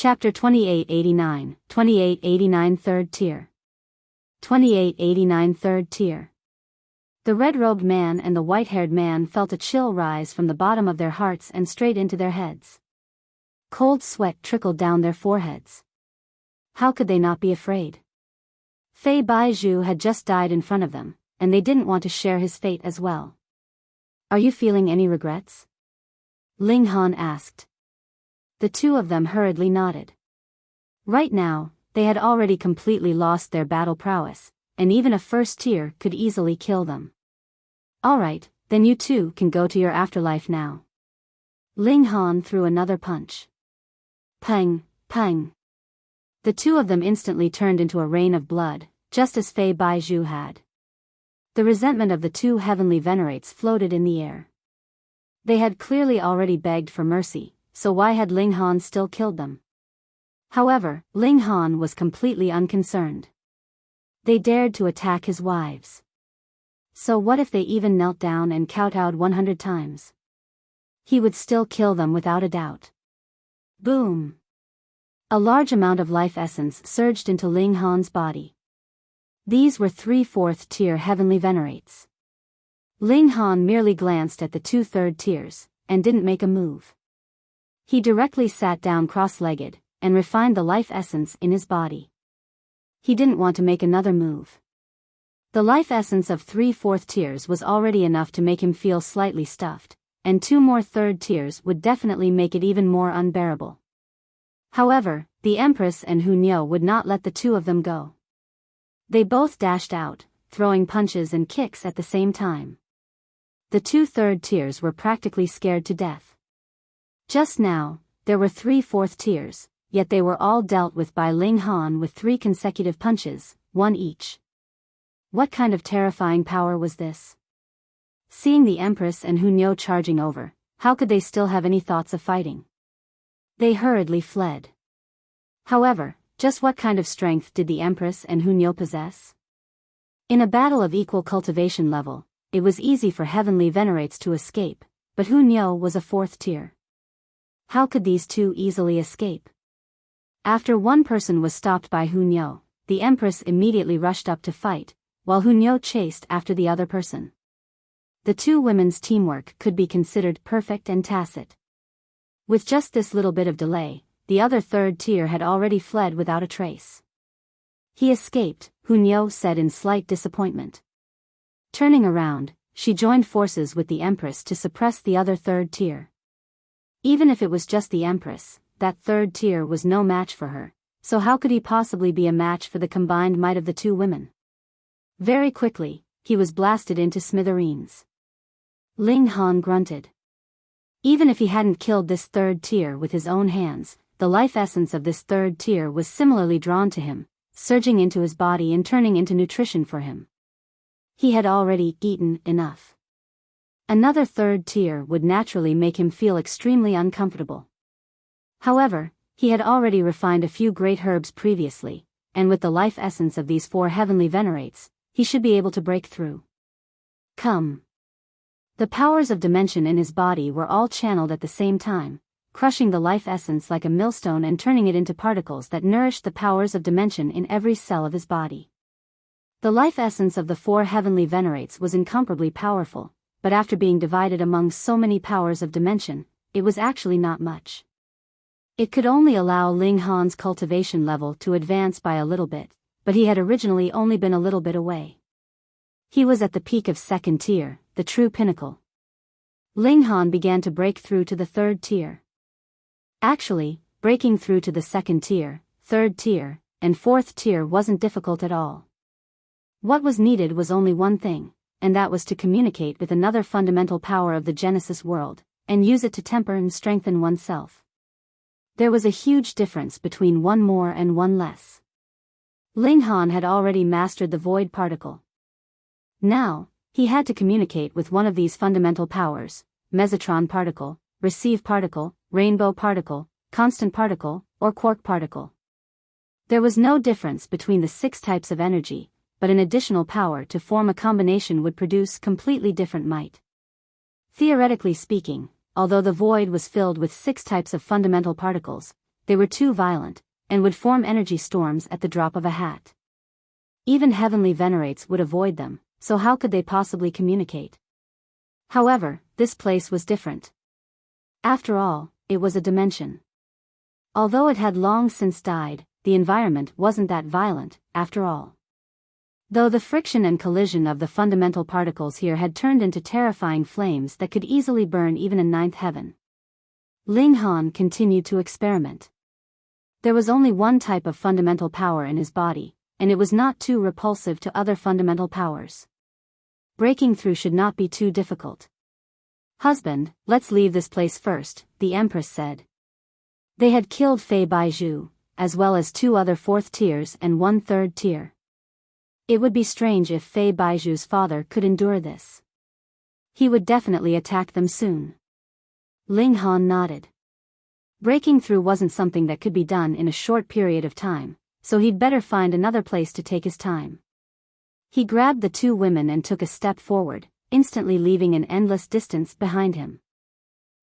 Chapter 2889, 2889 Third Tier. 2889 Third Tier. The red-robed man and the white-haired man felt a chill rise from the bottom of their hearts and straight into their heads. Cold sweat trickled down their foreheads. How could they not be afraid? Fei Wu had just died in front of them, and they didn't want to share his fate as well. Are you feeling any regrets? Ling Han asked. The two of them hurriedly nodded. Right now, they had already completely lost their battle prowess, and even a first tier could easily kill them. Alright, then you two can go to your afterlife now. Ling Han threw another punch. Pang, pang. The two of them instantly turned into a rain of blood, just as Fei Wu had. The resentment of the two heavenly venerates floated in the air. They had clearly already begged for mercy, so why had Ling Han still killed them? However, Ling Han was completely unconcerned. They dared to attack his wives. So what if they even knelt down and kowtowed 100 times? He would still kill them without a doubt. Boom! A large amount of life essence surged into Ling Han's body. These were 3/4 tier heavenly venerates. Ling Han merely glanced at the 2 third tiers, and didn't make a move. He directly sat down cross-legged, and refined the life essence in his body. He didn't want to make another move. The life essence of 3/4 tiers was already enough to make him feel slightly stuffed, and 2 more third tiers would definitely make it even more unbearable. However, the Empress and Hunyou would not let the two of them go. They both dashed out, throwing punches and kicks at the same time. The 2 third tiers were practically scared to death. Just now, there were 3/4 tiers, yet they were all dealt with by Ling Han with 3 consecutive punches, 1 each. What kind of terrifying power was this? Seeing the Empress and Hunyou charging over, how could they still have any thoughts of fighting? They hurriedly fled. However, just what kind of strength did the Empress and Hunyou possess? In a battle of equal cultivation level, it was easy for heavenly venerates to escape, but Hunyou was a 4th tier. How could these two easily escape? After one person was stopped by Hunyou, the Empress immediately rushed up to fight, while Hunyou chased after the other person. The two women's teamwork could be considered perfect and tacit. With just this little bit of delay, the other third tier had already fled without a trace. He escaped, Hunyou said in slight disappointment. Turning around, she joined forces with the Empress to suppress the other third tier. Even if it was just the Empress, that third tier was no match for her, so how could he possibly be a match for the combined might of the two women? Very quickly, he was blasted into smithereens. Ling Han grunted. Even if he hadn't killed this third tier with his own hands, the life essence of this third tier was similarly drawn to him, surging into his body and turning into nutrition for him. He had already eaten enough. Another third tier would naturally make him feel extremely uncomfortable. However, he had already refined a few great herbs previously, and with the life essence of these 4 heavenly venerates, he should be able to break through. Come. The powers of dimension in his body were all channeled at the same time, crushing the life essence like a millstone and turning it into particles that nourished the powers of dimension in every cell of his body. The life essence of the 4 heavenly venerates was incomparably powerful, but after being divided among so many powers of dimension, it was actually not much. It could only allow Ling Han's cultivation level to advance by a little bit, but he had originally only been a little bit away. He was at the peak of 2nd tier, the true pinnacle. Ling Han began to break through to the 3rd tier. Actually, breaking through to the 2nd tier, 3rd tier, and 4th tier wasn't difficult at all. What was needed was only one thing, and that was to communicate with another fundamental power of the Genesis world, and use it to temper and strengthen oneself. There was a huge difference between one more and one less. Ling Han had already mastered the void particle. Now, he had to communicate with one of these fundamental powers: mesotron particle, receive particle, rainbow particle, constant particle, or quark particle. There was no difference between the 6 types of energy, but an additional power to form a combination would produce completely different might. Theoretically speaking, although the void was filled with 6 types of fundamental particles, they were too violent, and would form energy storms at the drop of a hat. Even heavenly venerates would avoid them, so how could they possibly communicate? However, this place was different. After all, it was a dimension. Although it had long since died, the environment wasn't that violent, after all. Though the friction and collision of the fundamental particles here had turned into terrifying flames that could easily burn even a ninth heaven. Ling Han continued to experiment. There was only one type of fundamental power in his body, and it was not too repulsive to other fundamental powers. Breaking through should not be too difficult. "Husband, let's leave this place first," the Empress said. They had killed Fei Baizhu, as well as 2 other 4th tiers and 1 3rd tier. It would be strange if Fei Baizhu's father could endure this. He would definitely attack them soon. Ling Han nodded. Breaking through wasn't something that could be done in a short period of time, so he'd better find another place to take his time. He grabbed the 2 women and took a step forward, instantly leaving an endless distance behind him.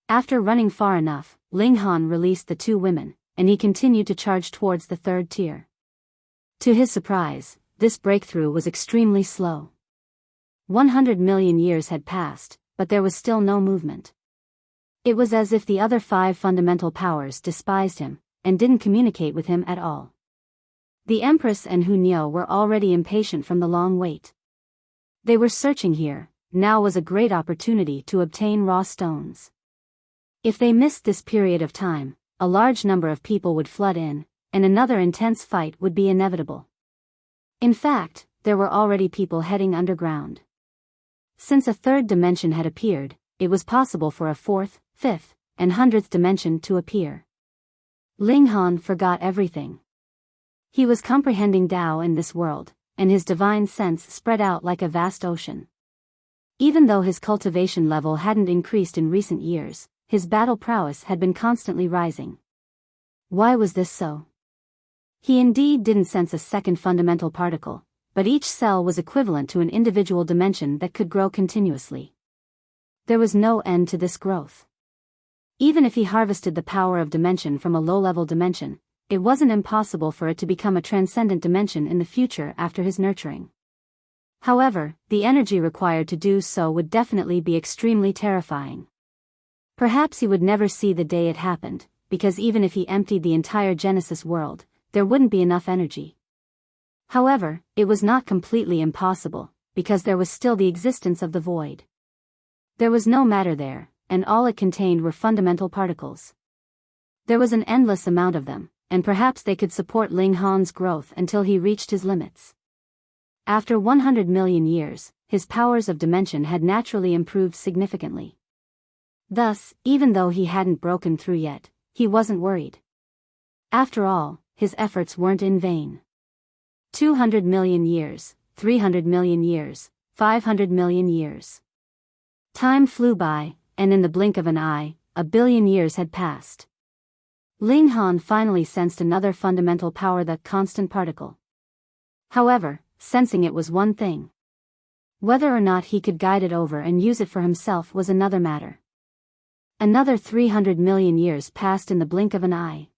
After running far enough, Ling Han released the 2 women, and he continued to charge towards the 3rd tier. To his surprise, this breakthrough was extremely slow. 100 million years had passed, but there was still no movement. It was as if the other 5 fundamental powers despised him, and didn't communicate with him at all. The Empress and Hu Niu were already impatient from the long wait. They were searching here, now was a great opportunity to obtain raw stones. If they missed this period of time, a large number of people would flood in, and another intense fight would be inevitable. In fact, there were already people heading underground. Since a 3rd dimension had appeared, it was possible for a 4th, 5th, and 100th dimension to appear. Ling Han forgot everything. He was comprehending Tao in this world, and his divine sense spread out like a vast ocean. Even though his cultivation level hadn't increased in recent years, his battle prowess had been constantly rising. Why was this so? He indeed didn't sense a second fundamental particle, but each cell was equivalent to an individual dimension that could grow continuously. There was no end to this growth. Even if he harvested the power of dimension from a low-level dimension, it wasn't impossible for it to become a transcendent dimension in the future after his nurturing. However, the energy required to do so would definitely be extremely terrifying. Perhaps he would never see the day it happened, because even if he emptied the entire Genesis world, there wouldn't be enough energy. However, it was not completely impossible, because there was still the existence of the void. There was no matter there, and all it contained were fundamental particles. There was an endless amount of them, and perhaps they could support Ling Han's growth until he reached his limits. After 100 million years, his powers of dimension had naturally improved significantly. Thus, even though he hadn't broken through yet, he wasn't worried. After all, his efforts weren't in vain. 200 million years, 300 million years, 500 million years. Time flew by, and in the blink of an eye, 1 billion years had passed. Ling Han finally sensed another fundamental power, the constant particle. However, sensing it was one thing. Whether or not he could guide it over and use it for himself was another matter. Another 300 million years passed in the blink of an eye.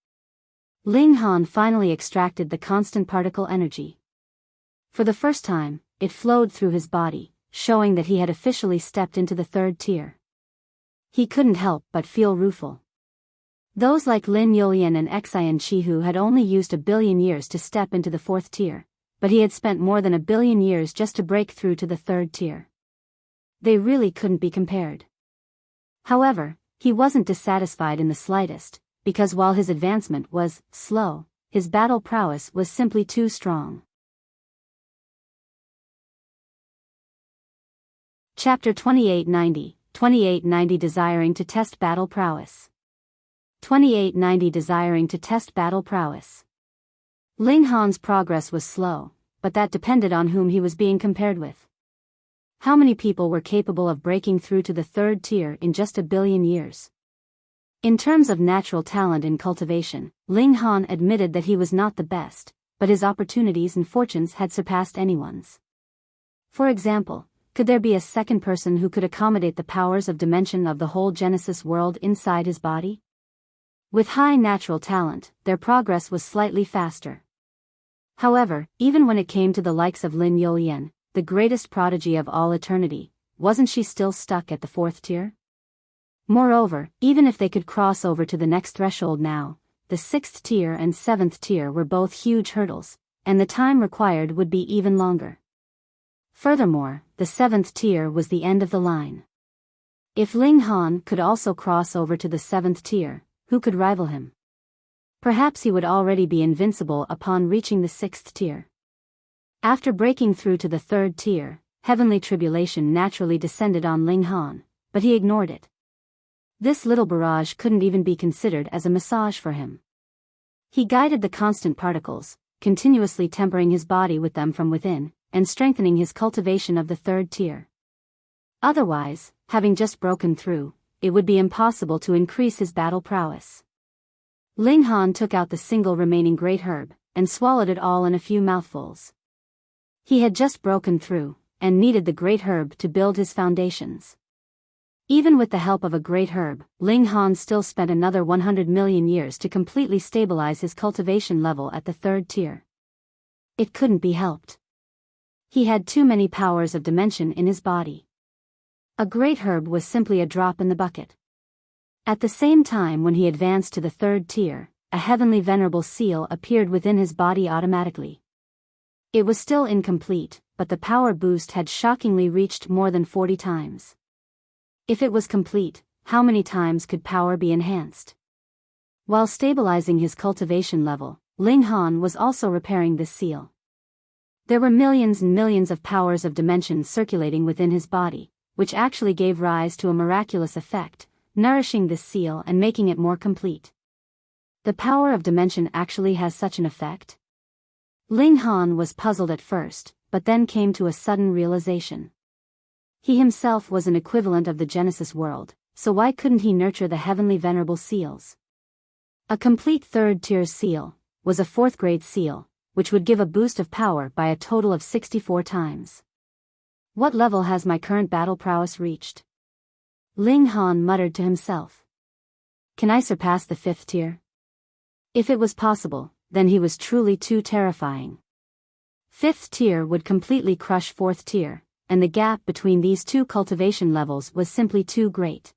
Ling Han finally extracted the constant particle energy. For the first time, it flowed through his body, showing that he had officially stepped into the 3rd tier. He couldn't help but feel rueful. Those like Lin Yulian and Xin Qihu had only used 1 billion years to step into the 4th tier, but he had spent more than 1 billion years just to break through to the 3rd tier. They really couldn't be compared. However, he wasn't dissatisfied in the slightest, because while his advancement was slow, his battle prowess was simply too strong. Chapter 2890, 2890 Desiring to test battle prowess. 2890 Desiring to test battle prowess. Ling Han's progress was slow, but that depended on whom he was being compared with. How many people were capable of breaking through to the 3rd tier in just 1 billion years? In terms of natural talent in cultivation, Ling Han admitted that he was not the best, but his opportunities and fortunes had surpassed anyone's. For example, could there be a second person who could accommodate the powers of dimension of the whole Genesis world inside his body? With high natural talent, their progress was slightly faster. However, even when it came to the likes of Lin Youyan, the greatest prodigy of all eternity, wasn't she still stuck at the 4th tier? Moreover, even if they could cross over to the next threshold now, the 6th tier and 7th tier were both huge hurdles, and the time required would be even longer. Furthermore, the 7th tier was the end of the line. If Ling Han could also cross over to the 7th tier, who could rival him? Perhaps he would already be invincible upon reaching the 6th tier. After breaking through to the 3rd tier, heavenly tribulation naturally descended on Ling Han, but he ignored it. This little barrage couldn't even be considered as a massage for him. He guided the constant particles, continuously tempering his body with them from within, and strengthening his cultivation of the 3rd tier. Otherwise, having just broken through, it would be impossible to increase his battle prowess. Ling Han took out the single remaining great herb, and swallowed it all in a few mouthfuls. He had just broken through, and needed the great herb to build his foundations. Even with the help of a great herb, Ling Han still spent another 100 million years to completely stabilize his cultivation level at the 3rd tier. It couldn't be helped. He had too many powers of dimension in his body. A great herb was simply a drop in the bucket. At the same time, when he advanced to the 3rd tier, a heavenly venerable seal appeared within his body automatically. It was still incomplete, but the power boost had shockingly reached more than 40 times. If it was complete, how many times could power be enhanced? While stabilizing his cultivation level, Ling Han was also repairing this seal. There were millions and millions of powers of dimension circulating within his body, which actually gave rise to a miraculous effect, nourishing this seal and making it more complete. The power of dimension actually has such an effect? Ling Han was puzzled at first, but then came to a sudden realization. He himself was an equivalent of the Genesis world, so why couldn't he nurture the heavenly venerable seals? A complete 3rd tier seal was a 4th grade seal, which would give a boost of power by a total of 64 times. What level has my current battle prowess reached? Ling Han muttered to himself. Can I surpass the 5th tier? If it was possible, then he was truly too terrifying. 5th tier would completely crush 4th tier, and the gap between these two cultivation levels was simply too great.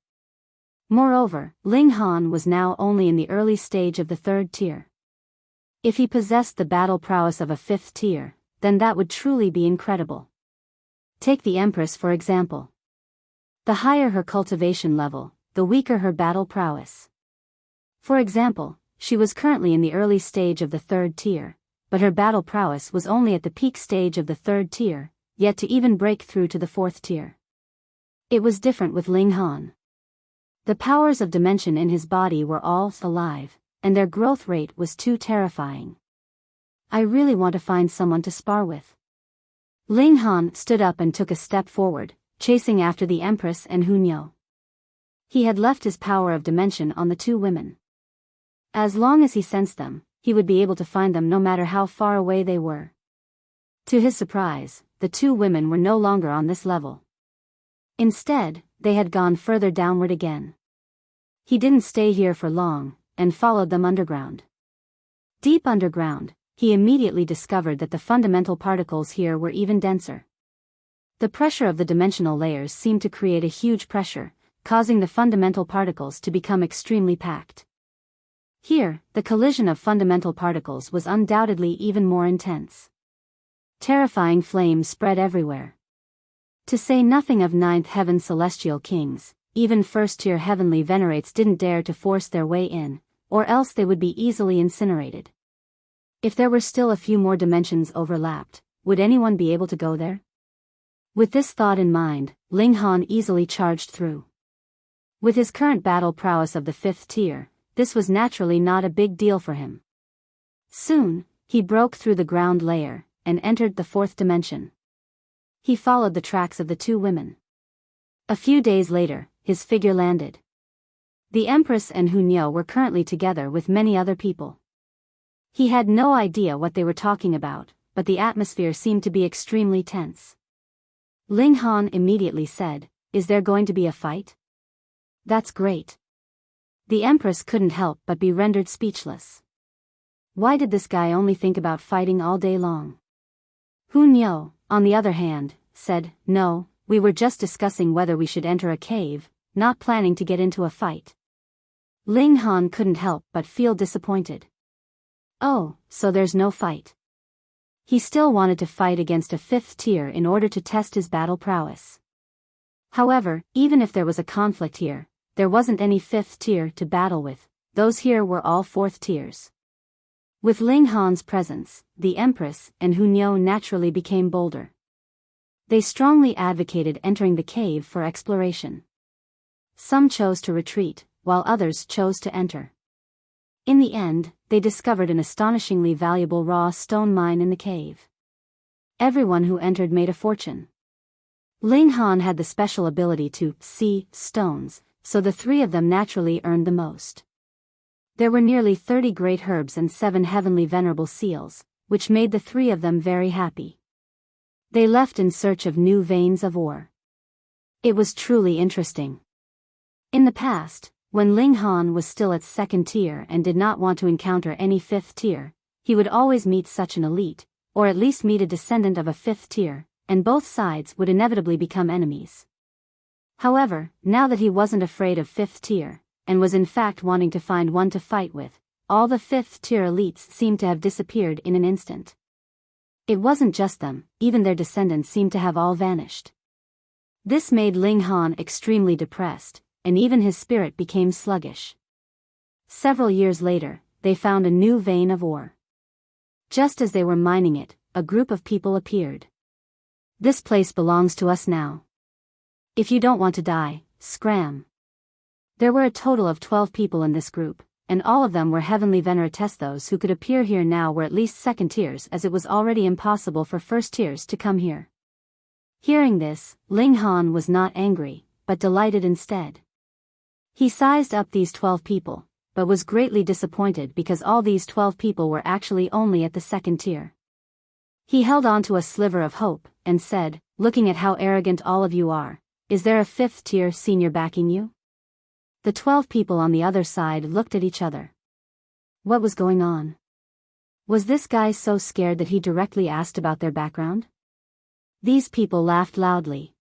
Moreover, Ling Han was now only in the early stage of the 3rd tier. If he possessed the battle prowess of a 5th tier, then that would truly be incredible. Take the Empress for example. The higher her cultivation level, the weaker her battle prowess. For example, she was currently in the early stage of the 3rd tier, but her battle prowess was only at the peak stage of the 3rd tier, yet to even break through to the 4th tier. It was different with Ling Han. The powers of dimension in his body were all alive, and their growth rate was too terrifying. I really want to find someone to spar with. Ling Han stood up and took a step forward, chasing after the Empress and Hunyo. He had left his power of dimension on the two women. As long as he sensed them, he would be able to find them no matter how far away they were. To his surprise, the two women were no longer on this level. Instead, they had gone further downward again. He didn't stay here for long, and followed them underground. Deep underground, he immediately discovered that the fundamental particles here were even denser. The pressure of the dimensional layers seemed to create a huge pressure, causing the fundamental particles to become extremely packed. Here, the collision of fundamental particles was undoubtedly even more intense. Terrifying flames spread everywhere. To say nothing of ninth heaven celestial kings, even first-tier heavenly venerates didn't dare to force their way in, or else they would be easily incinerated. If there were still a few more dimensions overlapped, would anyone be able to go there? With this thought in mind, Ling Han easily charged through. With his current battle prowess of the 5th tier, this was naturally not a big deal for him. Soon, he broke through the ground layer, and entered the 4th dimension. He followed the tracks of the two women. A few days later, his figure landed. The Empress and Hunyo were currently together with many other people. He had no idea what they were talking about, but the atmosphere seemed to be extremely tense. Ling Han immediately said, "Is there going to be a fight?" "That's great. The Empress couldn't help but be rendered speechless. Why did this guy only think about fighting all day long? Hu Niu, on the other hand, said, "No, we were just discussing whether we should enter a cave, not planning to get into a fight." Ling Han couldn't help but feel disappointed. Oh, so there's no fight. He still wanted to fight against a 5th tier in order to test his battle prowess. However, even if there was a conflict here, there wasn't any 5th tier to battle with, those here were all 4th tiers. With Ling Han's presence, the Empress and Hu Niu naturally became bolder. They strongly advocated entering the cave for exploration. Some chose to retreat, while others chose to enter. In the end, they discovered an astonishingly valuable raw stone mine in the cave. Everyone who entered made a fortune. Ling Han had the special ability to see stones, so the 3 of them naturally earned the most. There were nearly 30 great herbs and 7 heavenly venerable seals, which made the 3 of them very happy. They left in search of new veins of ore. It was truly interesting. In the past, when Ling Han was still at 2nd tier and did not want to encounter any 5th tier, he would always meet such an elite, or at least meet a descendant of a 5th tier, and both sides would inevitably become enemies. However, now that he wasn't afraid of 5th tier, and was in fact wanting to find one to fight with, all the 5th tier elites seemed to have disappeared in an instant. It wasn't just them, even their descendants seemed to have all vanished. This made Ling Han extremely depressed, and even his spirit became sluggish. Several years later, they found a new vein of ore. Just as they were mining it, a group of people appeared. "This place belongs to us now. If you don't want to die, scram." There were a total of 12 people in this group, and all of them were heavenly Venerates. Those who could appear here now were at least 2nd tiers, as it was already impossible for 1st tiers to come here. Hearing this, Ling Han was not angry, but delighted instead. He sized up these 12 people, but was greatly disappointed because all these 12 people were actually only at the 2nd tier. He held on to a sliver of hope, and said, "Looking at how arrogant all of you are, is there a 5th tier senior backing you?" The 12 people on the other side looked at each other. What was going on? Was this guy so scared that he directly asked about their background? These people laughed loudly.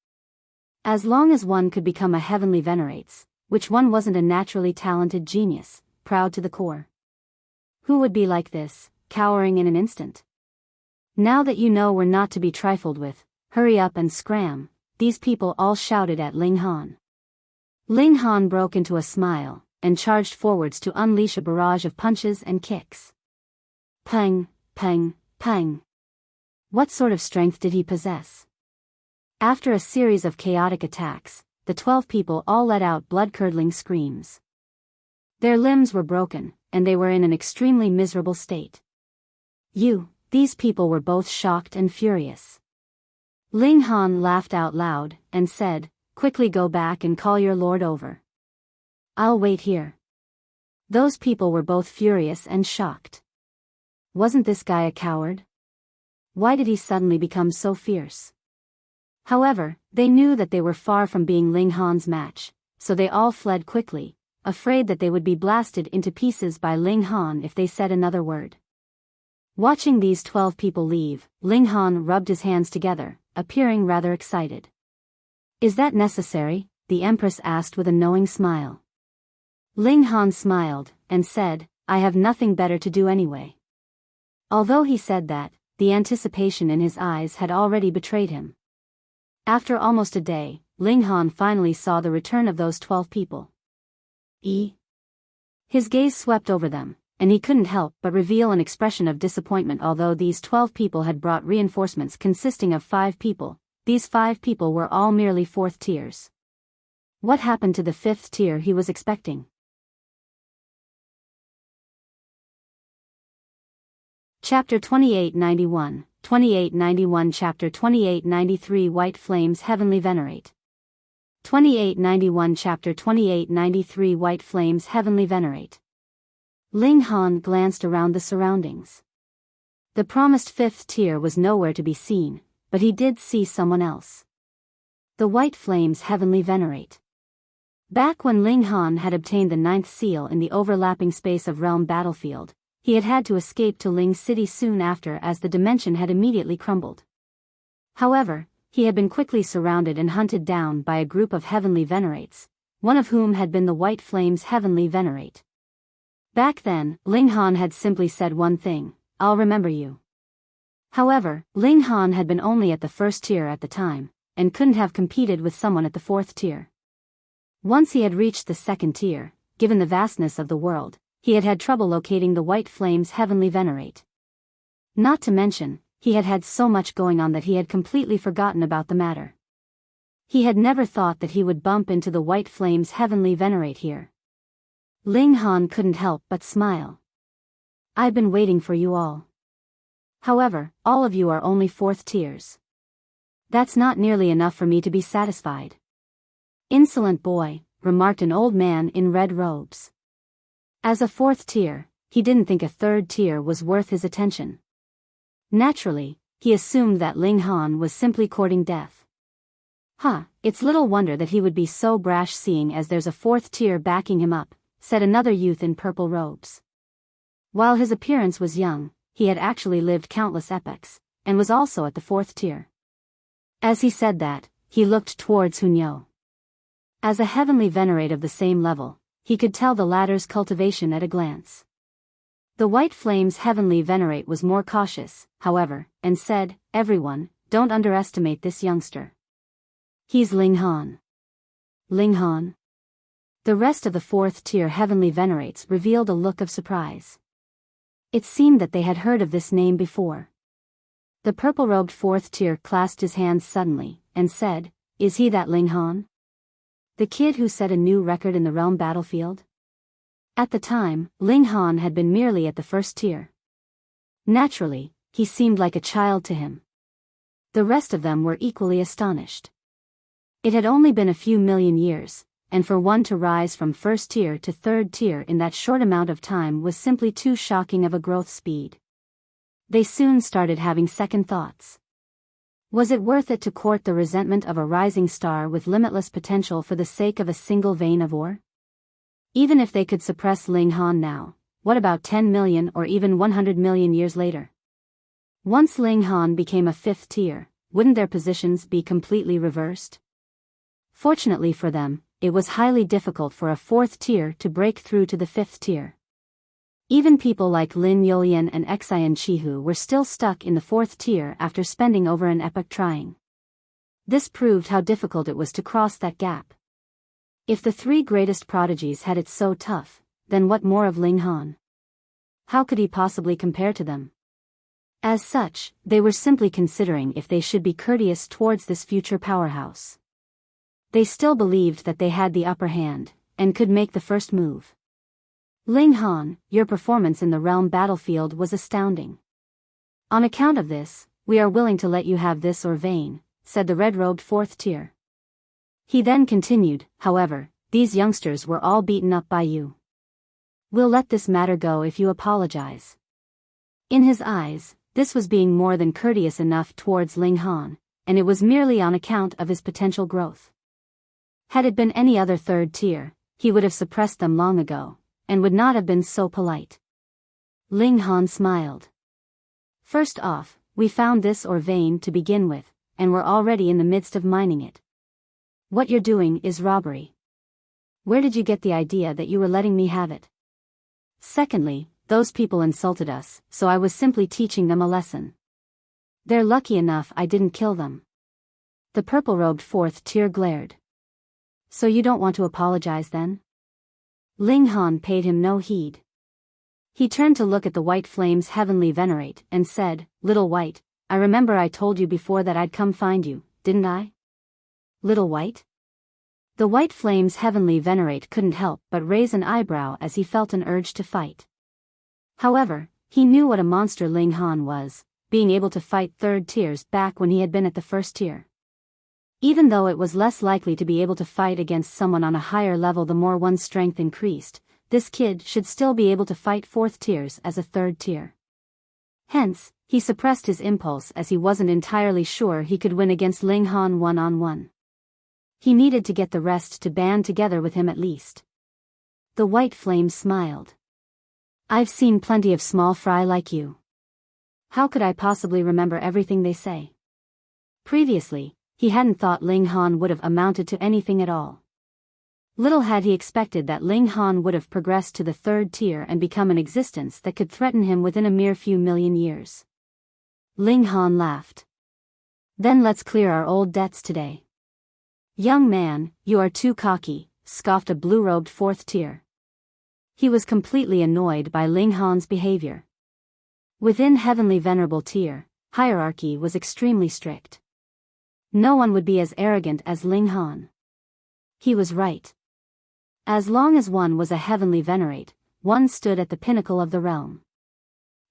As long as one could become a heavenly Venerates, which one wasn't a naturally talented genius, proud to the core? Who would be like this, cowering in an instant? "Now that you know we're not to be trifled with, hurry up and scram," these people all shouted at Ling Han. Ling Han broke into a smile, and charged forwards to unleash a barrage of punches and kicks. Pang, pang, pang. What sort of strength did he possess? After a series of chaotic attacks, the 12 people all let out blood-curdling screams. Their limbs were broken, and they were in an extremely miserable state. These people were both shocked and furious. Ling Han laughed out loud, and said, "Quickly go back and call your lord over. I'll wait here." Those people were both furious and shocked. Wasn't this guy a coward? Why did he suddenly become so fierce? However, they knew that they were far from being Ling Han's match, so they all fled quickly, afraid that they would be blasted into pieces by Ling Han if they said another word. Watching these 12 people leave, Ling Han rubbed his hands together, appearing rather excited. "Is that necessary?" the Empress asked with a knowing smile. Ling Han smiled, and said, "I have nothing better to do anyway." Although he said that, the anticipation in his eyes had already betrayed him. After almost a day, Ling Han finally saw the return of those 12 people. His gaze swept over them, and he couldn't help but reveal an expression of disappointment. Although these 12 people had brought reinforcements consisting of 5 people, these 5 people were all merely 4th tiers. What happened to the 5th tier he was expecting? Chapter 2891, 2891 Chapter 2893 White Flames Heavenly Venerate. 2891 Chapter 2893 White Flames Heavenly Venerate. Ling Han glanced around the surroundings. The promised 5th tier was nowhere to be seen, but he did see someone else. The White Flames Heavenly Venerate. Back when Ling Han had obtained the 9th seal in the overlapping space of realm battlefield, he had to escape to Ling City soon after as the dimension had immediately crumbled. However, he had been quickly surrounded and hunted down by a group of heavenly venerates, one of whom had been the White Flame's heavenly venerate. Back then, Ling Han had simply said one thing: "I'll remember you." However, Ling Han had been only at the 1st tier at the time, and couldn't have competed with someone at the 4th tier. Once he had reached the 2nd tier, given the vastness of the world, he had had trouble locating the White Flame's heavenly venerate. Not to mention, he had had so much going on that he had completely forgotten about the matter. He had never thought that he would bump into the White Flame's heavenly venerate here. Ling Han couldn't help but smile. "I've been waiting for you all. However, all of you are only 4th tiers. That's not nearly enough for me to be satisfied." "Insolent boy," remarked an old man in red robes. As a 4th tier, he didn't think a 3rd tier was worth his attention. Naturally, he assumed that Ling Han was simply courting death. It's little wonder that he would be so brash seeing as there's a 4th tier backing him up," said another youth in purple robes. While his appearance was young, he had actually lived countless epochs, and was also at the 4th tier. As he said that, he looked towards Hunyo. As a heavenly venerate of the same level, he could tell the latter's cultivation at a glance. The White Flame's heavenly venerate was more cautious, however, and said, "Everyone, don't underestimate this youngster. He's Ling Han." "Ling Han?" The rest of the 4th tier heavenly venerates revealed a look of surprise. It seemed that they had heard of this name before. The purple-robed 4th tier clasped his hands suddenly, and said, "Is he that Ling Han? The kid who set a new record in the realm battlefield?" At the time, Ling Han had been merely at the 1st tier. Naturally, he seemed like a child to him. The rest of them were equally astonished. It had only been a few million years, and for one to rise from 1st tier to 3rd tier in that short amount of time was simply too shocking of a growth speed. They soon started having second thoughts. Was it worth it to court the resentment of a rising star with limitless potential for the sake of a single vein of ore? Even if they could suppress Ling Han now, what about 10 million or even 100 million years later? Once Ling Han became a 5th tier, wouldn't their positions be completely reversed? Fortunately for them, it was highly difficult for a 4th tier to break through to the 5th tier. Even people like Lin Youlian and Xin Qihu were still stuck in the 4th tier after spending over an epoch trying. This proved how difficult it was to cross that gap. If the 3 greatest prodigies had it so tough, then what more of Ling Han? How could he possibly compare to them? As such, they were simply considering if they should be courteous towards this future powerhouse. They still believed that they had the upper hand, and could make the first move. "Ling Han, your performance in the realm battlefield was astounding. On account of this, we are willing to let you have this or vein," said the red-robed 4th tier. He then continued, "However, these youngsters were all beaten up by you. We'll let this matter go if you apologize." In his eyes, this was being more than courteous enough towards Ling Han, and it was merely on account of his potential growth. Had it been any other 3rd tier, he would have suppressed them long ago, and would not have been so polite. Ling Han smiled. "First off, we found this or vein to begin with, and we're already in the midst of mining it. What you're doing is robbery. Where did you get the idea that you were letting me have it? Secondly, those people insulted us, so I was simply teaching them a lesson. They're lucky enough I didn't kill them." The purple-robed 4th tier glared. "So you don't want to apologize then?" Ling Han paid him no heed. He turned to look at the White Flame's heavenly venerate and said, "Little White, I remember I told you before that I'd come find you, didn't I?" "Little White?" The White Flame's heavenly venerate couldn't help but raise an eyebrow as he felt an urge to fight. However, he knew what a monster Ling Han was, being able to fight 3rd tiers back when he had been at the 1st tier. Even though it was less likely to be able to fight against someone on a higher level the more one's strength increased, this kid should still be able to fight 4th tiers as a 3rd tier. Hence, he suppressed his impulse as he wasn't entirely sure he could win against Ling Han one-on-one. He needed to get the rest to band together with him at least. The white flame smiled. I've seen plenty of small fry like you. How could I possibly remember everything they say? Previously, he hadn't thought Ling Han would have amounted to anything at all. Little had he expected that Ling Han would have progressed to the third tier and become an existence that could threaten him within a mere few million years. Ling Han laughed. Then let's clear our old debts today. Young man, you are too cocky, scoffed a blue-robed fourth tier. He was completely annoyed by Ling Han's behavior. Within Heavenly Venerable tier, hierarchy was extremely strict. No one would be as arrogant as Ling Han. He was right. As long as one was a Heavenly Venerate, one stood at the pinnacle of the realm.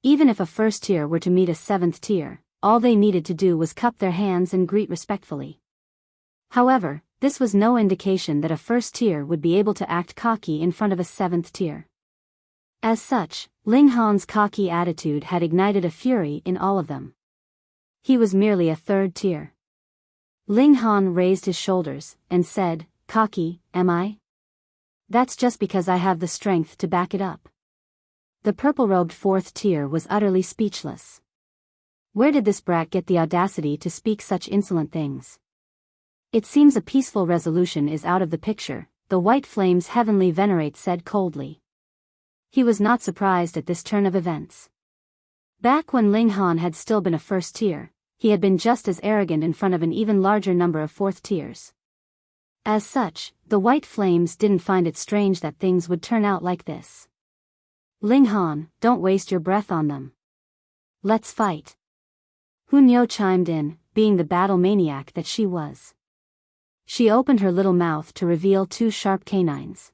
Even if a first tier were to meet a seventh tier, all they needed to do was cup their hands and greet respectfully. However, this was no indication that a first tier would be able to act cocky in front of a seventh tier. As such, Ling Han's cocky attitude had ignited a fury in all of them. He was merely a third tier. Ling Han raised his shoulders and said, "Cocky, am I? That's just because I have the strength to back it up." The purple-robed fourth tier was utterly speechless. Where did this brat get the audacity to speak such insolent things? It seems a peaceful resolution is out of the picture, the white flame's Heavenly Venerate said coldly. He was not surprised at this turn of events. Back when Ling Han had still been a first tier, he had been just as arrogant in front of an even larger number of fourth tiers. As such, the white flames didn't find it strange that things would turn out like this. Ling Han, don't waste your breath on them. Let's fight. Hunyo chimed in, being the battle maniac that she was. She opened her little mouth to reveal two sharp canines.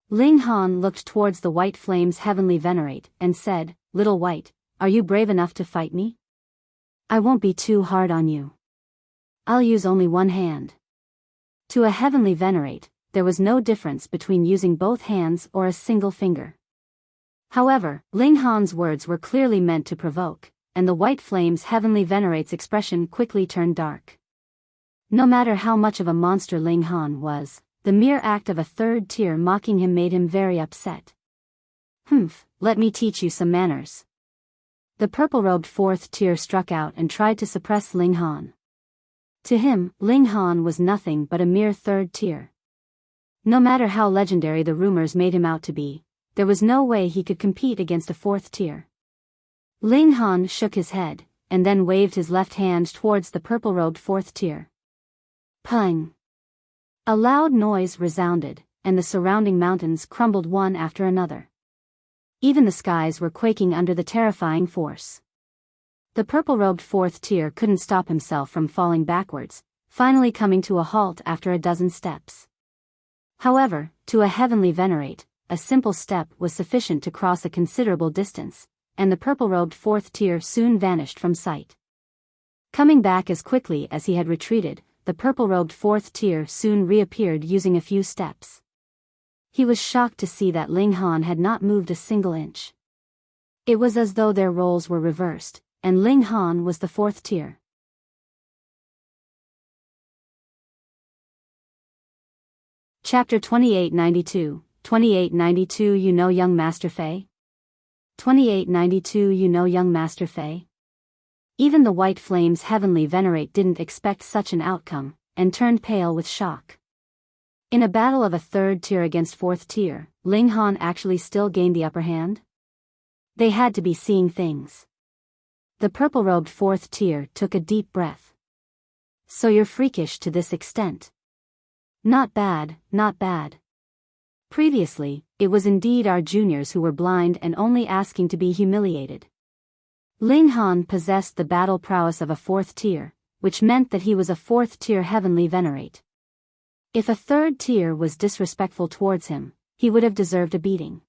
Ling Han looked towards the white flame's Heavenly Venerate and said, "Little white, are you brave enough to fight me? I won't be too hard on you. I'll use only one hand." To a Heavenly Venerate, there was no difference between using both hands or a single finger. However, Ling Han's words were clearly meant to provoke, and the white flame's Heavenly Venerate's expression quickly turned dark. No matter how much of a monster Ling Han was, the mere act of a third tier mocking him made him very upset. Let me teach you some manners." The purple-robed fourth tier struck out and tried to suppress Ling Han. To him, Ling Han was nothing but a mere third tier. No matter how legendary the rumors made him out to be, there was no way he could compete against a fourth tier. Ling Han shook his head, and then waved his left hand towards the purple-robed fourth tier. Pung! A loud noise resounded, and the surrounding mountains crumbled one after another. Even the skies were quaking under the terrifying force. The purple-robed fourth tier couldn't stop himself from falling backwards, finally coming to a halt after a dozen steps. However, to a Heavenly Venerate, a simple step was sufficient to cross a considerable distance, and the purple-robed fourth tier soon vanished from sight. Coming back as quickly as he had retreated, the purple-robed fourth tier soon reappeared using a few steps. He was shocked to see that Ling Han had not moved a single inch. It was as though their roles were reversed, and Ling Han was the fourth tier. Chapter 2892, 2892 You know Young Master Fei? 2892 You know Young Master Fei? Even the white flame's Heavenly Venerate didn't expect such an outcome, and turned pale with shock. In a battle of a third tier against fourth tier, Ling Han actually still gained the upper hand? They had to be seeing things. The purple-robed fourth tier took a deep breath. So you're freakish to this extent. Not bad, not bad. Previously, it was indeed our juniors who were blind and only asking to be humiliated. Ling Han possessed the battle prowess of a fourth tier, which meant that he was a fourth tier Heavenly Venerate. If a third tier was disrespectful towards him, he would have deserved a beating.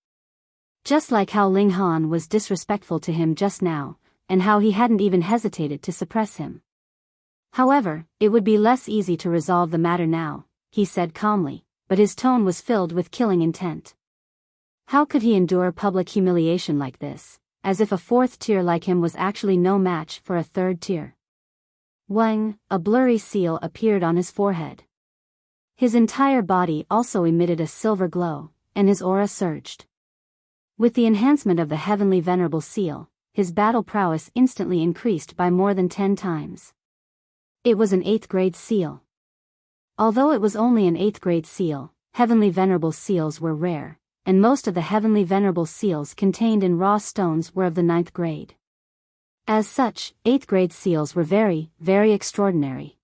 Just like how Ling Han was disrespectful to him just now, and how he hadn't even hesitated to suppress him. However, it would be less easy to resolve the matter now, he said calmly, but his tone was filled with killing intent. How could he endure public humiliation like this, as if a fourth tier like him was actually no match for a third tier? Wang, a blurry seal appeared on his forehead. His entire body also emitted a silver glow, and his aura surged. With the enhancement of the heavenly venerable seal, his battle prowess instantly increased by more than 10 times. It was an 8th grade seal. Although it was only an 8th grade seal, heavenly venerable seals were rare, and most of the heavenly venerable seals contained in raw stones were of the 9th grade. As such, 8th grade seals were very, very extraordinary.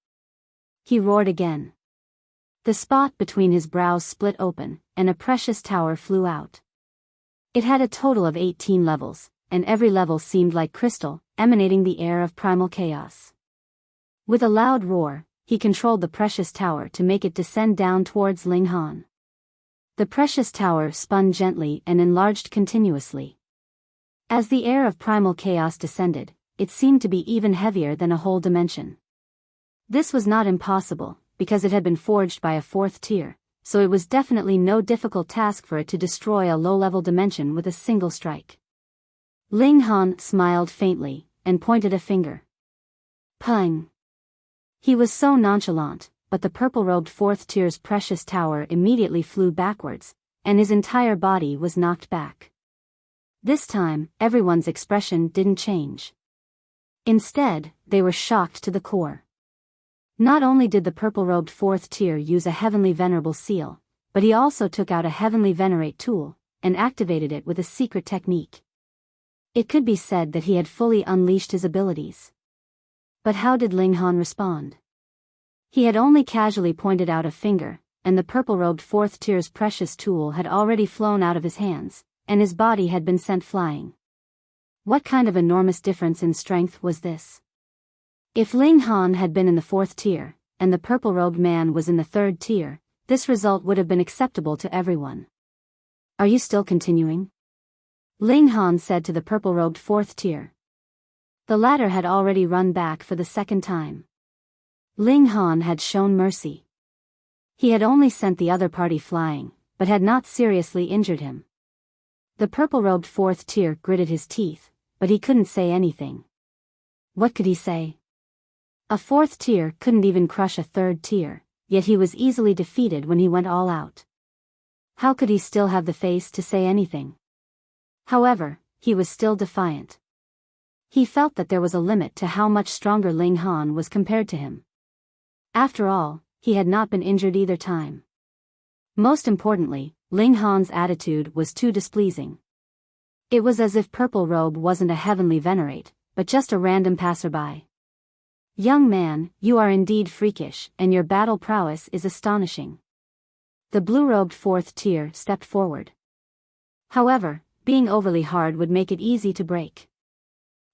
He roared again. The spot between his brows split open, and a precious tower flew out. It had a total of 18 levels, and every level seemed like crystal, emanating the air of primal chaos. With a loud roar, he controlled the precious tower to make it descend down towards Ling Han. The precious tower spun gently and enlarged continuously. As the air of primal chaos descended, it seemed to be even heavier than a whole dimension. This was not impossible, because it had been forged by a 4th tier, so it was definitely no difficult task for it to destroy a low-level dimension with a single strike. Ling Han smiled faintly, and pointed a finger. Pung! He was so nonchalant, but the purple-robed 4th tier's precious tower immediately flew backwards, and his entire body was knocked back. This time, everyone's expression didn't change. Instead, they were shocked to the core. Not only did the purple-robed 4th tier use a heavenly venerable seal, but he also took out a heavenly venerate tool, and activated it with a secret technique. It could be said that he had fully unleashed his abilities. But how did Ling Han respond? He had only casually pointed out a finger, and the purple-robed 4th tier's precious tool had already flown out of his hands, and his body had been sent flying. What kind of enormous difference in strength was this? If Ling Han had been in the 4th tier, and the purple-robed man was in the 3rd tier, this result would have been acceptable to everyone. Are you still continuing? Ling Han said to the purple-robed 4th tier. The latter had already run back for the 2nd time. Ling Han had shown mercy. He had only sent the other party flying, but had not seriously injured him. The purple-robed 4th tier gritted his teeth, but he couldn't say anything. What could he say? A 4th tier couldn't even crush a 3rd tier, yet he was easily defeated when he went all out. How could he still have the face to say anything? However, he was still defiant. He felt that there was a limit to how much stronger Ling Han was compared to him. After all, he had not been injured either time. Most importantly, Ling Han's attitude was too displeasing. It was as if Purple Robe wasn't a heavenly venerate, but just a random passerby. Young man, you are indeed freakish, and your battle prowess is astonishing. The blue-robed 4th tier stepped forward. However, being overly hard would make it easy to break.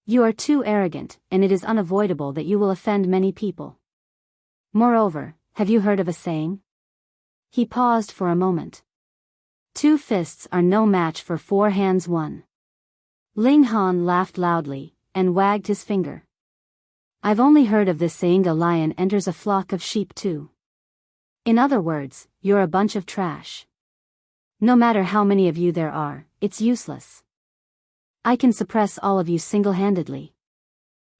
You are too arrogant, and it is unavoidable that you will offend many people. Moreover, have you heard of a saying? He paused for a moment. 2 fists are no match for 4 hands won. Ling Han laughed loudly, and wagged his finger. I've only heard of this saying, a lion enters a flock of sheep too. In other words, you're a bunch of trash. No matter how many of you there are, it's useless. I can suppress all of you single-handedly.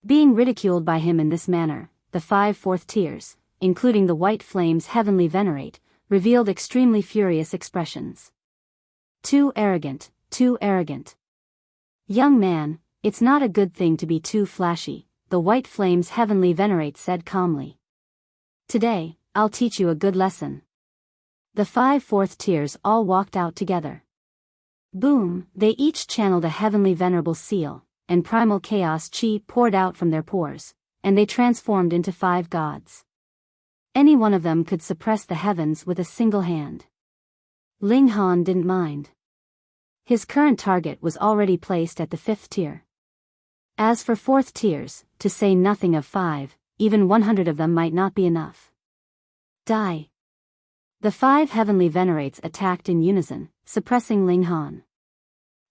Being ridiculed by him in this manner, the 5 4th tiers, including the White Flame's heavenly venerate, revealed extremely furious expressions. Too arrogant, too arrogant. Young man, it's not a good thing to be too flashy, the White Flame's heavenly venerate said calmly. Today, I'll teach you a good lesson. The 5 4th tiers all walked out together. Boom, they each channeled a heavenly venerable seal, and primal chaos chi poured out from their pores, and they transformed into 5 gods. Any one of them could suppress the heavens with a single hand. Ling Han didn't mind. His current target was already placed at the 5th tier. As for 4th tiers, to say nothing of 5, even 100 of them might not be enough. Die. The 5 heavenly venerates attacked in unison, suppressing Ling Han.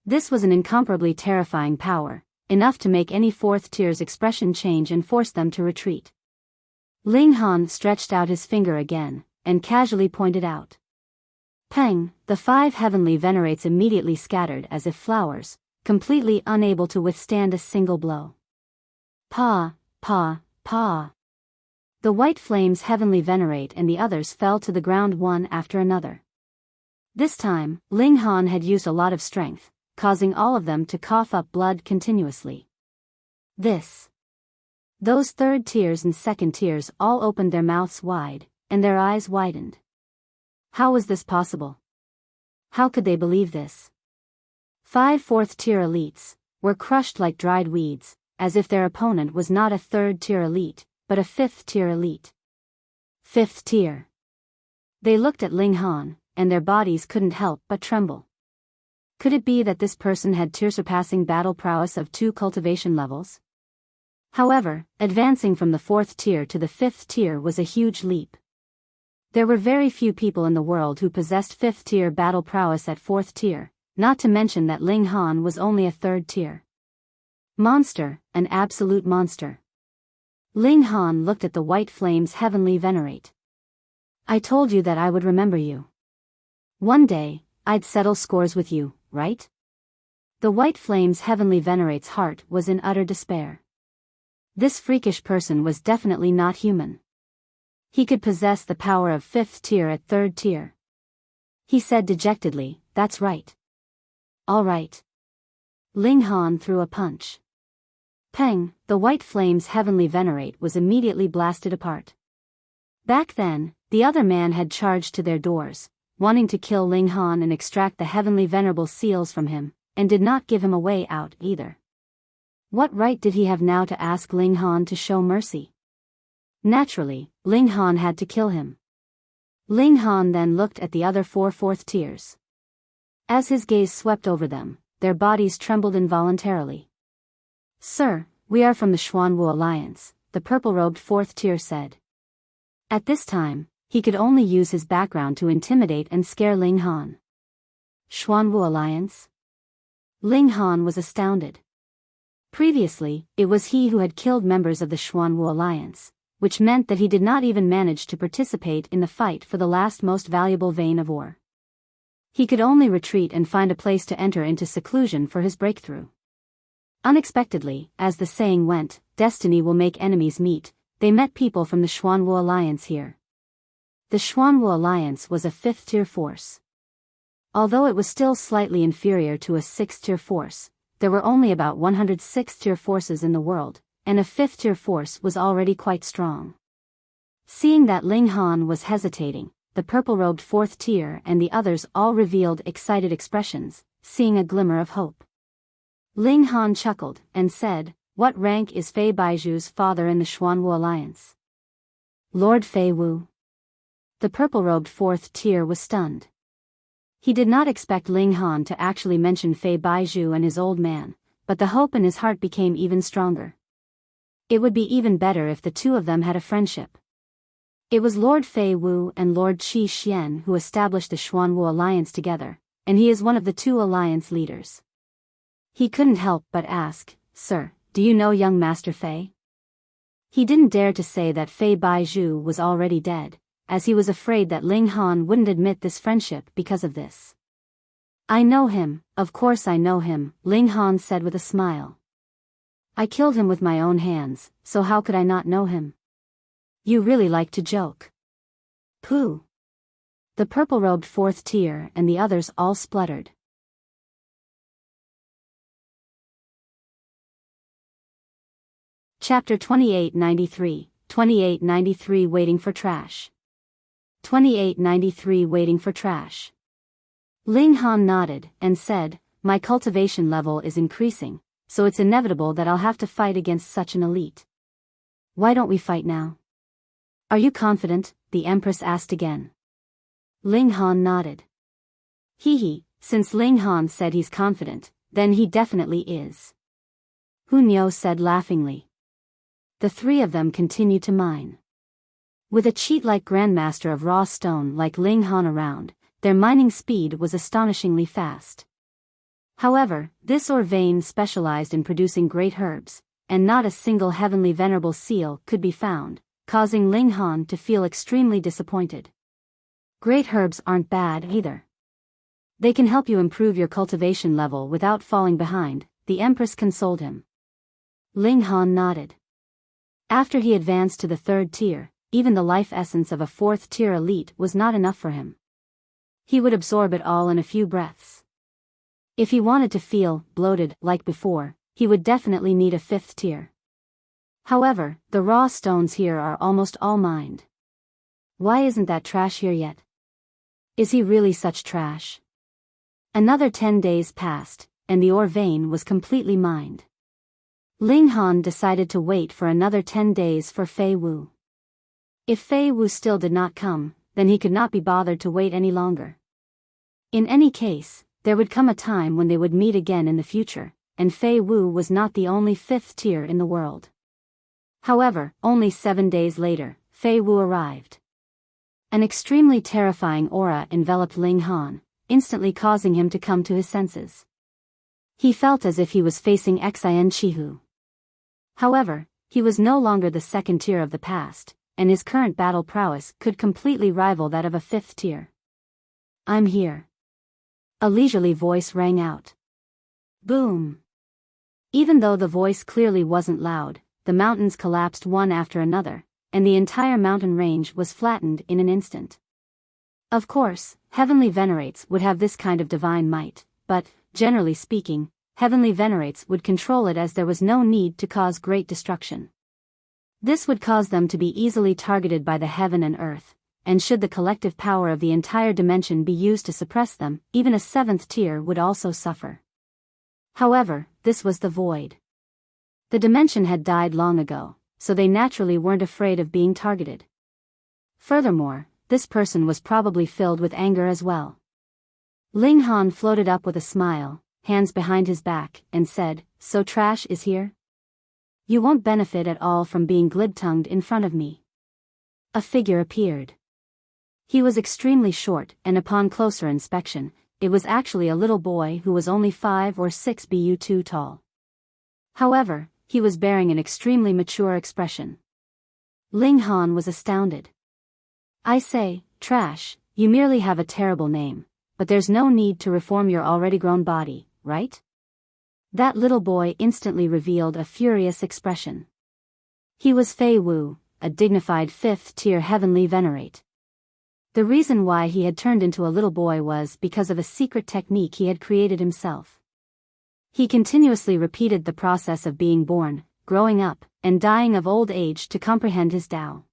This was an incomparably terrifying power, enough to make any 4th tier's expression change and force them to retreat. Ling Han stretched out his finger again, and casually pointed out. Peng, the 5 heavenly venerates immediately scattered as if flowers, completely unable to withstand a single blow. Pa, pa, pa. The white flames heavenly Venerate and the others fell to the ground one after another. This time, Ling Han had used a lot of strength, causing all of them to cough up blood continuously. Those third tiers and second tiers all opened their mouths wide, and their eyes widened. How was this possible? How could they believe this? 5 fourth-tier elites were crushed like dried weeds, as if their opponent was not a third-tier elite, but a fifth-tier elite. Fifth tier. They looked at Ling Han, and their bodies couldn't help but tremble. Could it be that this person had tier-surpassing battle prowess of 2 cultivation levels? However, advancing from the 4th tier to the 5th tier was a huge leap. There were very few people in the world who possessed 5th tier battle prowess at 4th tier, not to mention that Ling Han was only a 3rd tier. Monster, an absolute monster. Ling Han looked at the white flames heavenly Venerate. I told you that I would remember you. One day, I'd settle scores with you, right? The white flames heavenly Venerate's heart was in utter despair. This freakish person was definitely not human. He could possess the power of 5th tier at 3rd tier. He said dejectedly, that's right. All right. Ling Han threw a punch. Peng, the white flames heavenly Venerate was immediately blasted apart. Back then, the other man had charged to their doors, wanting to kill Ling Han and extract the heavenly venerable seals from him, and did not give him a way out either. What right did he have now to ask Ling Han to show mercy? Naturally, Ling Han had to kill him. Ling Han then looked at the other 4 fourth tiers. As his gaze swept over them, their bodies trembled involuntarily. Sir, we are from the Xuanwu Alliance, the purple-robed 4th tier said. At this time, he could only use his background to intimidate and scare Ling Han. Xuanwu Alliance? Ling Han was astounded. Previously, it was he who had killed members of the Xuanwu Alliance, which meant that he did not even manage to participate in the fight for the last most valuable vein of ore. He could only retreat and find a place to enter into seclusion for his breakthrough. Unexpectedly, as the saying went, destiny will make enemies meet, they met people from the Xuanwu Alliance here. The Xuanwu Alliance was a 5th tier force. Although it was still slightly inferior to a 6th tier force, there were only about 100 6th tier forces in the world, and a 5th tier force was already quite strong. Seeing that Ling Han was hesitating, the purple-robed 4th tier and the others all revealed excited expressions, seeing a glimmer of hope. Ling Han chuckled and said, what rank is Fei Baiju's father in the Xuanwu Alliance? Lord Fei Wu. The purple-robed 4th tier was stunned. He did not expect Ling Han to actually mention Fei Baiju and his old man, but the hope in his heart became even stronger. It would be even better if the two of them had a friendship. It was Lord Fei Wu and Lord Qi Xian who established the Xuanwu Alliance together, and he is one of the 2 alliance leaders. He couldn't help but ask, Sir, do you know Young Master Fei? He didn't dare to say that Fei Baiju was already dead, as he was afraid that Ling Han wouldn't admit this friendship because of this. I know him, of course I know him, Ling Han said with a smile. I killed him with my own hands, so how could I not know him? You really like to joke. Pooh. The purple-robed 4th tier and the others all spluttered. Chapter 2893 Waiting for Trash. 2893 Waiting for Trash. Ling Han nodded and said, my cultivation level is increasing, so it's inevitable that I'll have to fight against such an elite. Why don't we fight now? Are you confident? The Empress asked again. Ling Han nodded. Hee, since Ling Han said he's confident, then he definitely is. Hunyo said laughingly. The 3 of them continued to mine. With a cheat-like grandmaster of raw stone like Ling Han around, their mining speed was astonishingly fast. However, this ore vein specialized in producing great herbs, and not a single heavenly venerable seal could be found, causing Ling Han to feel extremely disappointed. Great herbs aren't bad either. They can help you improve your cultivation level without falling behind, the Empress consoled him. Ling Han nodded. After he advanced to the 3rd tier, even the life essence of a 4th tier elite was not enough for him. He would absorb it all in a few breaths. If he wanted to feel bloated like before, he would definitely need a 5th tier. However, the raw stones here are almost all mined. Why isn't that trash here yet? Is he really such trash? Another 10 days passed, and the ore vein was completely mined. Ling Han decided to wait for another 10 days for Fei Wu. If Fei Wu still did not come, then he could not be bothered to wait any longer. In any case, there would come a time when they would meet again in the future, and Fei Wu was not the only 5th tier in the world. However, only 7 days later, Fei Wu arrived. An extremely terrifying aura enveloped Ling Han, instantly causing him to come to his senses. He felt as if he was facing Xin Qihu. However, he was no longer the 2nd tier of the past, and his current battle prowess could completely rival that of a 5th tier. "I'm here." A leisurely voice rang out. Boom! Even though the voice clearly wasn't loud, the mountains collapsed one after another, and the entire mountain range was flattened in an instant. Of course, heavenly venerates would have this kind of divine might, but, generally speaking, heavenly venerates would control it as there was no need to cause great destruction. This would cause them to be easily targeted by the heaven and earth, and should the collective power of the entire dimension be used to suppress them, even a 7th tier would also suffer. However, this was the void. The dimension had died long ago, so they naturally weren't afraid of being targeted. Furthermore, this person was probably filled with anger as well. Ling Han floated up with a smile, hands behind his back, and said, "So trash is here? You won't benefit at all from being glib-tongued in front of me." A figure appeared. He was extremely short, and upon closer inspection, it was actually a little boy who was only 5 or 6 Bu tall. However, he was bearing an extremely mature expression. Ling Han was astounded. "I say, trash, you merely have a terrible name, but there's no need to reform your already grown body, right?" That little boy instantly revealed a furious expression. He was Fei Wu, a dignified 5th tier heavenly venerate. The reason why he had turned into a little boy was because of a secret technique he had created himself. He continuously repeated the process of being born, growing up, and dying of old age to comprehend his Tao.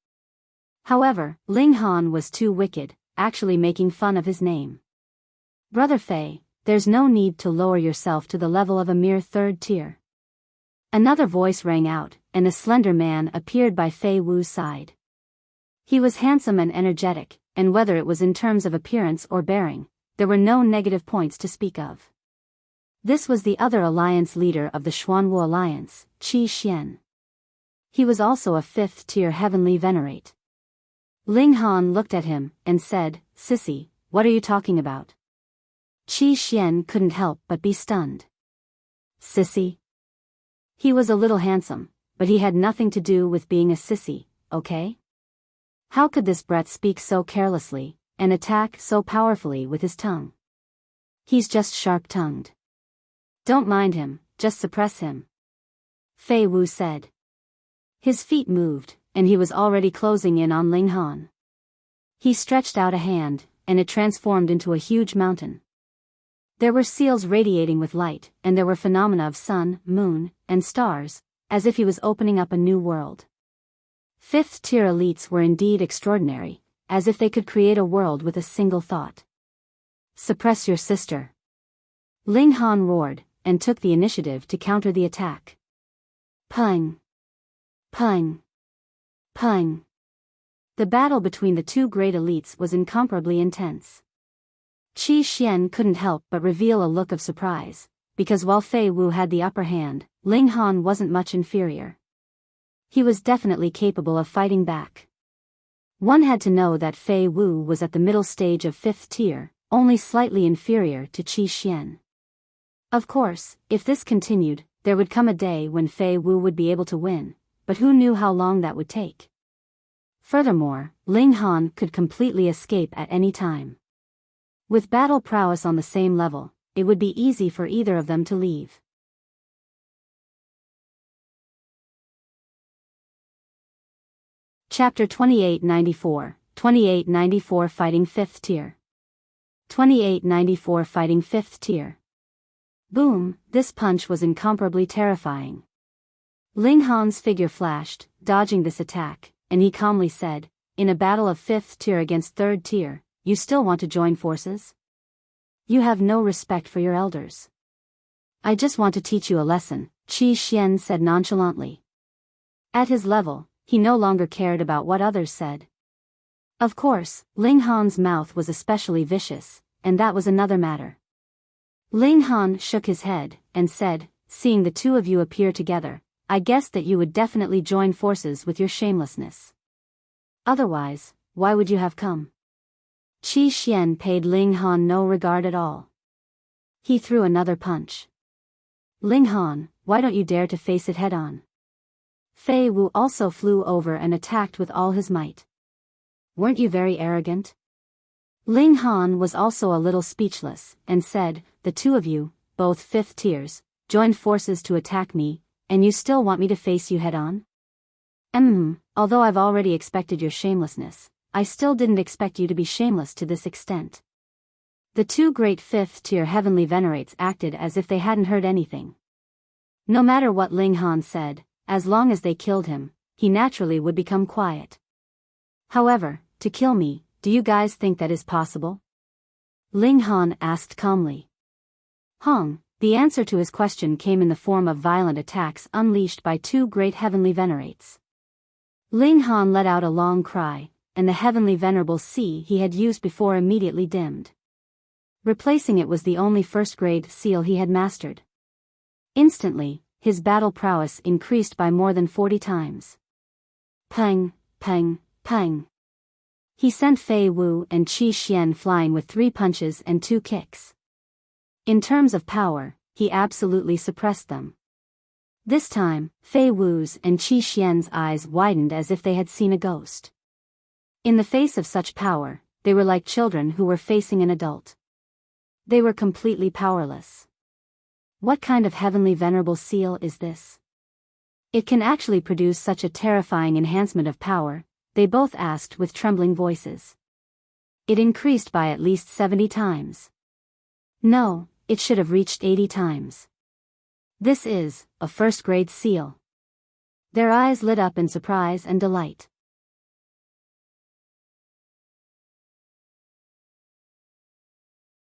However, Ling Han was too wicked, actually making fun of his name. "Brother Fei, there's no need to lower yourself to the level of a mere 3rd tier." Another voice rang out, and a slender man appeared by Fei Wu's side. He was handsome and energetic, and whether it was in terms of appearance or bearing, there were no negative points to speak of. This was the other alliance leader of the Xuanwu Alliance, Qi Xian. He was also a 5th tier heavenly venerate. Ling Han looked at him, and said, "Sissy, what are you talking about?" Qi Xian couldn't help but be stunned. "Sissy?" He was a little handsome, but he had nothing to do with being a sissy, okay? How could this brat speak so carelessly, and attack so powerfully with his tongue? He's just sharp-tongued. "Don't mind him, just suppress him," Fei Wu said. His feet moved, and he was already closing in on Ling Han. He stretched out a hand, and it transformed into a huge mountain. There were seals radiating with light, and there were phenomena of sun, moon, and stars, as if he was opening up a new world. 5th tier elites were indeed extraordinary, as if they could create a world with a single thought. "Suppress your sister," Ling Han roared, and took the initiative to counter the attack. Pung! Pung! Pung! The battle between the two great elites was incomparably intense. Qi Xian couldn't help but reveal a look of surprise, because while Fei Wu had the upper hand, Ling Han wasn't much inferior. He was definitely capable of fighting back. One had to know that Fei Wu was at the middle stage of 5th tier, only slightly inferior to Qi Xian. Of course, if this continued, there would come a day when Fei Wu would be able to win, but who knew how long that would take? Furthermore, Ling Han could completely escape at any time. With battle prowess on the same level, it would be easy for either of them to leave. Chapter 2894 Fighting 5th Tier. 2894 Fighting 5th Tier. Boom, this punch was incomparably terrifying. Ling Han's figure flashed, dodging this attack, and he calmly said, "In a battle of 5th tier against 3rd tier, you still want to join forces? You have no respect for your elders." "I just want to teach you a lesson," Qi Xian said nonchalantly. At his level, he no longer cared about what others said. Of course, Ling Han's mouth was especially vicious, and that was another matter. Ling Han shook his head, and said, "Seeing the two of you appear together, I guessed that you would definitely join forces with your shamelessness. Otherwise, why would you have come?" Qi Xian paid Ling Han no regard at all. He threw another punch. "Ling Han, why don't you dare to face it head-on?" Fei Wu also flew over and attacked with all his might. "Weren't you very arrogant?" Ling Han was also a little speechless, and said, "The two of you, both 5th tiers, joined forces to attack me, and you still want me to face you head-on? Although I've already expected your shamelessness, I still didn't expect you to be shameless to this extent." The two great 5th tier heavenly venerates acted as if they hadn't heard anything. No matter what Ling Han said, as long as they killed him, he naturally would become quiet. "However, to kill me, do you guys think that is possible?" Ling Han asked calmly. The answer to his question came in the form of violent attacks unleashed by two great heavenly venerates. Ling Han let out a long cry, and the heavenly venerable sea he had used before immediately dimmed. Replacing it was the only first-grade seal he had mastered. Instantly, his battle prowess increased by more than 40 times. Pang, pang, pang. He sent Fei Wu and Qi Xian flying with 3 punches and 2 kicks. In terms of power, he absolutely suppressed them. This time, Fei Wu's and Qi Xian's eyes widened as if they had seen a ghost. In the face of such power, they were like children who were facing an adult. They were completely powerless. What kind of heavenly venerable seal is this? It can actually produce such a terrifying enhancement of power, they both asked with trembling voices. It increased by at least 70 times. No, it should have reached 80 times. This is a first-grade seal. Their eyes lit up in surprise and delight.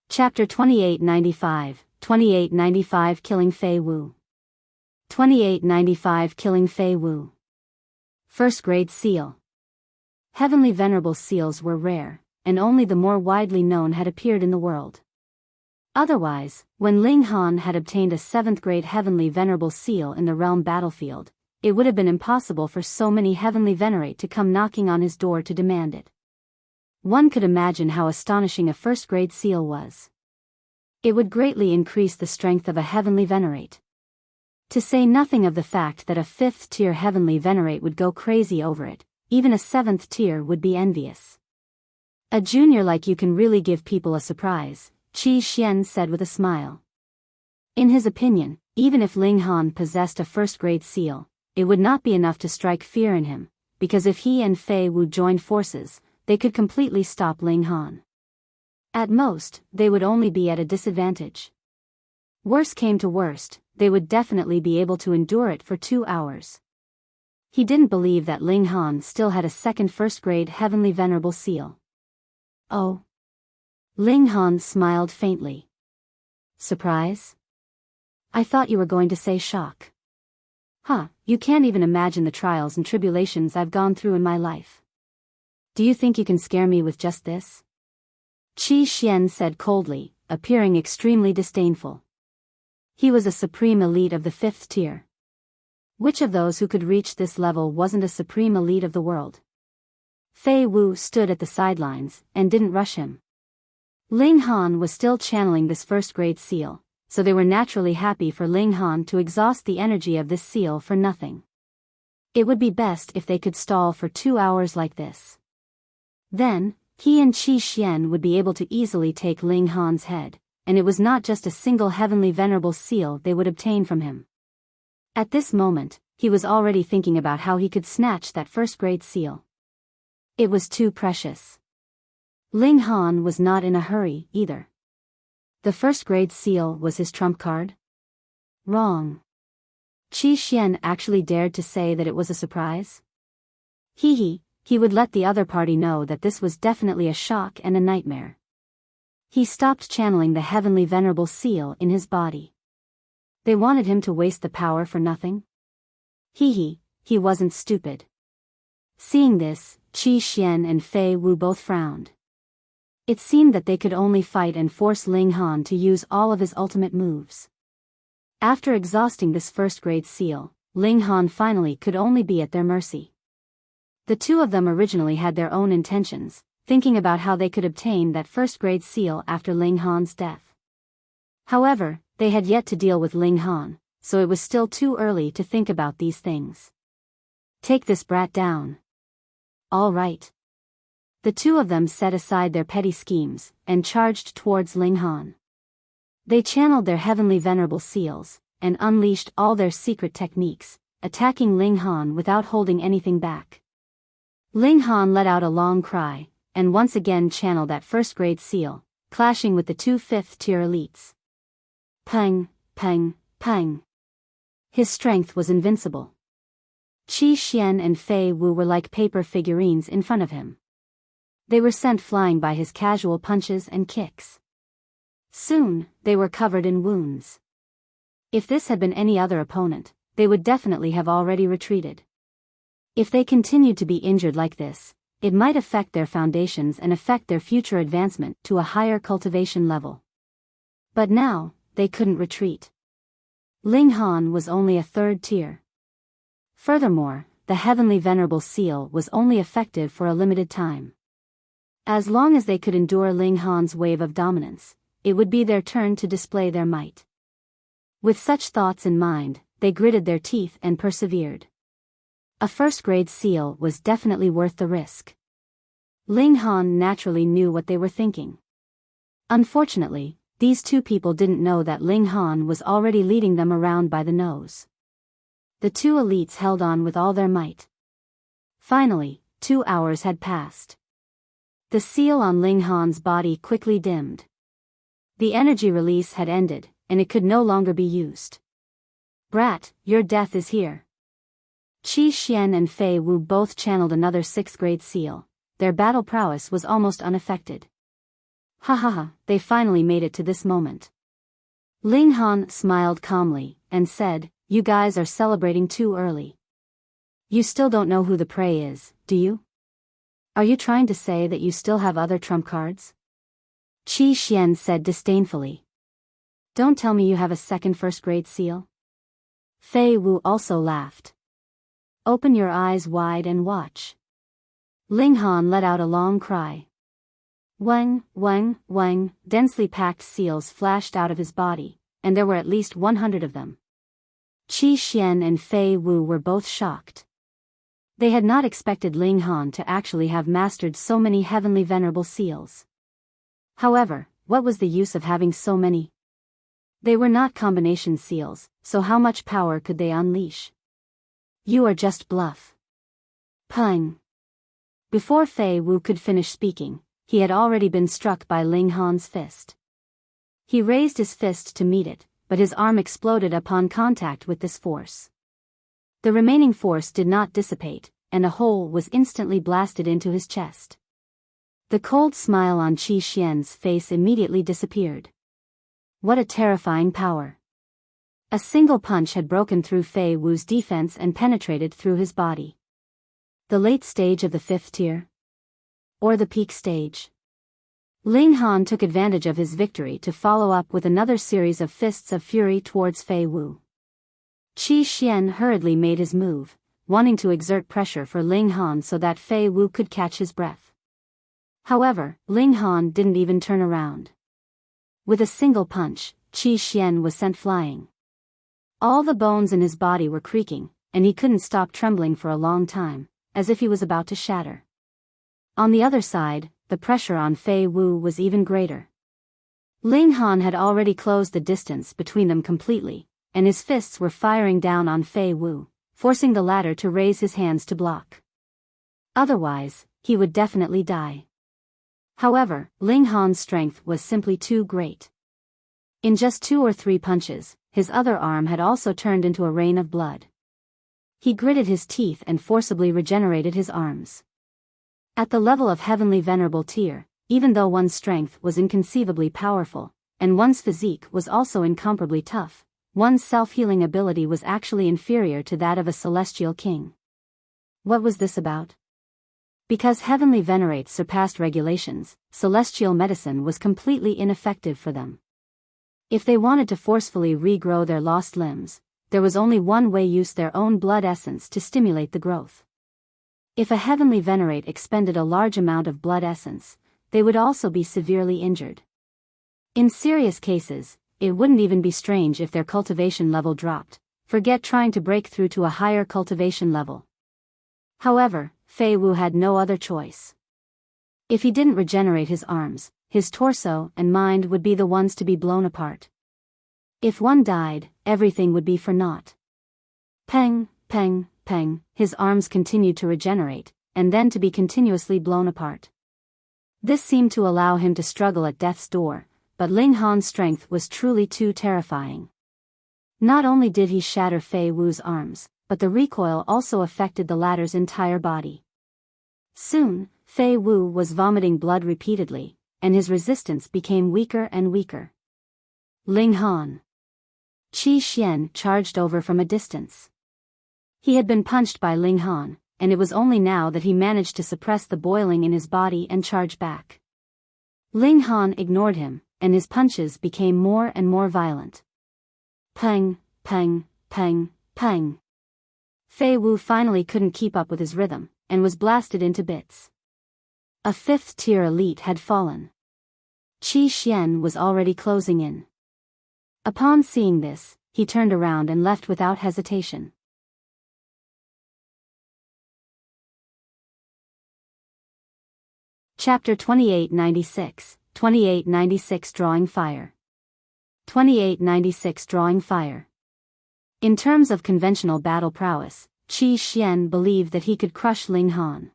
Chapter 2895 Killing Fei Wu. 2895 Killing Fei Wu. First-grade seal. Heavenly venerable seals were rare, and only the more widely known had appeared in the world. Otherwise, when Ling Han had obtained a 7th-grade heavenly venerable seal in the realm battlefield, it would have been impossible for so many heavenly venerate to come knocking on his door to demand it. One could imagine how astonishing a first-grade seal was. It would greatly increase the strength of a heavenly venerate. To say nothing of the fact that a 5th-tier heavenly venerate would go crazy over it, even a 7th tier would be envious. "A junior like you can really give people a surprise," Qi Xian said with a smile. In his opinion, even if Ling Han possessed a first-grade seal, it would not be enough to strike fear in him, because if he and Fei Wu joined forces, they could completely stop Ling Han. At most, they would only be at a disadvantage. Worst came to worst, they would definitely be able to endure it for 2 hours. He didn't believe that Ling Han still had a second first-grade heavenly venerable seal. "Oh." Ling Han smiled faintly. "Surprise? I thought you were going to say shock. You can't even imagine the trials and tribulations I've gone through in my life. Do you think you can scare me with just this?" Qi Xian said coldly, appearing extremely disdainful. He was a supreme elite of the 5th tier. Which of those who could reach this level wasn't a supreme elite of the world? Fei Wu stood at the sidelines, and didn't rush him. Ling Han was still channeling this first-grade seal, so they were naturally happy for Ling Han to exhaust the energy of this seal for nothing. It would be best if they could stall for 2 hours like this. Then, he and Qi Xian would be able to easily take Ling Han's head, and it was not just a single heavenly venerable seal they would obtain from him. At this moment, he was already thinking about how he could snatch that first-grade seal. It was too precious. Ling Han was not in a hurry, either. The first grade seal was his trump card? Wrong. Qi Xian actually dared to say that it was a surprise? He would let the other party know that this was definitely a shock and a nightmare. He stopped channeling the heavenly venerable seal in his body. They wanted him to waste the power for nothing? He wasn't stupid. Seeing this, Qi Xian and Fei Wu both frowned. It seemed that they could only fight and force Ling Han to use all of his ultimate moves. After exhausting this first-grade seal, Ling Han finally could only be at their mercy. The two of them originally had their own intentions, thinking about how they could obtain that first-grade seal after Ling Han's death. However, they had yet to deal with Ling Han, so it was still too early to think about these things. Take this brat down. All right. The two of them set aside their petty schemes, and charged towards Ling Han. They channeled their heavenly venerable seals, and unleashed all their secret techniques, attacking Ling Han without holding anything back. Ling Han let out a long cry, and once again channeled that first-grade seal, clashing with the two fifth-tier elites. Pang, pang, pang. His strength was invincible. Qi Xian and Fei Wu were like paper figurines in front of him. They were sent flying by his casual punches and kicks. Soon, they were covered in wounds. If this had been any other opponent, they would definitely have already retreated. If they continued to be injured like this, it might affect their foundations and affect their future advancement to a higher cultivation level. But now, they couldn't retreat. Ling Han was only a third tier. Furthermore, the heavenly venerable seal was only effective for a limited time. As long as they could endure Ling Han's wave of dominance, it would be their turn to display their might. With such thoughts in mind, they gritted their teeth and persevered. A first-grade seal was definitely worth the risk. Ling Han naturally knew what they were thinking. Unfortunately, these two people didn't know that Ling Han was already leading them around by the nose. The two elites held on with all their might. Finally, 2 hours had passed. The seal on Ling Han's body quickly dimmed. The energy release had ended, and it could no longer be used. Brat, your death is here. Qi Xian and Fei Wu both channeled another 6th-grade seal. Their battle prowess was almost unaffected. Ha, they finally made it to this moment. Ling Han smiled calmly, and said, "You guys are celebrating too early. You still don't know who the prey is, do you? Are you trying to say that you still have other trump cards?" Qi Xian said disdainfully. "Don't tell me you have a second first-grade seal?" Fei Wu also laughed. "Open your eyes wide and watch." Ling Han let out a long cry. Wang, wang, wang, densely packed seals flashed out of his body, and there were at least 100 of them. Qi Xian and Fei Wu were both shocked. They had not expected Ling Han to actually have mastered so many heavenly venerable seals. However, what was the use of having so many? They were not combination seals, so how much power could they unleash? You are just bluff. Pang. Before Fei Wu could finish speaking, he had already been struck by Ling Han's fist. He raised his fist to meet it, but his arm exploded upon contact with this force. The remaining force did not dissipate, and a hole was instantly blasted into his chest. The cold smile on Qi Xian's face immediately disappeared. What a terrifying power. A single punch had broken through Fei Wu's defense and penetrated through his body. The late stage of the 5th tier? Or the peak stage? Ling Han took advantage of his victory to follow up with another series of fists of fury towards Fei Wu. Qi Xian hurriedly made his move, wanting to exert pressure for Ling Han so that Fei Wu could catch his breath. However, Ling Han didn't even turn around. With a single punch, Qi Xian was sent flying. All the bones in his body were creaking, and he couldn't stop trembling for a long time, as if he was about to shatter. On the other side, the pressure on Fei Wu was even greater. Ling Han had already closed the distance between them completely, and his fists were firing down on Fei Wu, forcing the latter to raise his hands to block. Otherwise, he would definitely die. However, Ling Han's strength was simply too great. In just 2 or 3 punches, his other arm had also turned into a rain of blood. He gritted his teeth and forcibly regenerated his arms. At the level of heavenly venerable tier, even though one's strength was inconceivably powerful, and one's physique was also incomparably tough, one's self-healing ability was actually inferior to that of a celestial king. What was this about? Because heavenly venerates surpassed regulations, celestial medicine was completely ineffective for them. If they wanted to forcefully regrow their lost limbs, there was only one way: use their own blood essence to stimulate the growth. If a heavenly venerate expended a large amount of blood essence, they would also be severely injured. In serious cases, it wouldn't even be strange if their cultivation level dropped. Forget trying to break through to a higher cultivation level. However, Fei Wu had no other choice. If he didn't regenerate his arms, his torso and mind would be the ones to be blown apart. If one died, everything would be for naught. Peng, peng, peng, his arms continued to regenerate, and then to be continuously blown apart. This seemed to allow him to struggle at death's door, but Ling Han's strength was truly too terrifying. Not only did he shatter Fei Wu's arms, but the recoil also affected the latter's entire body. Soon, Fei Wu was vomiting blood repeatedly, and his resistance became weaker and weaker. Ling Han. Qi Xian charged over from a distance. He had been punched by Ling Han, and it was only now that he managed to suppress the boiling in his body and charge back. Ling Han ignored him, and his punches became more and more violent. Peng, peng, peng, peng. Fei Wu finally couldn't keep up with his rhythm, and was blasted into bits. A 5th-tier elite had fallen. Qi Xian was already closing in. Upon seeing this, he turned around and left without hesitation. Chapter 2896, 2896 Drawing Fire. 2896 Drawing Fire. In terms of conventional battle prowess, Qi Xian believed that he could crush Ling Han.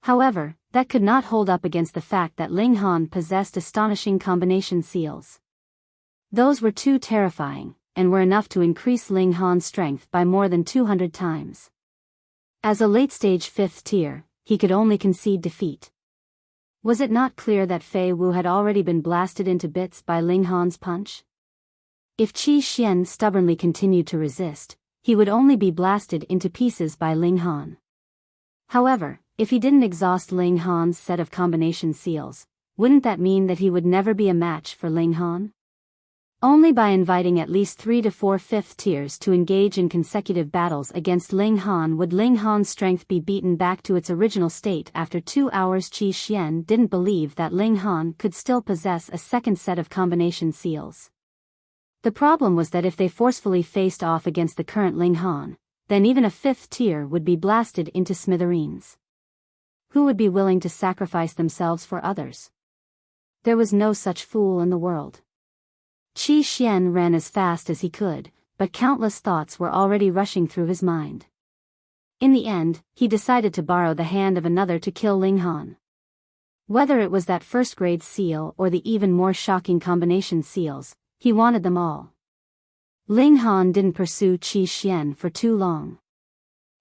However, that could not hold up against the fact that Ling Han possessed astonishing combination seals. Those were too terrifying, and were enough to increase Ling Han's strength by more than 200 times. As a late-stage 5th tier, he could only concede defeat. Was it not clear that Fei Wu had already been blasted into bits by Ling Han's punch? If Qi Xian stubbornly continued to resist, he would only be blasted into pieces by Ling Han. However, if he didn't exhaust Ling Han's set of combination seals, wouldn't that mean that he would never be a match for Ling Han? Only by inviting at least 3 to 4 5th tiers to engage in consecutive battles against Ling Han would Ling Han's strength be beaten back to its original state after 2 hours. Qi Xian didn't believe that Ling Han could still possess a second set of combination seals. The problem was that if they forcefully faced off against the current Ling Han, then even a 5th tier would be blasted into smithereens. Who would be willing to sacrifice themselves for others? There was no such fool in the world. Qi Xian ran as fast as he could, but countless thoughts were already rushing through his mind. In the end, he decided to borrow the hand of another to kill Ling Han. Whether it was that first-grade seal or the even more shocking combination seals, he wanted them all. Ling Han didn't pursue Qi Xian for too long.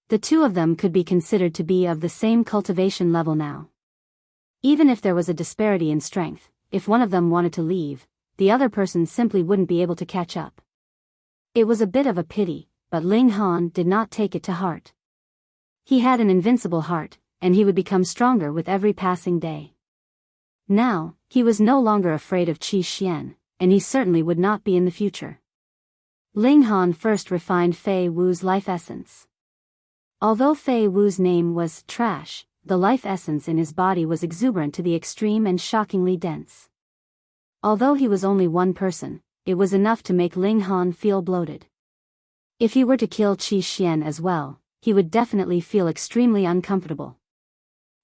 The two of them could be considered to be of the same cultivation level now. Even if there was a disparity in strength, if one of them wanted to leave, the other person simply wouldn't be able to catch up. It was a bit of a pity, but Ling Han did not take it to heart. He had an invincible heart, and he would become stronger with every passing day. Now, he was no longer afraid of Qi Xian, and he certainly would not be in the future. Ling Han first refined Fei Wu's life essence. Although Fei Wu's name was trash, the life essence in his body was exuberant to the extreme and shockingly dense. Although he was only one person, it was enough to make Ling Han feel bloated. If he were to kill Qi Xian as well, he would definitely feel extremely uncomfortable.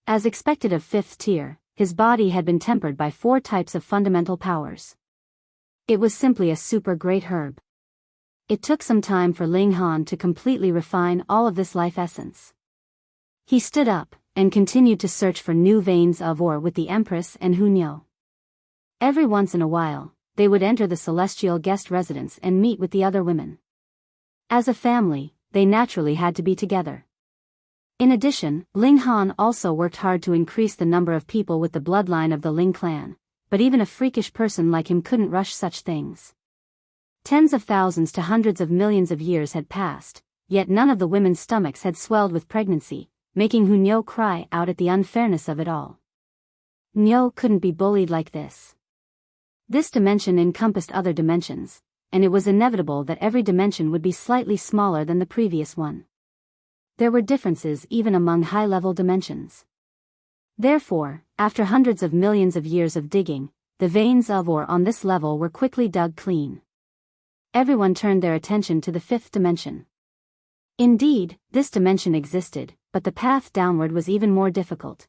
As expected of 5th tier, his body had been tempered by 4 types of fundamental powers. It was simply a super great herb. It took some time for Ling Han to completely refine all of this life essence. He stood up, and continued to search for new veins of ore with the Empress and Hunyo. Every once in a while, they would enter the celestial guest residence and meet with the other women. As a family, they naturally had to be together. In addition, Ling Han also worked hard to increase the number of people with the bloodline of the Ling clan, but even a freakish person like him couldn't rush such things. Tens of thousands to hundreds of millions of years had passed, yet none of the women's stomachs had swelled with pregnancy, making Hunyo cry out at the unfairness of it all. Nyo couldn't be bullied like this. This dimension encompassed other dimensions, and it was inevitable that every dimension would be slightly smaller than the previous one. There were differences even among high-level dimensions. Therefore, after hundreds of millions of years of digging, the veins of ore on this level were quickly dug clean. Everyone turned their attention to the fifth dimension. Indeed, this dimension existed, but the path downward was even more difficult.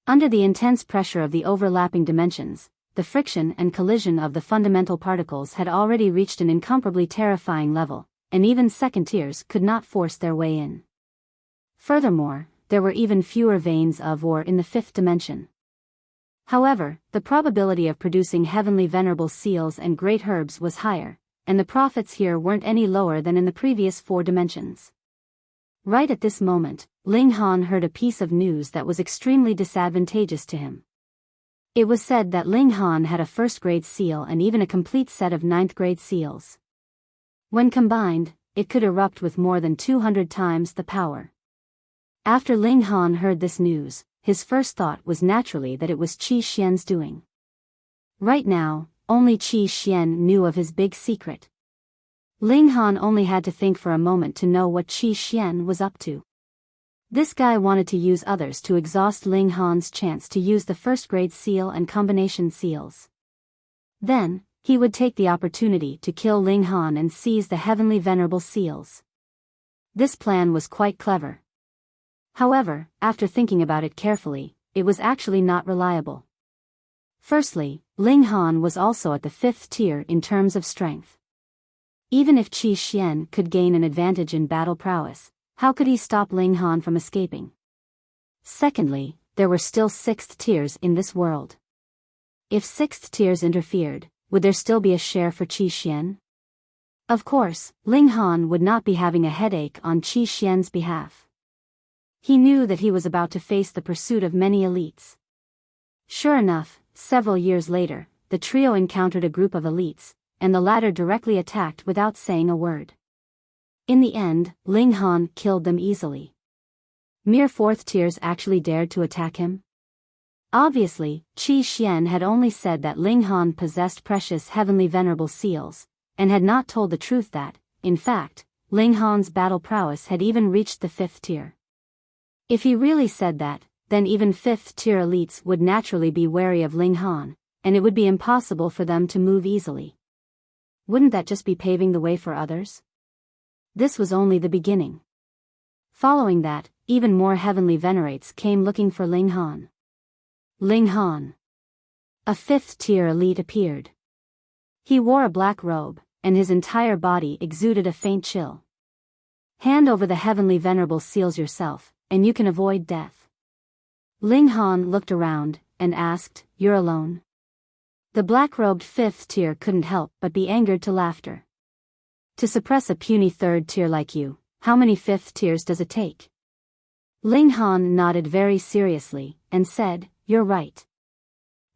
Under the intense pressure of the overlapping dimensions, the friction and collision of the fundamental particles had already reached an incomparably terrifying level, and even second tiers could not force their way in. Furthermore, there were even fewer veins of ore in the fifth dimension. However, the probability of producing heavenly venerable seals and great herbs was higher, and the profits here weren't any lower than in the previous 4 dimensions. Right at this moment, Ling Han heard a piece of news that was extremely disadvantageous to him. It was said that Ling Han had a first-grade seal and even a complete set of 9th-grade seals. When combined, it could erupt with more than 200 times the power. After Ling Han heard this news, his first thought was naturally that it was Qi Xian's doing. Right now, only Qi Xian knew of his big secret. Ling Han only had to think for a moment to know what Qi Xian was up to. This guy wanted to use others to exhaust Ling Han's chance to use the first-grade seal and combination seals. Then, he would take the opportunity to kill Ling Han and seize the heavenly venerable seals. This plan was quite clever. However, after thinking about it carefully, it was actually not reliable. Firstly, Ling Han was also at the 5th tier in terms of strength. Even if Qi Xian could gain an advantage in battle prowess, how could he stop Ling Han from escaping? Secondly, there were still 6th tiers in this world. If 6th tiers interfered, would there still be a share for Qi Xian? Of course, Ling Han would not be having a headache on Qi Xian's behalf. He knew that he was about to face the pursuit of many elites. Sure enough, several years later, the trio encountered a group of elites, and the latter directly attacked without saying a word. In the end, Ling Han killed them easily. Mere 4th tiers actually dared to attack him? Obviously, Qi Xian had only said that Ling Han possessed precious heavenly venerable seals, and had not told the truth that, in fact, Ling Han's battle prowess had even reached the 5th tier. If he really said that, then even 5th tier elites would naturally be wary of Ling Han, and it would be impossible for them to move easily. Wouldn't that just be paving the way for others? This was only the beginning. Following that, even more heavenly venerates came looking for Ling Han. Ling Han. A 5th tier elite appeared. He wore a black robe, and his entire body exuded a faint chill. Hand over the heavenly venerable seals yourself, and you can avoid death. Ling Han looked around, and asked, "You're alone?" The black-robed 5th tier couldn't help but be angered to laughter. To suppress a puny 3rd tier like you, how many 5th tiers does it take? Ling Han nodded very seriously, and said, "You're right.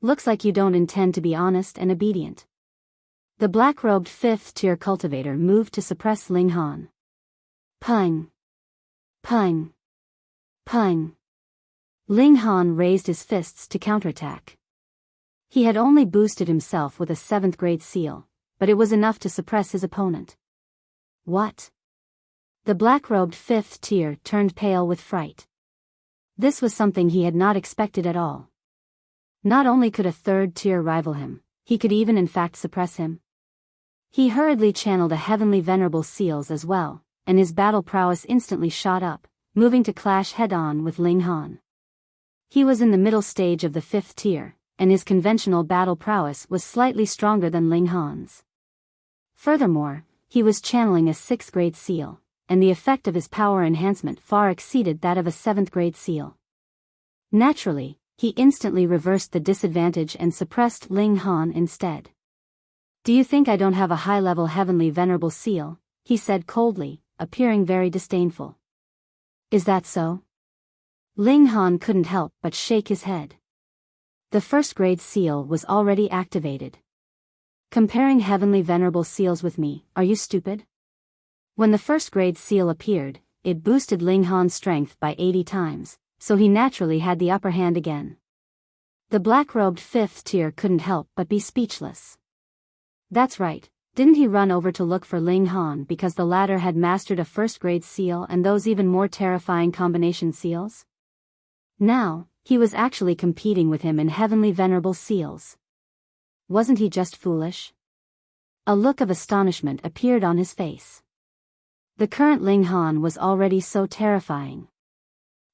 Looks like you don't intend to be honest and obedient." The black-robed 5th tier cultivator moved to suppress Ling Han. Pung! Pung! Pung! Ling Han raised his fists to counterattack. He had only boosted himself with a 7th-grade seal, but it was enough to suppress his opponent. What? The black-robed 5th tier turned pale with fright. This was something he had not expected at all. Not only could a 3rd tier rival him, he could even in fact suppress him. He hurriedly channeled a heavenly venerable seals as well, and his battle prowess instantly shot up, moving to clash head-on with Ling Han. He was in the middle stage of the 5th tier, and his conventional battle prowess was slightly stronger than Ling Han's. Furthermore, he was channeling a 6th-grade seal, and the effect of his power enhancement far exceeded that of a 7th-grade seal. Naturally, he instantly reversed the disadvantage and suppressed Ling Han instead. "Do you think I don't have a high-level heavenly venerable seal?" he said coldly, appearing very disdainful. "Is that so?" Ling Han couldn't help but shake his head. The first-grade seal was already activated. "Comparing heavenly venerable seals with me, are you stupid?" When the first-grade seal appeared, it boosted Ling Han's strength by 80 times, so he naturally had the upper hand again. The black-robed 5th tier couldn't help but be speechless. That's right, didn't he run over to look for Ling Han because the latter had mastered a first-grade seal and those even more terrifying combination seals? Now, he was actually competing with him in heavenly venerable seals. Wasn't he just foolish? A look of astonishment appeared on his face. The current Ling Han was already so terrifying.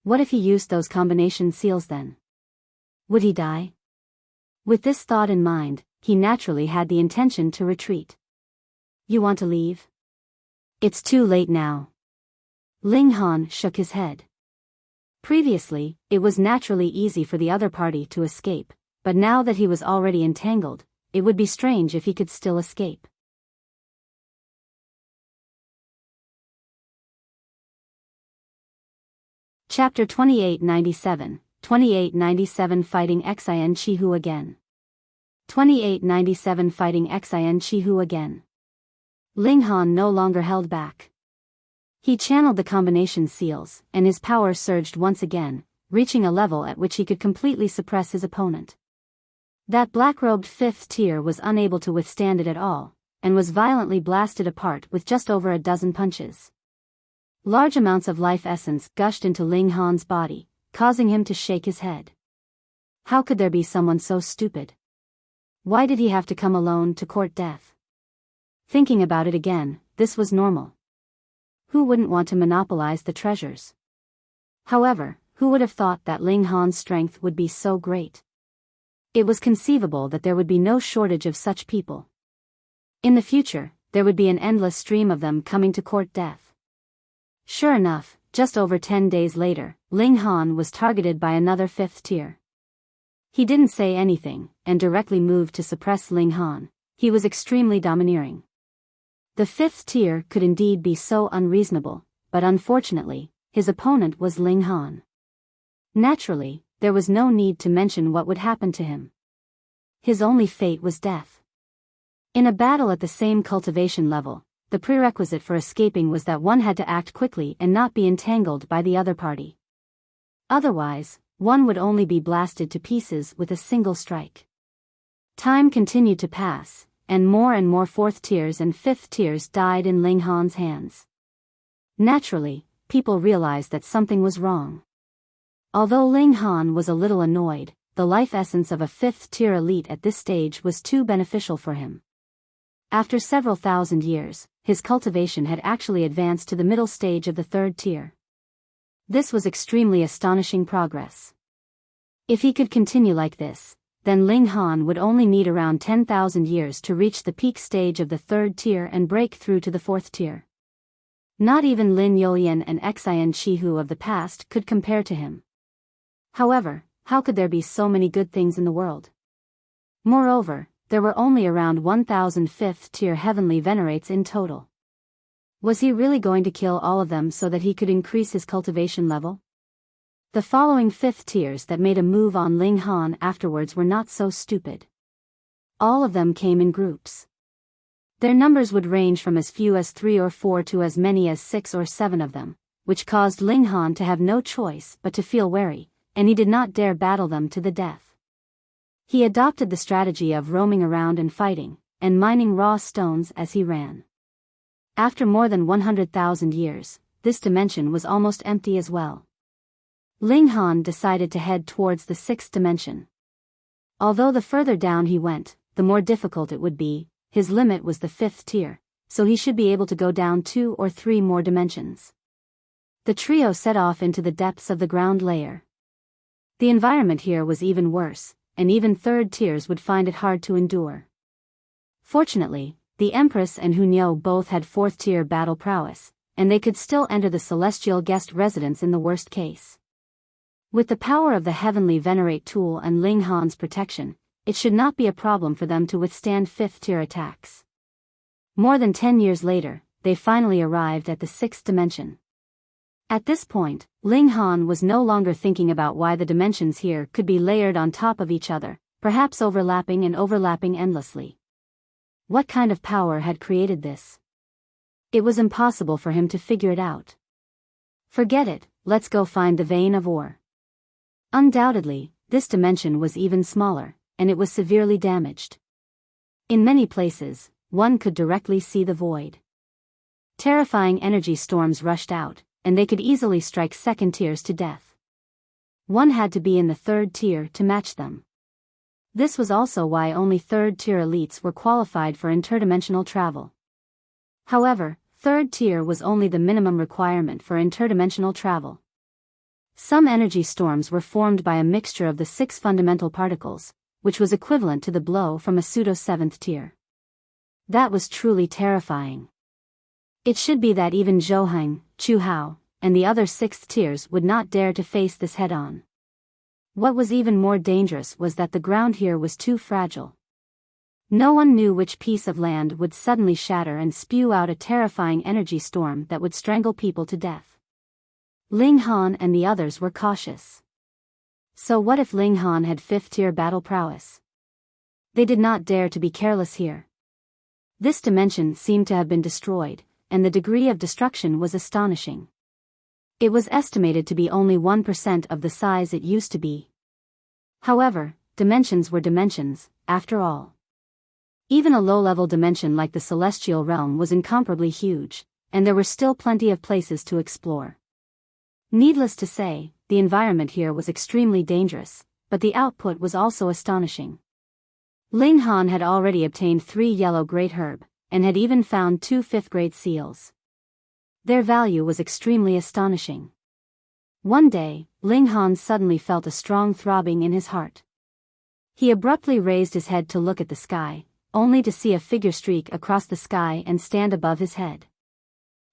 What if he used those combination seals then? Would he die? With this thought in mind, he naturally had the intention to retreat. "You want to leave?" "It's too late now." Ling Han shook his head. Previously, it was naturally easy for the other party to escape, but now that he was already entangled, it would be strange if he could still escape. Chapter 2897, 2897 Fighting Xin Qihu again. 2897 Fighting Xin Qihu again. Ling Han no longer held back. He channeled the combination seals, and his power surged once again, reaching a level at which he could completely suppress his opponent. That black-robed 5th tier was unable to withstand it at all, and was violently blasted apart with just over a dozen punches. Large amounts of life essence gushed into Ling Han's body, causing him to shake his head. How could there be someone so stupid? Why did he have to come alone to court death? Thinking about it again, this was normal. Who wouldn't want to monopolize the treasures? However, who would have thought that Ling Han's strength would be so great? It was conceivable that there would be no shortage of such people. In the future, there would be an endless stream of them coming to court death. Sure enough, just over 10 days later, Ling Han was targeted by another 5th tier. He didn't say anything, and directly moved to suppress Ling Han. He was extremely domineering. The 5th tier could indeed be so unreasonable, but unfortunately, his opponent was Ling Han. Naturally, there was no need to mention what would happen to him. His only fate was death. In a battle at the same cultivation level, the prerequisite for escaping was that one had to act quickly and not be entangled by the other party. Otherwise, one would only be blasted to pieces with a single strike. Time continued to pass, and more 4th tiers and 5th tiers died in Ling Han's hands. Naturally, people realized that something was wrong. Although Ling Han was a little annoyed, the life essence of a 5th tier elite at this stage was too beneficial for him. After several thousand years, his cultivation had actually advanced to the middle stage of the 3rd tier. This was extremely astonishing progress. If he could continue like this, then Ling Han would only need around 10,000 years to reach the peak stage of the 3rd tier and break through to the 4th tier. Not even Lin Youlian and Xin Qihu of the past could compare to him. However, how could there be so many good things in the world? Moreover, there were only around 1,000 5th tier heavenly venerates in total. Was he really going to kill all of them so that he could increase his cultivation level? The following 5th tiers that made a move on Ling Han afterwards were not so stupid. All of them came in groups. Their numbers would range from as few as 3 or 4 to as many as 6 or 7 of them, which caused Ling Han to have no choice but to feel wary, and he did not dare battle them to the death. He adopted the strategy of roaming around and fighting, and mining raw stones as he ran. After more than 100,000 years, this dimension was almost empty as well. Ling Han decided to head towards the 6th dimension. Although the further down he went, the more difficult it would be. His limit was the 5th tier, so he should be able to go down 2 or 3 more dimensions. The trio set off into the depths of the ground layer. The environment here was even worse, and even 3rd tiers would find it hard to endure. Fortunately, the Empress and Hunyou both had 4th tier battle prowess, and they could still enter the celestial guest residence in the worst case. With the power of the heavenly Venerate tool and Ling Han's protection, it should not be a problem for them to withstand 5th-tier attacks. More than 10 years later, they finally arrived at the 6th dimension. At this point, Ling Han was no longer thinking about why the dimensions here could be layered on top of each other, perhaps overlapping and overlapping endlessly. What kind of power had created this? It was impossible for him to figure it out. Forget it, let's go find the vein of ore. Undoubtedly, this dimension was even smaller, and it was severely damaged. In many places, one could directly see the void. Terrifying energy storms rushed out, and they could easily strike 2nd tiers to death. One had to be in the 3rd tier to match them. This was also why only 3rd tier elites were qualified for interdimensional travel. However, 3rd tier was only the minimum requirement for interdimensional travel. Some energy storms were formed by a mixture of the 6 fundamental particles, which was equivalent to the blow from a pseudo-7th tier. That was truly terrifying. It should be that even Zhouheng, Chu Hao, and the other 6th tiers would not dare to face this head-on. What was even more dangerous was that the ground here was too fragile. No one knew which piece of land would suddenly shatter and spew out a terrifying energy storm that would strangle people to death. Ling Han and the others were cautious. So what if Ling Han had 5th-tier battle prowess? They did not dare to be careless here. This dimension seemed to have been destroyed, and the degree of destruction was astonishing. It was estimated to be only 1% of the size it used to be. However, dimensions were dimensions, after all. Even a low-level dimension like the Celestial Realm was incomparably huge, and there were still plenty of places to explore. Needless to say, the environment here was extremely dangerous, but the output was also astonishing. Ling Han had already obtained 3 yellow great herb, and had even found 2 5th-grade seals. Their value was extremely astonishing. One day, Ling Han suddenly felt a strong throbbing in his heart. He abruptly raised his head to look at the sky, only to see a figure streak across the sky and stand above his head.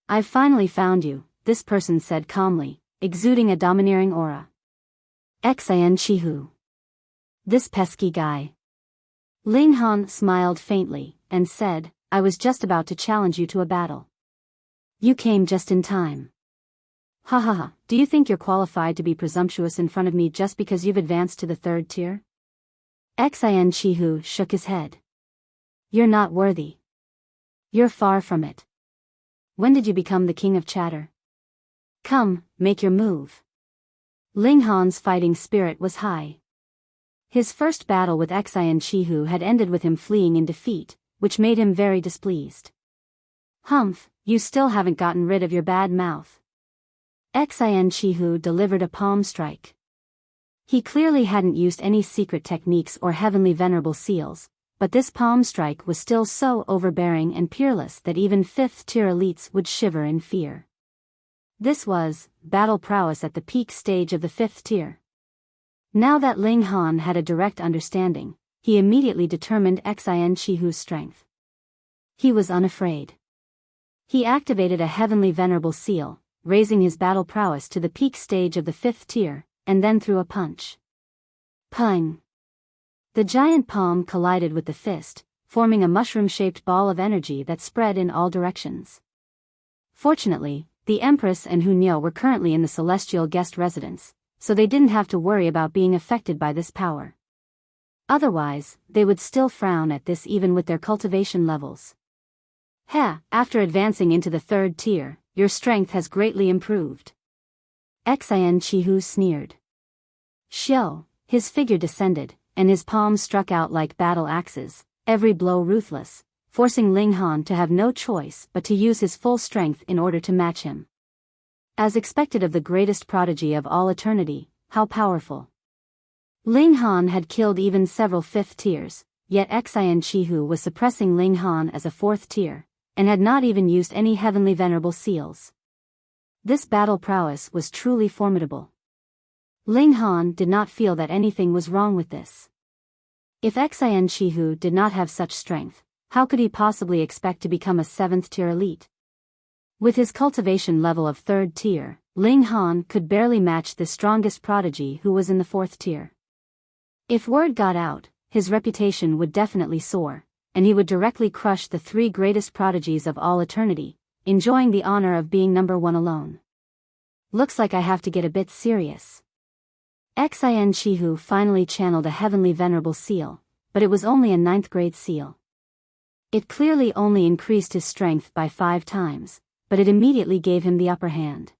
"I've finally found you," this person said calmly, exuding a domineering aura. "Xin Qihu. This pesky guy." Ling Han smiled faintly, and said, "I was just about to challenge you to a battle. You came just in time. Ha ha ha, do you think you're qualified to be presumptuous in front of me just because you've advanced to the 3rd tier?" Xin Qihu shook his head. "You're not worthy. You're far from it. When did you become the king of chatter? Come, make your move." Ling Han's fighting spirit was high. His first battle with Xin Qihu had ended with him fleeing in defeat, which made him very displeased. "Humph, you still haven't gotten rid of your bad mouth." Xin Qihu delivered a palm strike. He clearly hadn't used any secret techniques or heavenly venerable seals, but this palm strike was still so overbearing and peerless that even 5th-tier elites would shiver in fear. This was battle prowess at the peak stage of the 5th tier. Now that Ling Han had a direct understanding, he immediately determined Xin Qihu's strength. He was unafraid. He activated a heavenly venerable seal, raising his battle prowess to the peak stage of the 5th tier, and then threw a punch. Pung! The giant palm collided with the fist, forming a mushroom-shaped ball of energy that spread in all directions. Fortunately, the Empress and Hunyao were currently in the celestial guest residence, so they didn't have to worry about being affected by this power. Otherwise, they would still frown at this even with their cultivation levels. After advancing into the 3rd tier, your strength has greatly improved." Xin Qihu sneered. Xiao, his figure descended, and his palms struck out like battle axes, every blow ruthless, forcing Ling Han to have no choice but to use his full strength in order to match him. As expected of the greatest prodigy of all eternity, how powerful. Ling Han had killed even several 5th tiers, yet Xin Qihu was suppressing Ling Han as a 4th tier, and had not even used any heavenly venerable seals. This battle prowess was truly formidable. Ling Han did not feel that anything was wrong with this. If Xin Qihu did not have such strength, how could he possibly expect to become a 7th tier elite? With his cultivation level of 3rd tier, Ling Han could barely match the strongest prodigy who was in the 4th tier. If word got out, his reputation would definitely soar, and he would directly crush the 3 greatest prodigies of all eternity, enjoying the honor of being number 1 alone. Looks like I have to get a bit serious. Xin Qihu finally channeled a heavenly venerable seal, but it was only a 9th grade seal. It clearly only increased his strength by 5 times, but it immediately gave him the upper hand.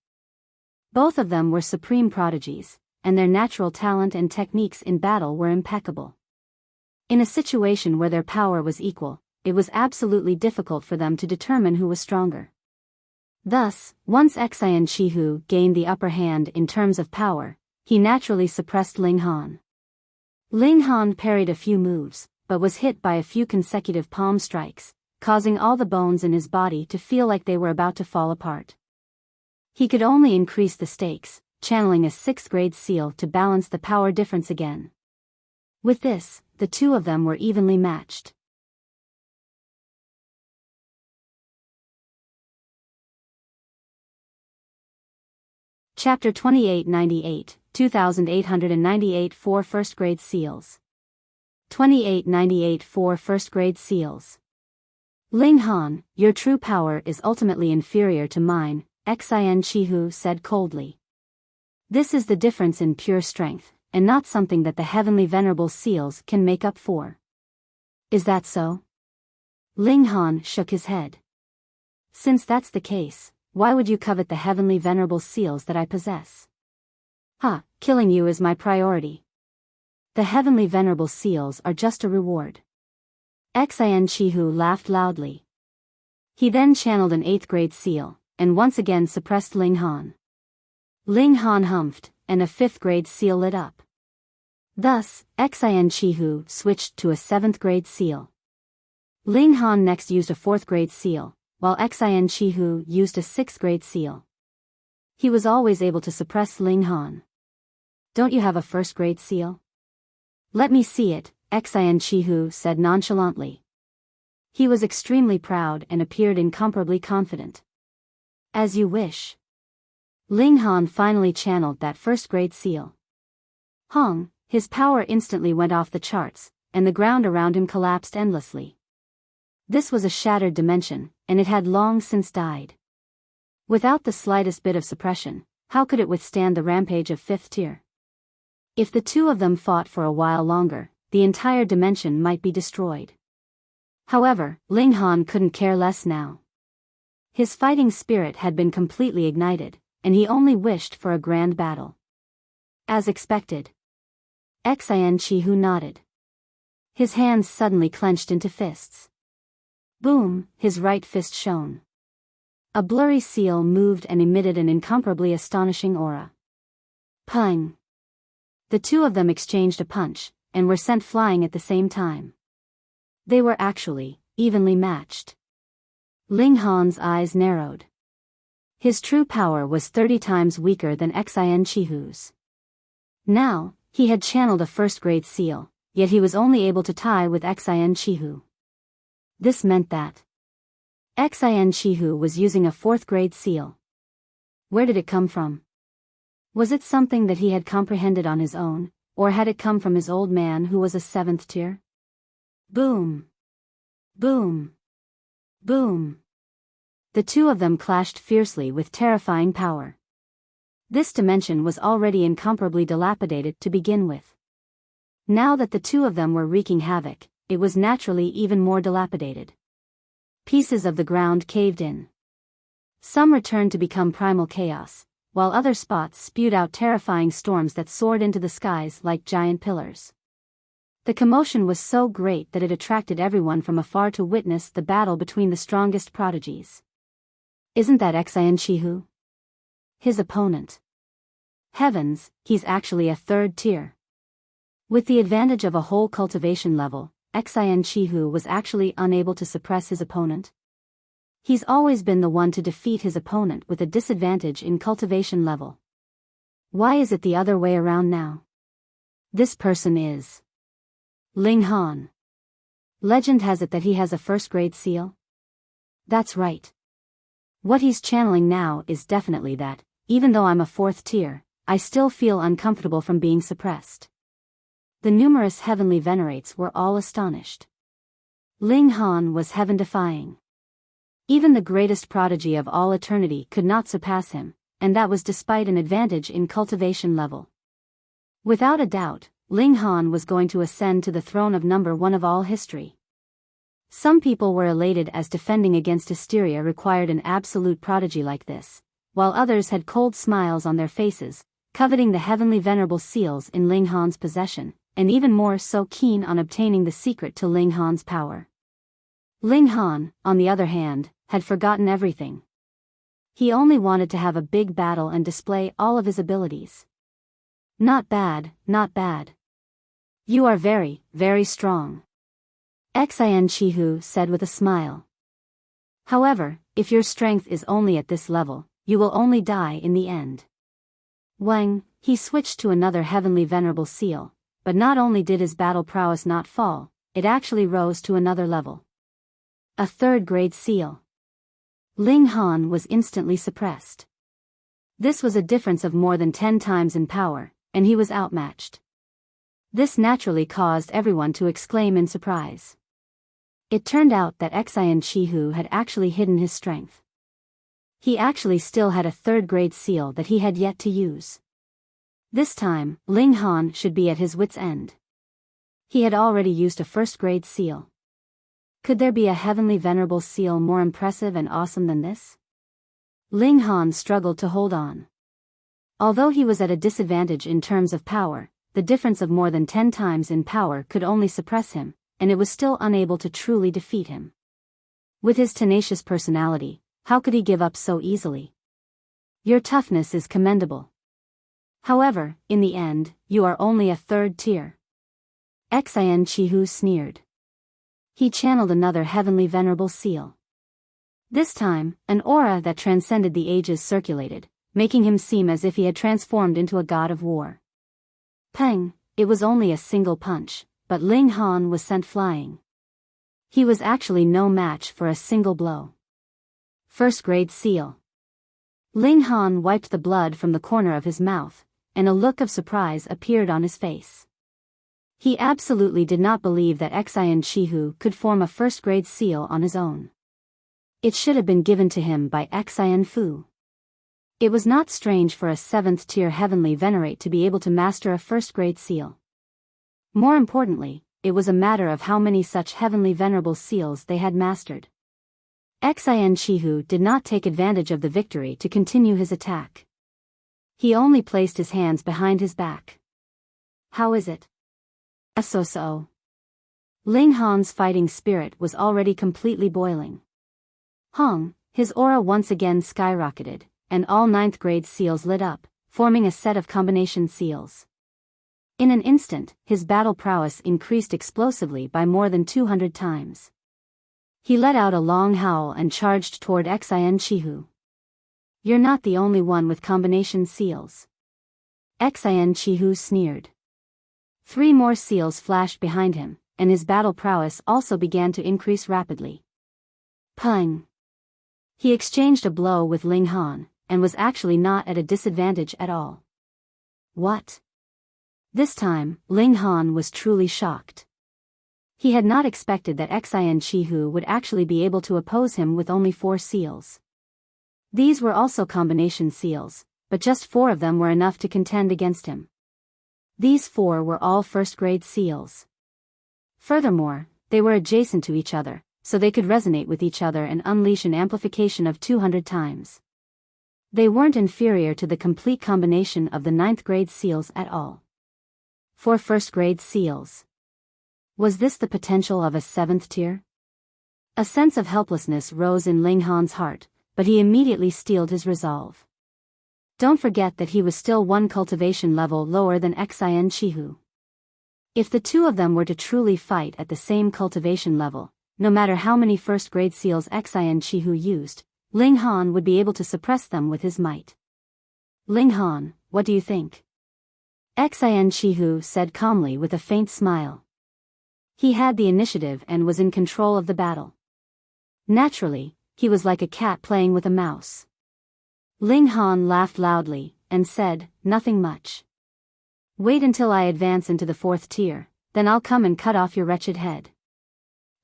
Both of them were supreme prodigies, and their natural talent and techniques in battle were impeccable. In a situation where their power was equal, it was absolutely difficult for them to determine who was stronger. Thus, once Xin Qihu gained the upper hand in terms of power, he naturally suppressed Ling Han. Ling Han parried a few moves, but was hit by a few consecutive palm strikes, causing all the bones in his body to feel like they were about to fall apart. He could only increase the stakes, channeling a 6th grade seal to balance the power difference again. With this, the two of them were evenly matched. Chapter 2898, 2898 4 First Grade Seals. 2898 4 First Grade Seals. Ling Han, your true power is ultimately inferior to mine, Xin Qihu said coldly. This is the difference in pure strength, and not something that the heavenly venerable seals can make up for. Is that so? Ling Han shook his head. Since that's the case, why would you covet the heavenly venerable seals that I possess? Killing you is my priority. The heavenly venerable seals are just a reward. Xin Qihu laughed loudly. He then channeled an 8th grade seal, and once again suppressed Ling Han. Ling Han humphed, and a 5th grade seal lit up. Thus, Xin Qihu switched to a 7th grade seal. Ling Han next used a 4th grade seal, while Xin Qihu used a 6th grade seal. He was always able to suppress Ling Han. Don't you have a 1st grade seal? Let me see it, Xin Qihu said nonchalantly. He was extremely proud and appeared incomparably confident. As you wish. Ling Han finally channeled that 1st grade seal. Hong, his power instantly went off the charts, and the ground around him collapsed endlessly. This was a shattered dimension, and it had long since died. Without the slightest bit of suppression, how could it withstand the rampage of 5th tier? If the two of them fought for a while longer, the entire dimension might be destroyed. However, Ling Han couldn't care less now. His fighting spirit had been completely ignited, and he only wished for a grand battle. As expected. Xin Qihu nodded. His hands suddenly clenched into fists. Boom, his right fist shone. A blurry seal moved and emitted an incomparably astonishing aura. Pung! The two of them exchanged a punch, and were sent flying at the same time. They were actually evenly matched. Ling Han's eyes narrowed. His true power was 30 times weaker than Xin Qihu's. Now, he had channeled a 1st grade seal, yet he was only able to tie with Xin Qihu. This meant that Xin Qihu was using a 4th grade seal. Where did it come from? Was it something that he had comprehended on his own, or had it come from his old man who was a 7th tier? Boom! Boom! Boom! The two of them clashed fiercely with terrifying power. This dimension was already incomparably dilapidated to begin with. Now that the two of them were wreaking havoc, it was naturally even more dilapidated. Pieces of the ground caved in. Some returned to become primal chaos, while other spots spewed out terrifying storms that soared into the skies like giant pillars. The commotion was so great that it attracted everyone from afar to witness the battle between the strongest prodigies. Isn't that Xin Qihu? His opponent. Heavens, he's actually a 3rd tier. With the advantage of a whole cultivation level, Xin Qihu was actually unable to suppress his opponent. He's always been the one to defeat his opponent with a disadvantage in cultivation level. Why is it the other way around now? This person is Ling Han. Legend has it that he has a 1st grade seal? That's right. What he's channeling now is definitely that, even though I'm a 4th tier, I still feel uncomfortable from being suppressed. The numerous heavenly venerates were all astonished. Ling Han was heaven-defying. Even the greatest prodigy of all eternity could not surpass him, and that was despite an advantage in cultivation level. Without a doubt, Ling Han was going to ascend to the throne of number 1 of all history. Some people were elated as defending against hysteria required an absolute prodigy like this, while others had cold smiles on their faces, coveting the heavenly venerable seals in Ling Han's possession, and even more so keen on obtaining the secret to Ling Han's power. Ling Han, on the other hand, had forgotten everything. He only wanted to have a big battle and display all of his abilities. Not bad, not bad. You are very, very strong, Xin Qihu said with a smile. However, if your strength is only at this level, you will only die in the end. Wang, he switched to another heavenly venerable seal, but not only did his battle prowess not fall, it actually rose to another level. A 3rd grade seal. Ling Han was instantly suppressed. This was a difference of more than 10 times in power, and he was outmatched. This naturally caused everyone to exclaim in surprise. It turned out that Xin Qihu had actually hidden his strength. He actually still had a 3rd grade seal that he had yet to use. This time, Ling Han should be at his wit's end. He had already used a 1st grade seal. Could there be a heavenly venerable seal more impressive and awesome than this? Ling Han struggled to hold on. Although he was at a disadvantage in terms of power, the difference of more than 10 times in power could only suppress him, and it was still unable to truly defeat him. With his tenacious personality, how could he give up so easily? Your toughness is commendable. However, in the end, you are only a 3rd tier. Xin Qihu sneered. He channeled another heavenly venerable seal. This time, an aura that transcended the ages circulated, making him seem as if he had transformed into a god of war. Peng, it was only a single punch, but Ling Han was sent flying. He was actually no match for a single blow. 1st grade seal. Ling Han wiped the blood from the corner of his mouth, and a look of surprise appeared on his face. He absolutely did not believe that Xin Qihu could form a 1st grade seal on his own. It should have been given to him by Xian Fu. It was not strange for a 7th tier heavenly venerate to be able to master a 1st grade seal. More importantly, it was a matter of how many such heavenly venerable seals they had mastered. Xin Qihu did not take advantage of the victory to continue his attack. He only placed his hands behind his back. How is it? So. Ling Han's fighting spirit was already completely boiling. Hong, his aura once again skyrocketed, and all 9th grade seals lit up, forming a set of combination seals. In an instant, his battle prowess increased explosively by more than 200 times. He let out a long howl and charged toward Xin Qihu. You're not the only one with combination seals. Xin Qihu sneered. 3 more seals flashed behind him, and his battle prowess also began to increase rapidly. Peng. He exchanged a blow with Ling Han, and was actually not at a disadvantage at all. What? This time, Ling Han was truly shocked. He had not expected that Xin Qihu would actually be able to oppose him with only 4 seals. These were also combination seals, but just 4 of them were enough to contend against him. These 4 were all 1st grade seals. Furthermore, they were adjacent to each other, so they could resonate with each other and unleash an amplification of 200 times. They weren't inferior to the complete combination of the 9th grade seals at all. 4 1st grade seals. Was this the potential of a 7th tier? A sense of helplessness rose in Ling Han's heart, but he immediately steeled his resolve. Don't forget that he was still 1 cultivation level lower than Xin Qihu. If the 2 of them were to truly fight at the same cultivation level, no matter how many 1st grade seals Xin Qihu used, Ling Han would be able to suppress them with his might. Ling Han, what do you think? Xin Qihu said calmly with a faint smile. He had the initiative and was in control of the battle. Naturally, he was like a cat playing with a mouse. Ling Han laughed loudly, and said, "Nothing much. Wait until I advance into the 4th tier, then I'll come and cut off your wretched head."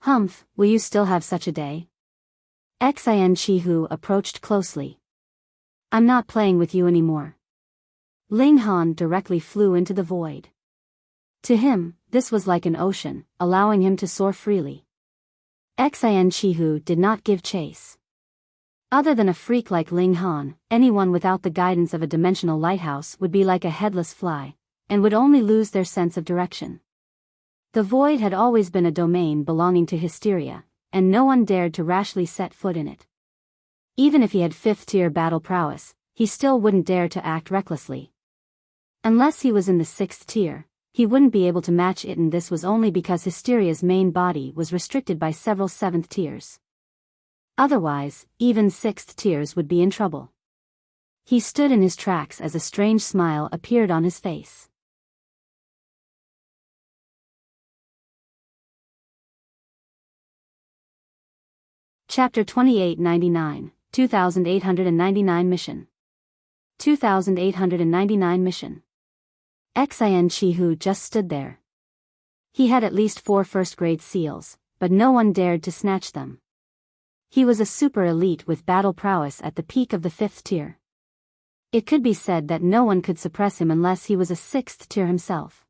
"Humph, will you still have such a day?" Xin Qihu approached closely. "I'm not playing with you anymore." Ling Han directly flew into the void. To him, this was like an ocean, allowing him to soar freely. Xin Qihu did not give chase. Other than a freak like Ling Han, anyone without the guidance of a dimensional lighthouse would be like a headless fly, and would only lose their sense of direction. The void had always been a domain belonging to Hysteria, and no one dared to rashly set foot in it. Even if he had 5th-tier battle prowess, he still wouldn't dare to act recklessly. Unless he was in the 6th tier, he wouldn't be able to match it, and this was only because Hysteria's main body was restricted by several 7th tiers. Otherwise, even 6th tiers would be in trouble. He stood in his tracks as a strange smile appeared on his face. Chapter 2899, 2899 Mission. 2899 Mission. Xin Qihu just stood there. He had at least 4 first-grade seals, but no one dared to snatch them. He was a super elite with battle prowess at the peak of the 5th tier. It could be said that no one could suppress him unless he was a 6th tier himself.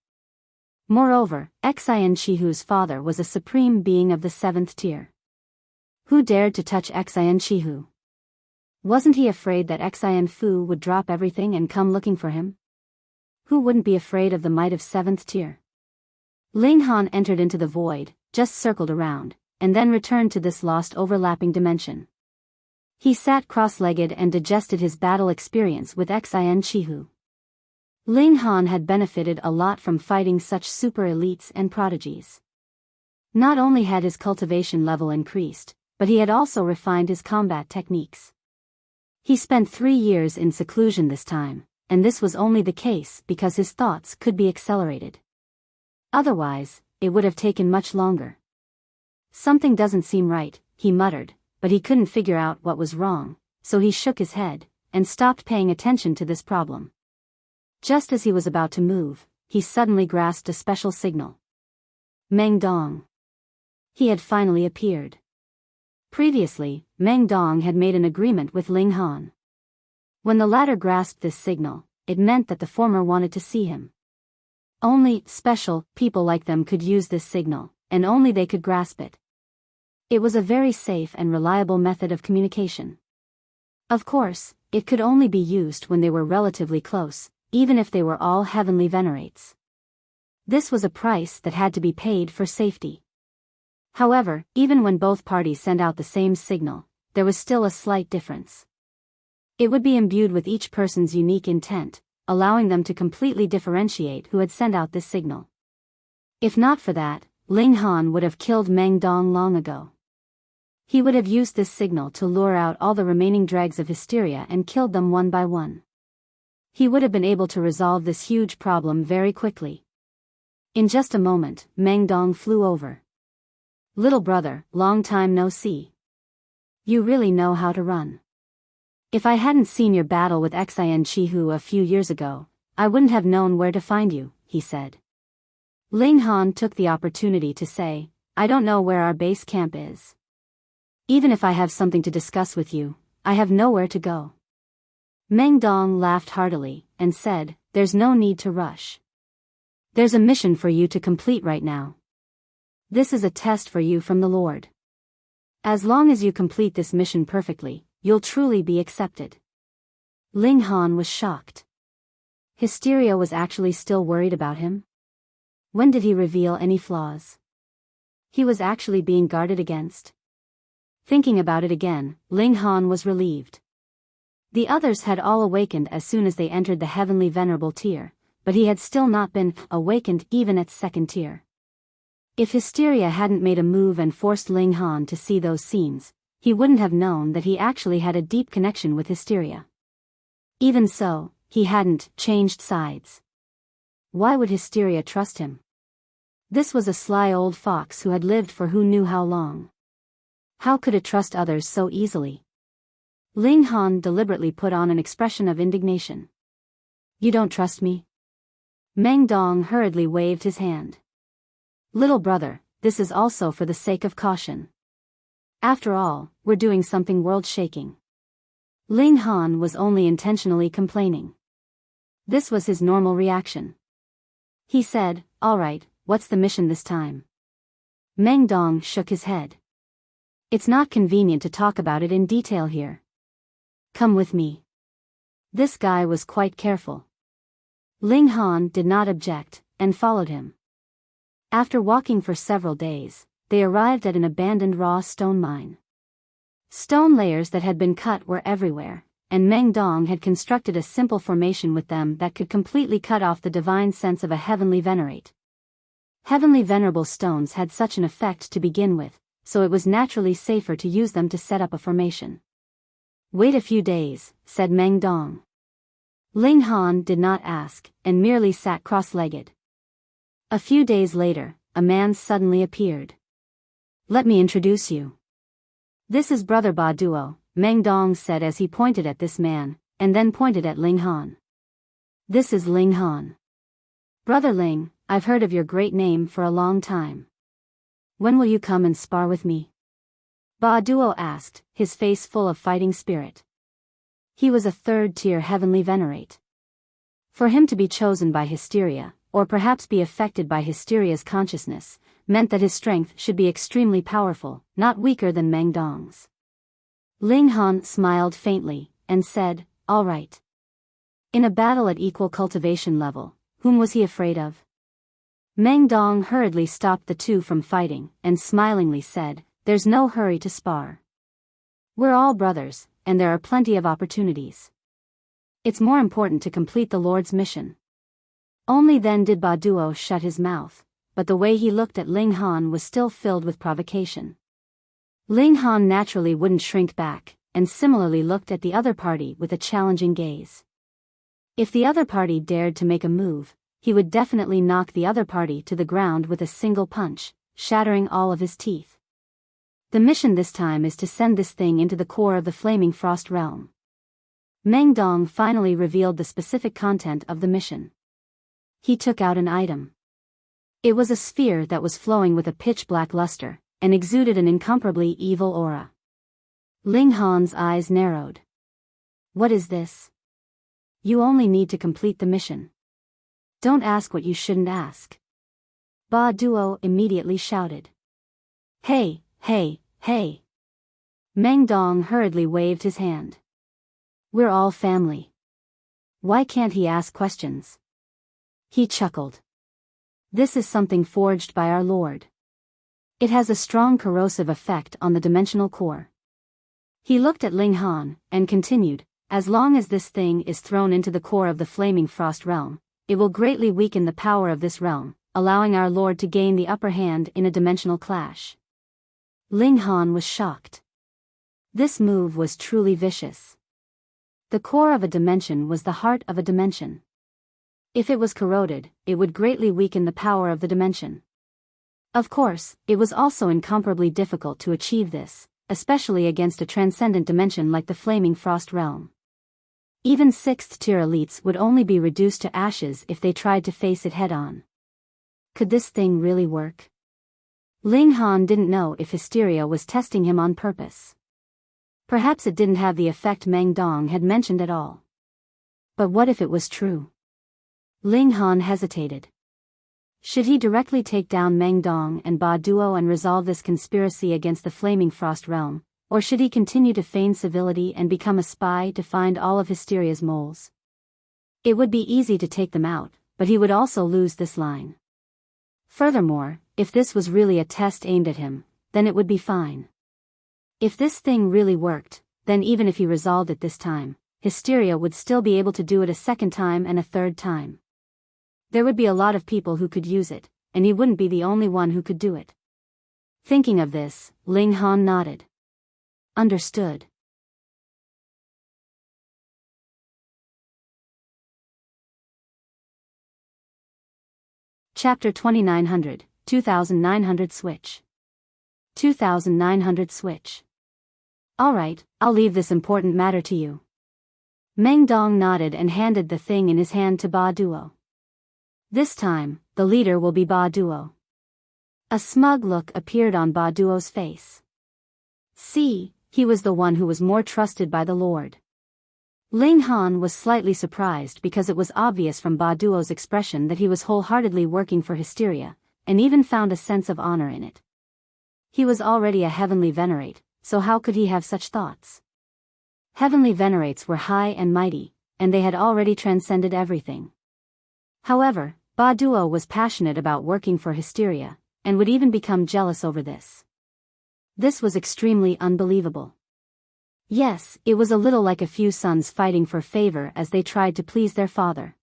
Moreover, Xin Qihu's father was a supreme being of the 7th tier. Who dared to touch Xin Qihu? Wasn't he afraid that Xin Fu would drop everything and come looking for him? Who wouldn't be afraid of the might of 7th tier? Ling Han entered into the void, just circled around, and then returned to this lost overlapping dimension. He sat cross-legged and digested his battle experience with Xin Qihu. Ling Han had benefited a lot from fighting such super elites and prodigies. Not only had his cultivation level increased, but he had also refined his combat techniques. He spent 3 years in seclusion this time, and this was only the case because his thoughts could be accelerated. Otherwise, it would have taken much longer. "Something doesn't seem right," he muttered, but he couldn't figure out what was wrong, so he shook his head, and stopped paying attention to this problem. Just as he was about to move, he suddenly grasped a special signal. Meng Dong. He had finally appeared. Previously, Meng Dong had made an agreement with Ling Han. When the latter grasped this signal, it meant that the former wanted to see him. Only special people like them could use this signal, and only they could grasp it. It was a very safe and reliable method of communication. Of course, it could only be used when they were relatively close, even if they were all heavenly venerates. This was a price that had to be paid for safety. However, even when both parties sent out the same signal, there was still a slight difference. It would be imbued with each person's unique intent, allowing them to completely differentiate who had sent out this signal. If not for that, Ling Han would have killed Meng Dong long ago. He would have used this signal to lure out all the remaining dregs of Hysteria and killed them one by one. He would have been able to resolve this huge problem very quickly. In just a moment, Meng Dong flew over. "Little brother, long time no see. You really know how to run. If I hadn't seen your battle with Xin Qihu a few years ago, I wouldn't have known where to find you," he said. Ling Han took the opportunity to say, "I don't know where our base camp is. Even if I have something to discuss with you, I have nowhere to go." Meng Dong laughed heartily, and said, "There's no need to rush. There's a mission for you to complete right now. This is a test for you from the Lord. As long as you complete this mission perfectly, you'll truly be accepted." Ling Han was shocked. Hysteria was actually still worried about him? When did he reveal any flaws? He was actually being guarded against? Thinking about it again, Ling Han was relieved. The others had all awakened as soon as they entered the heavenly venerable tier, but he had still not been awakened even at 2nd tier. If Hysteria hadn't made a move and forced Ling Han to see those scenes, he wouldn't have known that he actually had a deep connection with Hysteria. Even so, he hadn't changed sides. Why would Hysteria trust him? This was a sly old fox who had lived for who knew how long. How could it trust others so easily? Ling Han deliberately put on an expression of indignation. You don't trust me? Meng Dong hurriedly waved his hand. Little brother, this is also for the sake of caution. After all, we're doing something world-shaking. Ling Han was only intentionally complaining. This was his normal reaction. He said, all right, what's the mission this time? Meng Dong shook his head. It's not convenient to talk about it in detail here. Come with me. This guy was quite careful. Ling Han did not object, and followed him. After walking for several days, they arrived at an abandoned raw stone mine. Stone layers that had been cut were everywhere, and Meng Dong had constructed a simple formation with them that could completely cut off the divine sense of a heavenly venerate. Heavenly venerable stones had such an effect to begin with, so it was naturally safer to use them to set up a formation. Wait a few days, said Meng Dong. Ling Han did not ask, and merely sat cross-legged. A few days later, a man suddenly appeared. Let me introduce you. This is Brother Ba Duo, Meng Dong said as he pointed at this man, and then pointed at Ling Han. This is Ling Han. Brother Ling, I've heard of your great name for a long time. When will you come and spar with me? Ba Duo asked, his face full of fighting spirit. He was a third-tier heavenly venerate. For him to be chosen by Hysteria, or perhaps be affected by Hysteria's consciousness, meant that his strength should be extremely powerful, not weaker than Meng Dong's. Ling Han smiled faintly, and said, all right. In a battle at equal cultivation level, whom was he afraid of? Meng Dong hurriedly stopped the two from fighting, and smilingly said, there's no hurry to spar. We're all brothers, and there are plenty of opportunities. It's more important to complete the Lord's mission. Only then did Ba Duo shut his mouth, but the way he looked at Ling Han was still filled with provocation. Ling Han naturally wouldn't shrink back, and similarly looked at the other party with a challenging gaze. If the other party dared to make a move, he would definitely knock the other party to the ground with a single punch, shattering all of his teeth. The mission this time is to send this thing into the core of the Flaming Frost Realm. Meng Dong finally revealed the specific content of the mission. He took out an item. It was a sphere that was flowing with a pitch-black luster, and exuded an incomparably evil aura. Ling Han's eyes narrowed. What is this? You only need to complete the mission. Don't ask what you shouldn't ask. Ba Duo immediately shouted. Hey, hey, hey. Meng Dong hurriedly waved his hand. We're all family. Why can't he ask questions? He chuckled. This is something forged by our Lord. It has a strong corrosive effect on the dimensional core. He looked at Ling Han, and continued, as long as this thing is thrown into the core of the Flaming Frost Realm, it will greatly weaken the power of this realm, allowing our Lord to gain the upper hand in a dimensional clash. Ling Han was shocked. This move was truly vicious. The core of a dimension was the heart of a dimension. If it was corroded, it would greatly weaken the power of the dimension. Of course, it was also incomparably difficult to achieve this, especially against a transcendent dimension like the Flaming Frost Realm. Even 6th-tier elites would only be reduced to ashes if they tried to face it head-on. Could this thing really work? Ling Han didn't know if Hysteria was testing him on purpose. Perhaps it didn't have the effect Meng Dong had mentioned at all. But what if it was true? Ling Han hesitated. Should he directly take down Meng Dong and Ba Duo and resolve this conspiracy against the Flaming Frost Realm, or should he continue to feign civility and become a spy to find all of Hysteria's moles? It would be easy to take them out, but he would also lose this line. Furthermore, if this was really a test aimed at him, then it would be fine. If this thing really worked, then even if he resolved it this time, Hysteria would still be able to do it a second time and a third time. There would be a lot of people who could use it, and he wouldn't be the only one who could do it. Thinking of this, Ling Han nodded. Understood. Chapter 2900, 2900 Switch. 2900 Switch. All right, I'll leave this important matter to you. Meng Dong nodded and handed the thing in his hand to Ba Duo. This time, the leader will be Ba Duo. A smug look appeared on Ba Duo's face. See, he was the one who was more trusted by the Lord. Ling Han was slightly surprised because it was obvious from Ba Duo's expression that he was wholeheartedly working for Hysteria, and even found a sense of honor in it. He was already a heavenly Venerate, so how could he have such thoughts? Heavenly Venerates were high and mighty, and they had already transcended everything. However, Ba Duo was passionate about working for Hysteria, and would even become jealous over this. This was extremely unbelievable. Yes, it was a little like a few sons fighting for favor as they tried to please their father.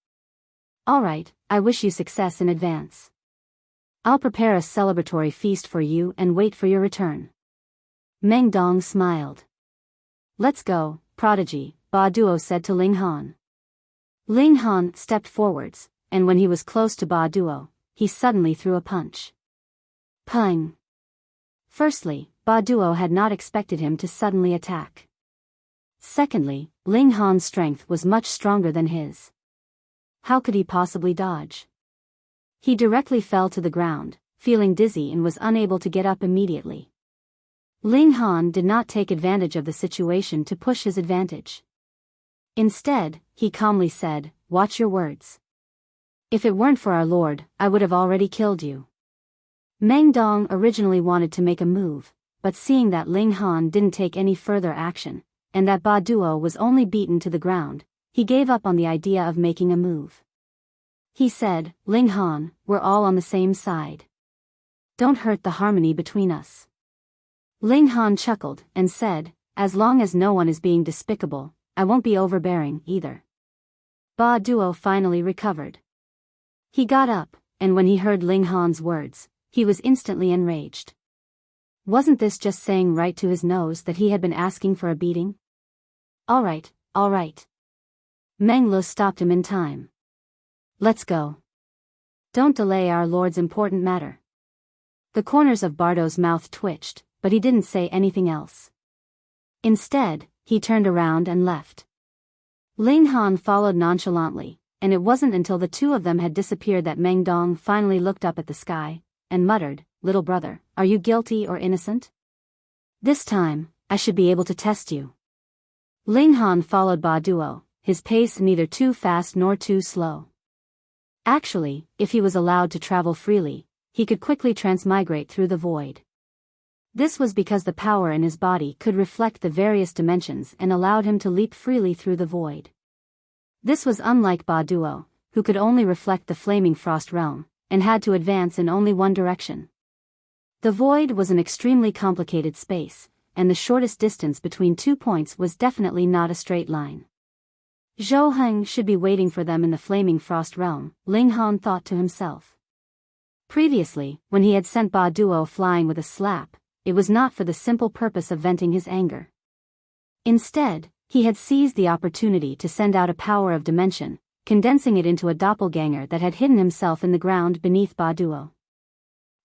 All right, I wish you success in advance. I'll prepare a celebratory feast for you and wait for your return. Meng Dong smiled. Let's go, prodigy, Ba Duo said to Ling Han. Ling Han stepped forwards, and when he was close to Ba Duo, he suddenly threw a punch. Pung! Firstly, Ba Duo had not expected him to suddenly attack. Secondly, Ling Han's strength was much stronger than his. How could he possibly dodge? He directly fell to the ground, feeling dizzy and was unable to get up immediately. Ling Han did not take advantage of the situation to push his advantage. Instead, he calmly said, "Watch your words. If it weren't for our Lord, I would have already killed you." Meng Dong originally wanted to make a move, but seeing that Ling Han didn't take any further action, and that Ba Duo was only beaten to the ground, he gave up on the idea of making a move. He said, "Ling Han, we're all on the same side. Don't hurt the harmony between us." Ling Han chuckled and said, "As long as no one is being despicable, I won't be overbearing either." Ba Duo finally recovered. He got up, and when he heard Ling Han's words, he was instantly enraged. Wasn't this just saying right to his nose that he had been asking for a beating? All right. Meng Lu stopped him in time. Let's go. Don't delay our Lord's important matter. The corners of Bardo's mouth twitched, but he didn't say anything else. Instead, he turned around and left. Ling Han followed nonchalantly, and it wasn't until the two of them had disappeared that Meng Dong finally looked up at the sky, and muttered, "Little brother, are you guilty or innocent? This time, I should be able to test you." Ling Han followed Ba Duo, his pace neither too fast nor too slow. Actually, if he was allowed to travel freely, he could quickly transmigrate through the void. This was because the power in his body could reflect the various dimensions and allowed him to leap freely through the void. This was unlike Ba Duo, who could only reflect the flaming frost realm, and had to advance in only one direction. The void was an extremely complicated space, and the shortest distance between 2 points was definitely not a straight line. Zhou Heng should be waiting for them in the flaming frost realm, Ling Han thought to himself. Previously, when he had sent Ba Duo flying with a slap, it was not for the simple purpose of venting his anger. Instead, he had seized the opportunity to send out a power of dimension, condensing it into a doppelganger that had hidden himself in the ground beneath Ba Duo.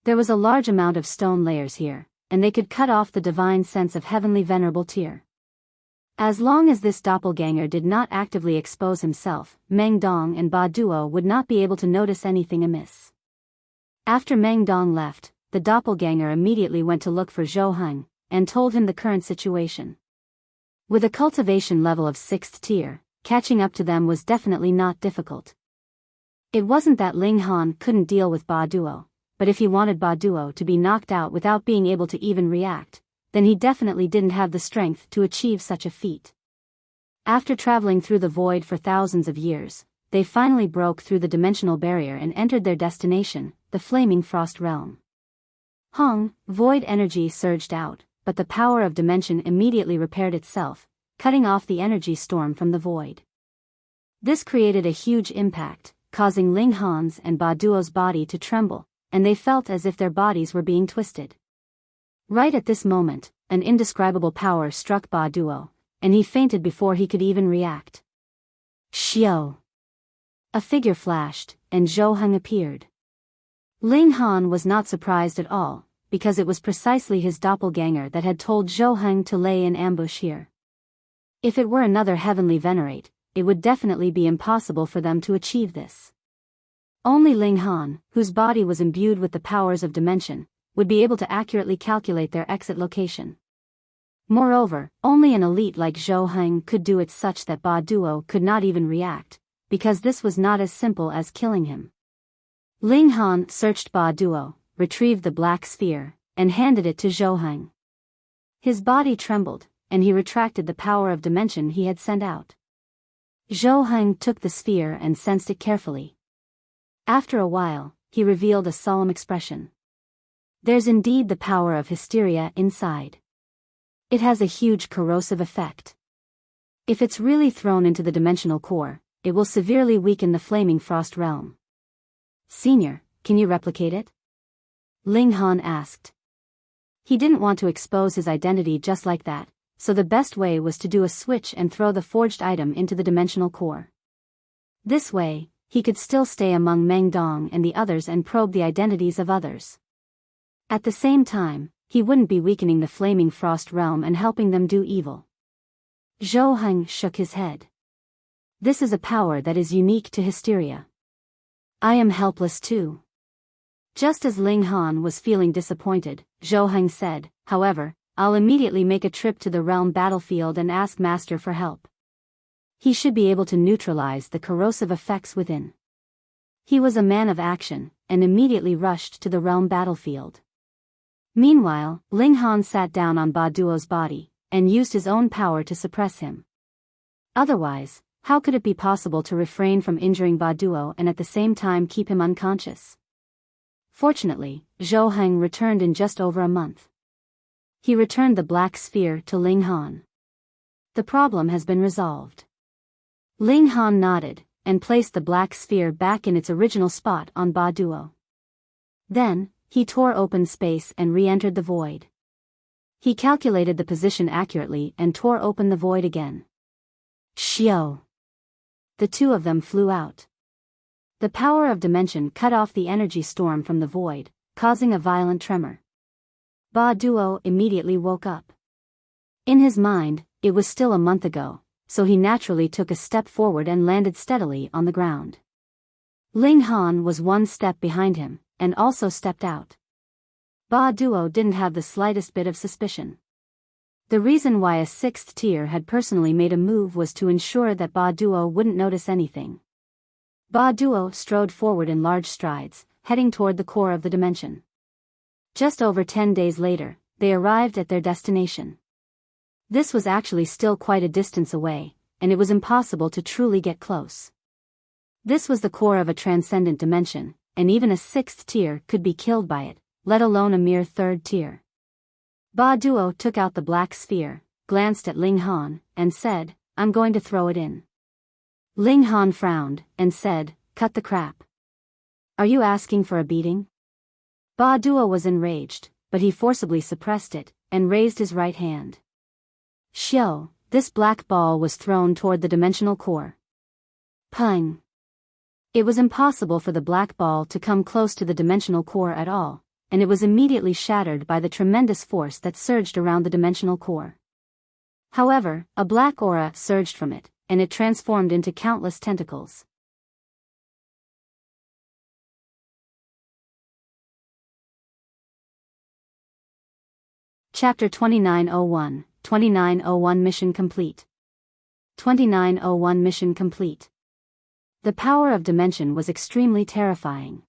There was a large amount of stone layers here, and they could cut off the divine sense of heavenly venerable tier. As long as this doppelganger did not actively expose himself, Meng Dong and Ba Duo would not be able to notice anything amiss. After Meng Dong left, the doppelganger immediately went to look for Zhou Heng, and told him the current situation. With a cultivation level of 6th tier, catching up to them was definitely not difficult. It wasn't that Ling Han couldn't deal with Ba Duo, but if he wanted Ba Duo to be knocked out without being able to even react, then he definitely didn't have the strength to achieve such a feat. After traveling through the void for thousands of years, they finally broke through the dimensional barrier and entered their destination, the flaming frost realm. Void energy surged out, but the power of dimension immediately repaired itself, cutting off the energy storm from the void. This created a huge impact, causing Ling Han's and Ba Duo's body to tremble, and they felt as if their bodies were being twisted. Right at this moment, an indescribable power struck Ba Duo, and he fainted before he could even react. Xiao! A figure flashed, and Zhou Heng appeared. Ling Han was not surprised at all, because it was precisely his doppelganger that had told Zhou Heng to lay in ambush here. If it were another heavenly Venerate, it would definitely be impossible for them to achieve this. Only Ling Han, whose body was imbued with the powers of dimension, would be able to accurately calculate their exit location. Moreover, only an elite like Zhou Heng could do it such that Ba Duo could not even react, because this was not as simple as killing him. Ling Han searched Ba Duo, retrieved the black sphere, and handed it to Zhou Heng. His body trembled, and he retracted the power of dimension he had sent out. Zhou Heng took the sphere and sensed it carefully. After a while, he revealed a solemn expression. There's indeed the power of hysteria inside. It has a huge corrosive effect. If it's really thrown into the dimensional core, it will severely weaken the flaming frost realm. Senior, can you replicate it? Ling Han asked. He didn't want to expose his identity just like that, so the best way was to do a switch and throw the forged item into the dimensional core. This way, he could still stay among Meng Dong and the others and probe the identities of others. At the same time, he wouldn't be weakening the flaming frost realm and helping them do evil. Zhou Heng shook his head. This is a power that is unique to hysteria. I am helpless too. Just as Ling Han was feeling disappointed, Zhou Heng said, however, I'll immediately make a trip to the realm battlefield and ask Master for help. He should be able to neutralize the corrosive effects within. He was a man of action, and immediately rushed to the realm battlefield. Meanwhile, Ling Han sat down on Ba Duo's body, and used his own power to suppress him. Otherwise, how could it be possible to refrain from injuring Ba Duo and at the same time keep him unconscious? Fortunately, Zhou Heng returned in just over a month. He returned the black sphere to Ling Han. The problem has been resolved. Ling Han nodded, and placed the black sphere back in its original spot on Ba Duo. Then, he tore open space and re-entered the void. He calculated the position accurately and tore open the void again. Xiao! The two of them flew out. The power of dimension cut off the energy storm from the void, causing a violent tremor. Ba Duo immediately woke up. In his mind, it was still a month ago, so he naturally took a step forward and landed steadily on the ground. Ling Han was one step behind him, and also stepped out. Ba Duo didn't have the slightest bit of suspicion. The reason why a sixth tier had personally made a move was to ensure that Ba Duo wouldn't notice anything. Ba Duo strode forward in large strides, heading toward the core of the dimension. Just over 10 days later, they arrived at their destination. This was actually still quite a distance away, and it was impossible to truly get close. This was the core of a transcendent dimension, and even a sixth tier could be killed by it, let alone a mere third tier. Ba Duo took out the black sphere, glanced at Ling Han, and said, I'm going to throw it in. Ling Han frowned, and said, cut the crap. Are you asking for a beating? Ba Duo was enraged, but he forcibly suppressed it, and raised his right hand. Xiao, this black ball was thrown toward the dimensional core. Pung! It was impossible for the black ball to come close to the dimensional core at all, and it was immediately shattered by the tremendous force that surged around the dimensional core. However, a black aura surged from it, and it transformed into countless tentacles. Chapter 2901, 2901 Mission Complete. 2901 Mission Complete. The power of dimension was extremely terrifying.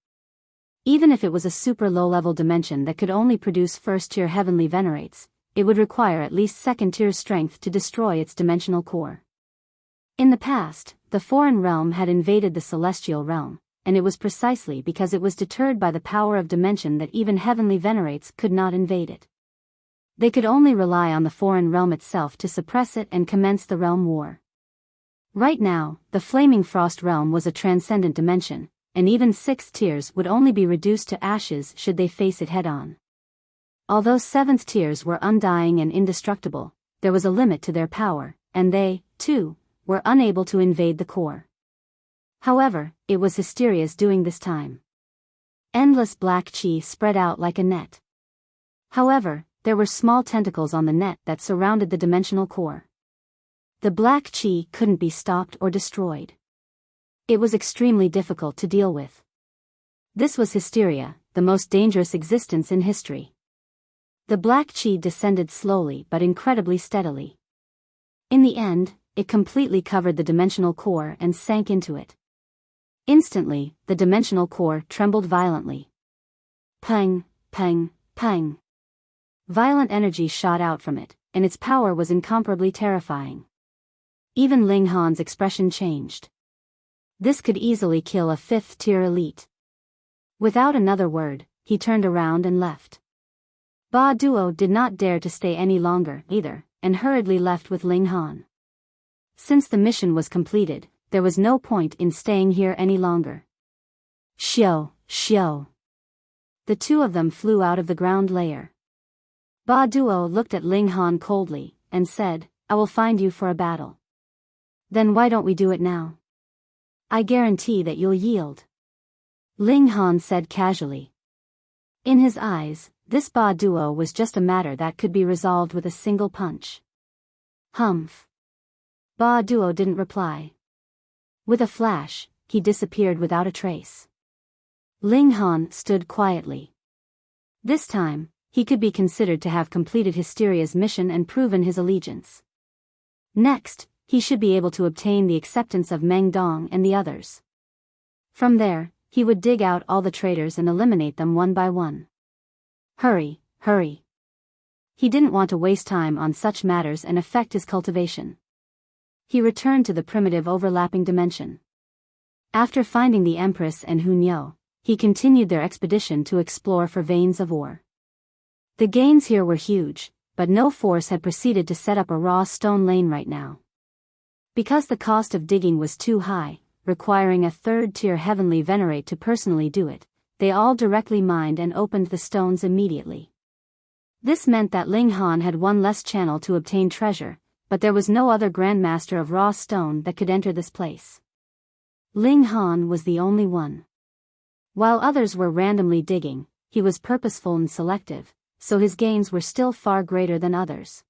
Even if it was a super low-level dimension that could only produce first-tier heavenly venerates, it would require at least second-tier strength to destroy its dimensional core. In the past, the foreign realm had invaded the celestial realm, and it was precisely because it was deterred by the power of dimension that even heavenly venerates could not invade it. They could only rely on the foreign realm itself to suppress it and commence the realm war. Right now, the Flaming Frost realm was a transcendent dimension, and even sixth tiers would only be reduced to ashes should they face it head-on. Although seventh tiers were undying and indestructible, there was a limit to their power, and they, too, were unable to invade the core. However, it was Hysteria's doing this time. Endless black chi spread out like a net. However, there were small tentacles on the net that surrounded the dimensional core. The black chi couldn't be stopped or destroyed. It was extremely difficult to deal with. This was hysteria, the most dangerous existence in history. The black chi descended slowly but incredibly steadily. In the end, it completely covered the dimensional core and sank into it. Instantly, the dimensional core trembled violently. Pang, pang, pang. Violent energy shot out from it, and its power was incomparably terrifying. Even Ling Han's expression changed. This could easily kill a 5th-tier elite. Without another word, he turned around and left. Ba Duo did not dare to stay any longer, either, and hurriedly left with Ling Han. Since the mission was completed, there was no point in staying here any longer. Xiao, Xiao. The two of them flew out of the ground layer. Ba Duo looked at Ling Han coldly, and said, "I will find you for a battle." "Then why don't we do it now? I guarantee that you'll yield," Ling Han said casually. In his eyes, this Ba Duo was just a matter that could be resolved with a single punch. Humph. Ba Duo didn't reply. With a flash, he disappeared without a trace. Ling Han stood quietly. This time, he could be considered to have completed Hysteria's mission and proven his allegiance. Next, he should be able to obtain the acceptance of Meng Dong and the others. From there, he would dig out all the traitors and eliminate them one by one. Hurry, hurry. He didn't want to waste time on such matters and affect his cultivation. He returned to the primitive overlapping dimension. After finding the Empress and Hunyo, he continued their expedition to explore for veins of ore. The gains here were huge, but no force had proceeded to set up a raw stone lane right now. Because the cost of digging was too high, requiring a 3rd-tier heavenly Venerate to personally do it, they all directly mined and opened the stones immediately. This meant that Ling Han had one less channel to obtain treasure, but there was no other Grandmaster of raw stone that could enter this place. Ling Han was the only one. While others were randomly digging, he was purposeful and selective, so his gains were still far greater than others.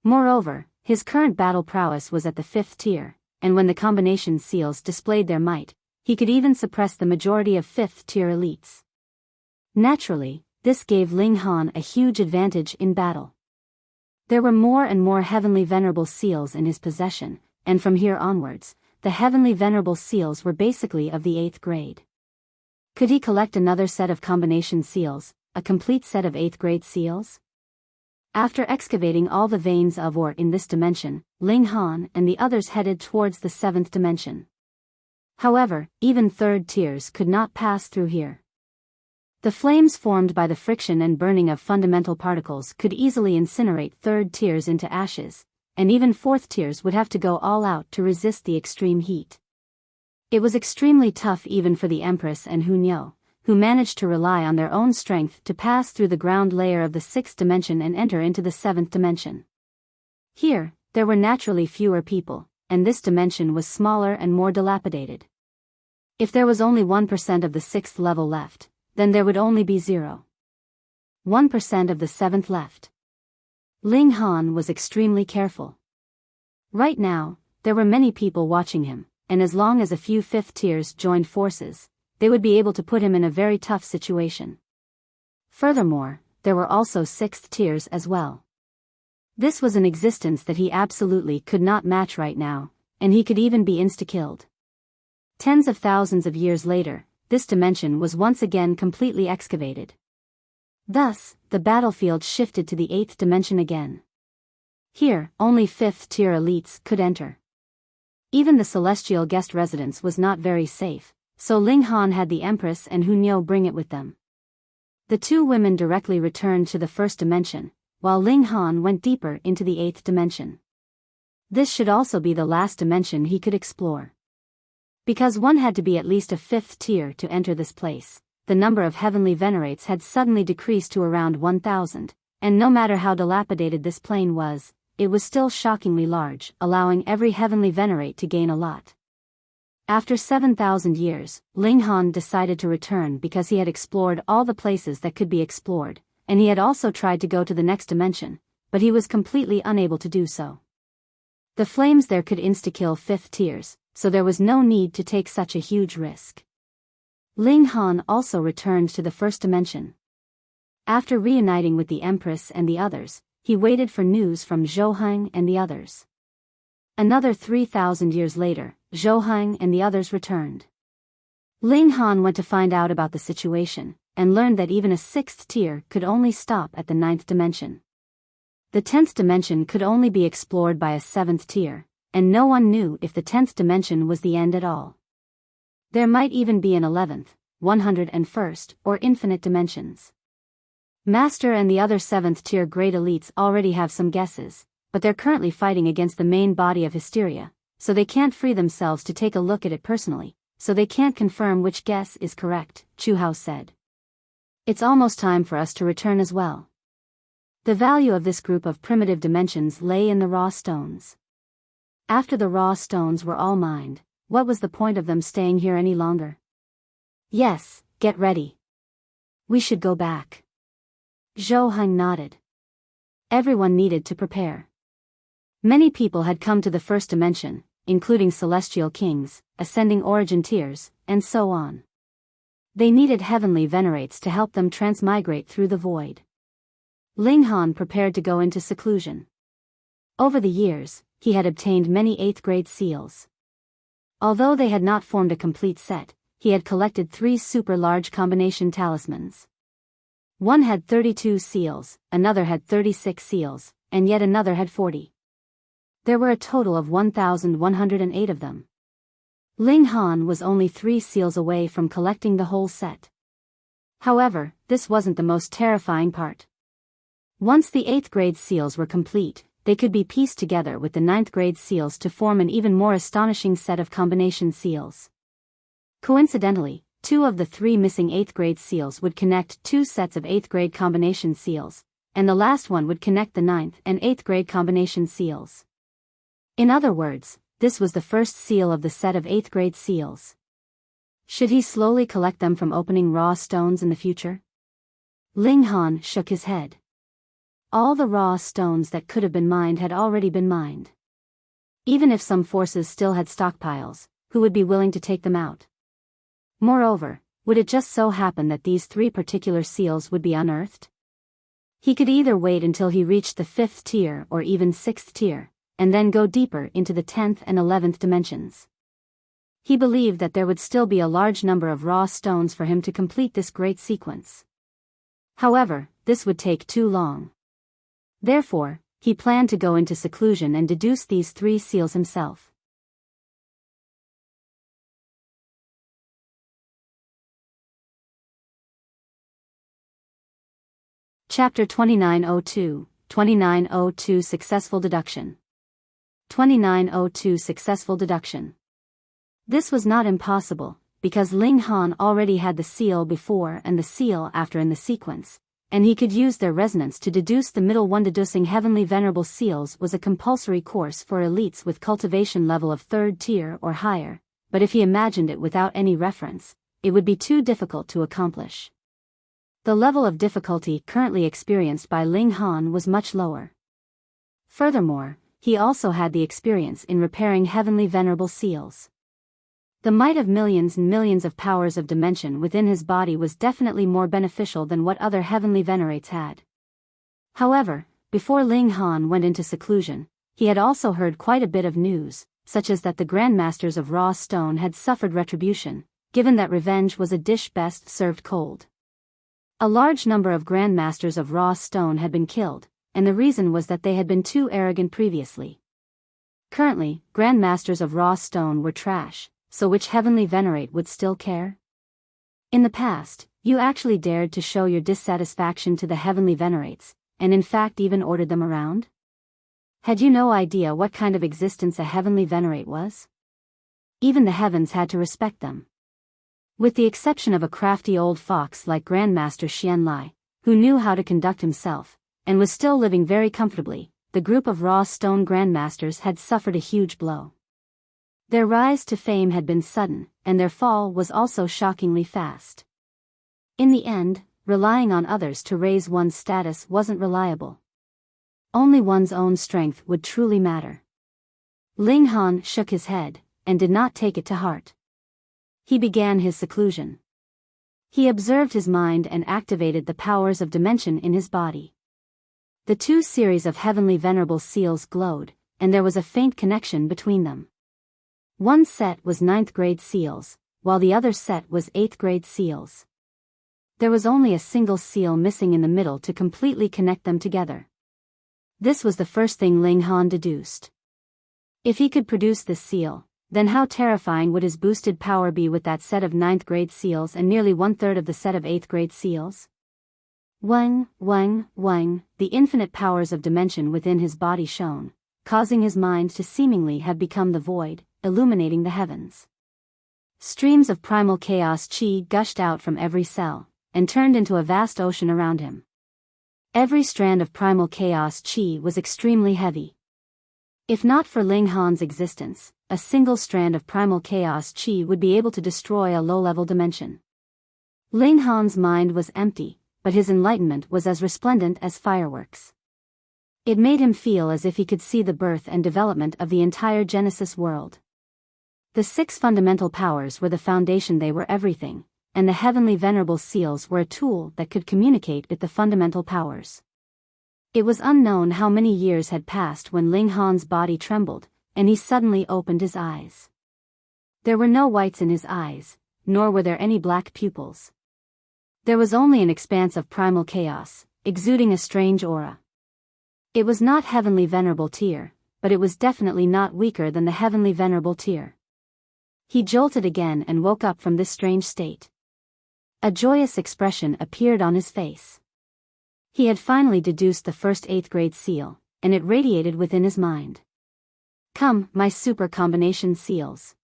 Moreover, his current battle prowess was at the 5th tier, and when the combination seals displayed their might, he could even suppress the majority of 5th-tier elites. Naturally, this gave Ling Han a huge advantage in battle. There were more and more heavenly venerable seals in his possession, and from here onwards, the heavenly venerable seals were basically of the 8th grade. Could he collect another set of combination seals, a complete set of 8th grade seals? After excavating all the veins of ore in this dimension, Ling Han and the others headed towards the 7th dimension. However, even 3rd tiers could not pass through here. The flames formed by the friction and burning of fundamental particles could easily incinerate 3rd tiers into ashes, and even 4th tiers would have to go all out to resist the extreme heat. It was extremely tough even for the Empress and Hunyo, who managed to rely on their own strength to pass through the ground layer of the 6th dimension and enter into the 7th dimension. Here, there were naturally fewer people, and this dimension was smaller and more dilapidated. If there was only 1% of the 6th level left, then there would only be 0.1% of the 7th left. Ling Han was extremely careful. Right now, there were many people watching him, and as long as a few 5th tiers joined forces, they would be able to put him in a very tough situation. Furthermore, there were also 6th tiers as well. This was an existence that he absolutely could not match right now, and he could even be insta-killed. Tens of thousands of years later, this dimension was once again completely excavated. Thus, the battlefield shifted to the 8th dimension again. Here, only 5th-tier elites could enter. Even the celestial guest residence was not very safe, so Ling Han had the Empress and Hunyo bring it with them. The two women directly returned to the 1st dimension, while Ling Han went deeper into the 8th dimension. This should also be the last dimension he could explore. Because one had to be at least a 5th tier to enter this place, the number of heavenly venerates had suddenly decreased to around 1,000, and no matter how dilapidated this plane was, it was still shockingly large, allowing every heavenly venerate to gain a lot. After 7,000 years, Ling Han decided to return because he had explored all the places that could be explored, and he had also tried to go to the next dimension, but he was completely unable to do so. The flames there could insta-kill 5th tiers, so there was no need to take such a huge risk. Ling Han also returned to the first dimension. After reuniting with the Empress and the others, he waited for news from Zhou Heng and the others. Another 3,000 years later, Zhou Heng and the others returned. Ling Han went to find out about the situation, and learned that even a 6th tier could only stop at the 9th dimension. The 10th dimension could only be explored by a 7th tier, and no one knew if the 10th dimension was the end at all. There might even be an 11th, 101st, or infinite dimensions. Master and the other 7th tier great elites already have some guesses, but they're currently fighting against the main body of hysteria, so they can't free themselves to take a look at it personally, so they can't confirm which guess is correct, Chu Hao said. It's almost time for us to return as well. The value of this group of primitive dimensions lay in the raw stones. After the raw stones were all mined, what was the point of them staying here any longer? Yes, get ready. We should go back. Zhou Heng nodded. Everyone needed to prepare. Many people had come to the first dimension, including celestial kings, ascending origin tiers, and so on. They needed heavenly venerates to help them transmigrate through the void. Ling Han prepared to go into seclusion. Over the years, he had obtained many 8th grade seals. Although they had not formed a complete set, he had collected 3 super large combination talismans. One had 32 seals, another had 36 seals, and yet another had 40. There were a total of 1,108 of them. Ling Han was only 3 seals away from collecting the whole set. However, this wasn't the most terrifying part. Once the 8th grade seals were complete, they could be pieced together with the 9th grade seals to form an even more astonishing set of combination seals. Coincidentally, 2 of the 3 missing 8th grade seals would connect 2 sets of 8th grade combination seals, and the last one would connect the 9th and 8th grade combination seals. In other words, this was the first seal of the set of 8th grade seals. Should he slowly collect them from opening raw stones in the future? Ling Han shook his head. All the raw stones that could have been mined had already been mined. Even if some forces still had stockpiles, who would be willing to take them out? Moreover, would it just so happen that these 3 particular seals would be unearthed? He could either wait until he reached the 5th tier or even 6th tier, and then go deeper into the 10th and 11th dimensions. He believed that there would still be a large number of raw stones for him to complete this great sequence. However, this would take too long. Therefore, he planned to go into seclusion and deduce these 3 seals himself. Chapter 2902, 2902 Successful Deduction. 2902 Successful Deduction. This was not impossible, because Ling Han already had the seal before and the seal after in the sequence, and he could use their resonance to deduce the middle one. Deducing heavenly venerable seals was a compulsory course for elites with cultivation level of 3rd tier or higher, but if he imagined it without any reference, it would be too difficult to accomplish. The level of difficulty currently experienced by Ling Han was much lower. Furthermore, he also had the experience in repairing heavenly venerable seals. The might of millions and millions of powers of dimension within his body was definitely more beneficial than what other heavenly venerates had. However, before Ling Han went into seclusion, he had also heard quite a bit of news, such as that the Grandmasters of Raw Stone had suffered retribution, given that revenge was a dish best served cold. A large number of Grandmasters of Raw Stone had been killed, and the reason was that they had been too arrogant previously. Currently, Grandmasters of Raw Stone were trash, so which heavenly venerate would still care? In the past, you actually dared to show your dissatisfaction to the heavenly venerates, and in fact even ordered them around? Had you no idea what kind of existence a heavenly venerate was? Even the heavens had to respect them. With the exception of a crafty old fox like Grandmaster Xian Lai, who knew how to conduct himself, and was still living very comfortably, the group of Raw Stone Grandmasters had suffered a huge blow. Their rise to fame had been sudden, and their fall was also shockingly fast. In the end, relying on others to raise one's status wasn't reliable. Only one's own strength would truly matter. Ling Han shook his head, and did not take it to heart. He began his seclusion. He observed his mind and activated the powers of dimension in his body. The two series of heavenly venerable seals glowed, and there was a faint connection between them. One set was 9th grade seals, while the other set was 8th grade seals. There was only a single seal missing in the middle to completely connect them together. This was the first thing Ling Han deduced. If he could produce this seal, then how terrifying would his boosted power be with that set of 9th grade seals and nearly 1/3 of the set of 8th grade seals? Wang, the infinite powers of dimension within his body shone, causing his mind to seemingly have become the void, illuminating the heavens. Streams of primal chaos chi gushed out from every cell, and turned into a vast ocean around him. Every strand of primal chaos chi was extremely heavy. If not for Ling Han's existence, a single strand of primal chaos chi would be able to destroy a low-level dimension. Ling Han's mind was empty, but his enlightenment was as resplendent as fireworks. It made him feel as if he could see the birth and development of the entire Genesis world. The 6 fundamental powers were the foundation, they were everything, and the heavenly venerable seals were a tool that could communicate with the fundamental powers. It was unknown how many years had passed when Ling Han's body trembled, and he suddenly opened his eyes. There were no whites in his eyes, nor were there any black pupils. There was only an expanse of primal chaos, exuding a strange aura. It was not heavenly venerable tier, but it was definitely not weaker than the heavenly venerable tier. He jolted again and woke up from this strange state. A joyous expression appeared on his face. He had finally deduced the first 8th grade seal, and it radiated within his mind. Come, my super combination seals.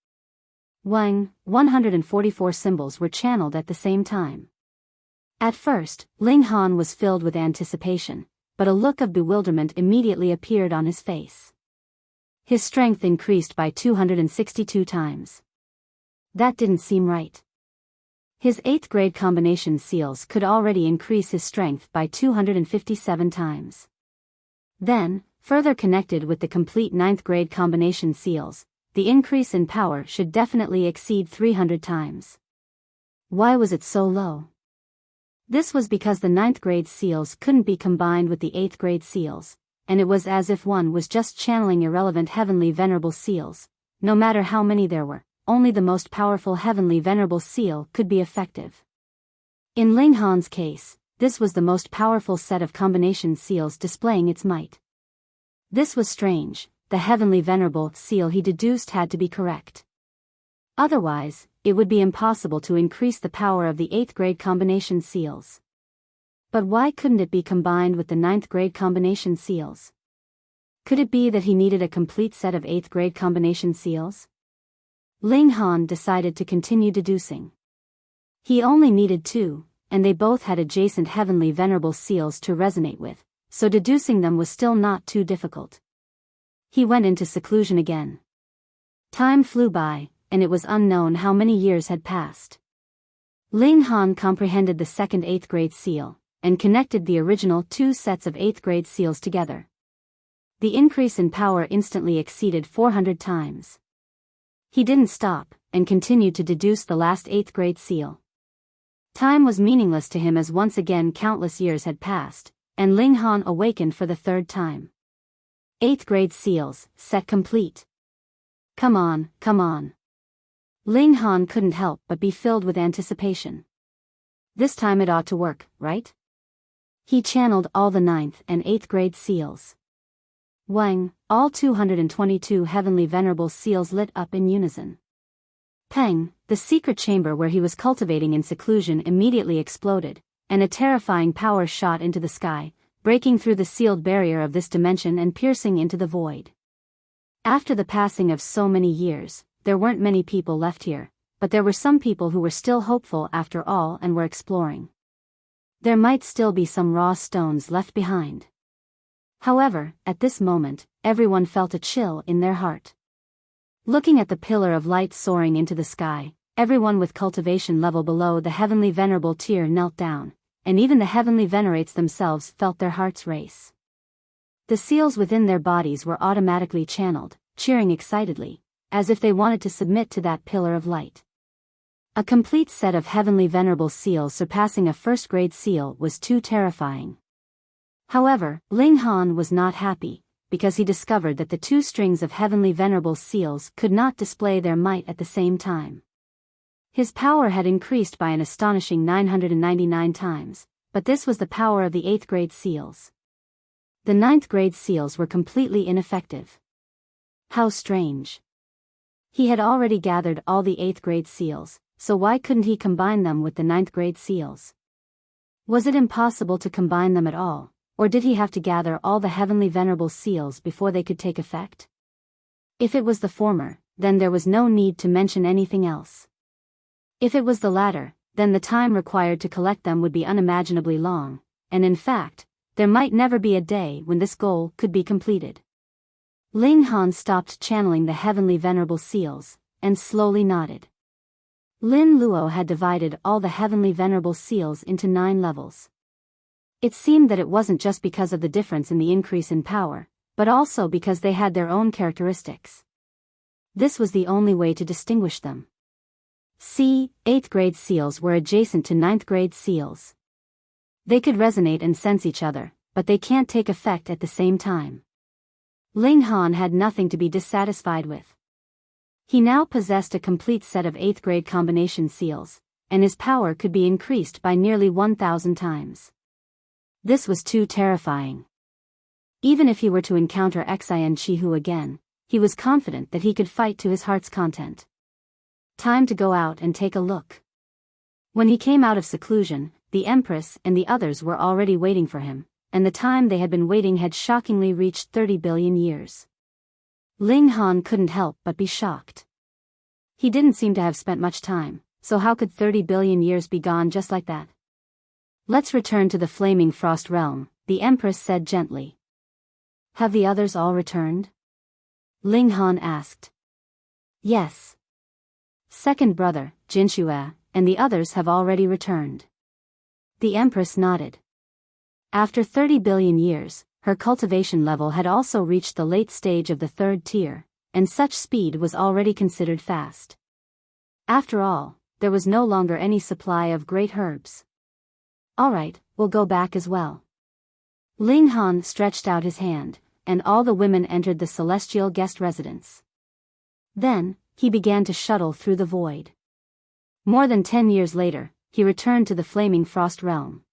144 symbols were channeled at the same time. At first, Ling Han was filled with anticipation, but a look of bewilderment immediately appeared on his face. His strength increased by 262 times. That didn't seem right. His 8th grade combination seals could already increase his strength by 257 times. Then, further connected with the complete 9th grade combination seals, the increase in power should definitely exceed 300 times. Why was it so low? This was because the 9th grade seals couldn't be combined with the 8th grade seals, and it was as if one was just channeling irrelevant heavenly venerable seals. No matter how many there were, only the most powerful heavenly venerable seal could be effective. In Ling Han's case, this was the most powerful set of combination seals displaying its might. This was strange. The heavenly venerable seal he deduced had to be correct. Otherwise, it would be impossible to increase the power of the 8th grade combination seals. But why couldn't it be combined with the 9th grade combination seals? Could it be that he needed a complete set of 8th grade combination seals? Ling Han decided to continue deducing. He only needed 2, and they both had adjacent heavenly venerable seals to resonate with, so deducing them was still not too difficult. He went into seclusion again. Time flew by, and it was unknown how many years had passed. Ling Han comprehended the second 8th grade seal, and connected the original 2 sets of 8th grade seals together. The increase in power instantly exceeded 400 times. He didn't stop, and continued to deduce the last 8th grade seal. Time was meaningless to him as once again countless years had passed, and Ling Han awakened for the 3rd time. 8th grade seals, set complete. Come on, come on. Ling Han couldn't help but be filled with anticipation. This time it ought to work, right? He channeled all the 9th and 8th grade seals. Wang, all 222 heavenly venerable seals lit up in unison. Peng, the secret chamber where he was cultivating in seclusion immediately exploded, and a terrifying power shot into the sky, breaking through the sealed barrier of this dimension and piercing into the void. After the passing of so many years, there weren't many people left here, but there were some people who were still hopeful after all and were exploring. There might still be some raw stones left behind. However, at this moment, everyone felt a chill in their heart. Looking at the pillar of light soaring into the sky, everyone with cultivation level below the heavenly venerable tier knelt down, and even the heavenly venerates themselves felt their hearts race. The seals within their bodies were automatically channeled, cheering excitedly, as if they wanted to submit to that pillar of light. A complete set of heavenly venerable seals surpassing a first-grade seal was too terrifying. However, Ling Han was not happy, because he discovered that the two strings of heavenly venerable seals could not display their might at the same time. His power had increased by an astonishing 999 times, but this was the power of the 8th grade seals. The 9th grade seals were completely ineffective. How strange. He had already gathered all the 8th grade seals, so why couldn't he combine them with the 9th grade seals? Was it impossible to combine them at all, or did he have to gather all the heavenly venerable seals before they could take effect? If it was the former, then there was no need to mention anything else. If it was the latter, then the time required to collect them would be unimaginably long, and in fact, there might never be a day when this goal could be completed. Ling Han stopped channeling the heavenly venerable seals, and slowly nodded. Lin Luo had divided all the heavenly venerable seals into 9 levels. It seemed that it wasn't just because of the difference in the increase in power, but also because they had their own characteristics. This was the only way to distinguish them. See, 8th grade seals were adjacent to 9th grade seals. They could resonate and sense each other, but they can't take effect at the same time. Ling Han had nothing to be dissatisfied with. He now possessed a complete set of 8th grade combination seals, and his power could be increased by nearly 1,000 times. This was too terrifying. Even if he were to encounter Xin Qihu again, he was confident that he could fight to his heart's content. Time to go out and take a look. When he came out of seclusion, the Empress and the others were already waiting for him, and the time they had been waiting had shockingly reached 30 billion years. Ling Han couldn't help but be shocked. He didn't seem to have spent much time, so how could 30 billion years be gone just like that? Let's return to the flaming frost realm, the Empress said gently. Have the others all returned? Ling Han asked. Yes. Second brother, Jinshue, and the others have already returned. The Empress nodded. After 30 billion years, her cultivation level had also reached the late stage of the 3rd tier, and such speed was already considered fast. After all, there was no longer any supply of great herbs. All right, we'll go back as well. Ling Han stretched out his hand, and all the women entered the celestial guest residence. Then, he began to shuttle through the void. More than 10 years later, he returned to the flaming frost realm.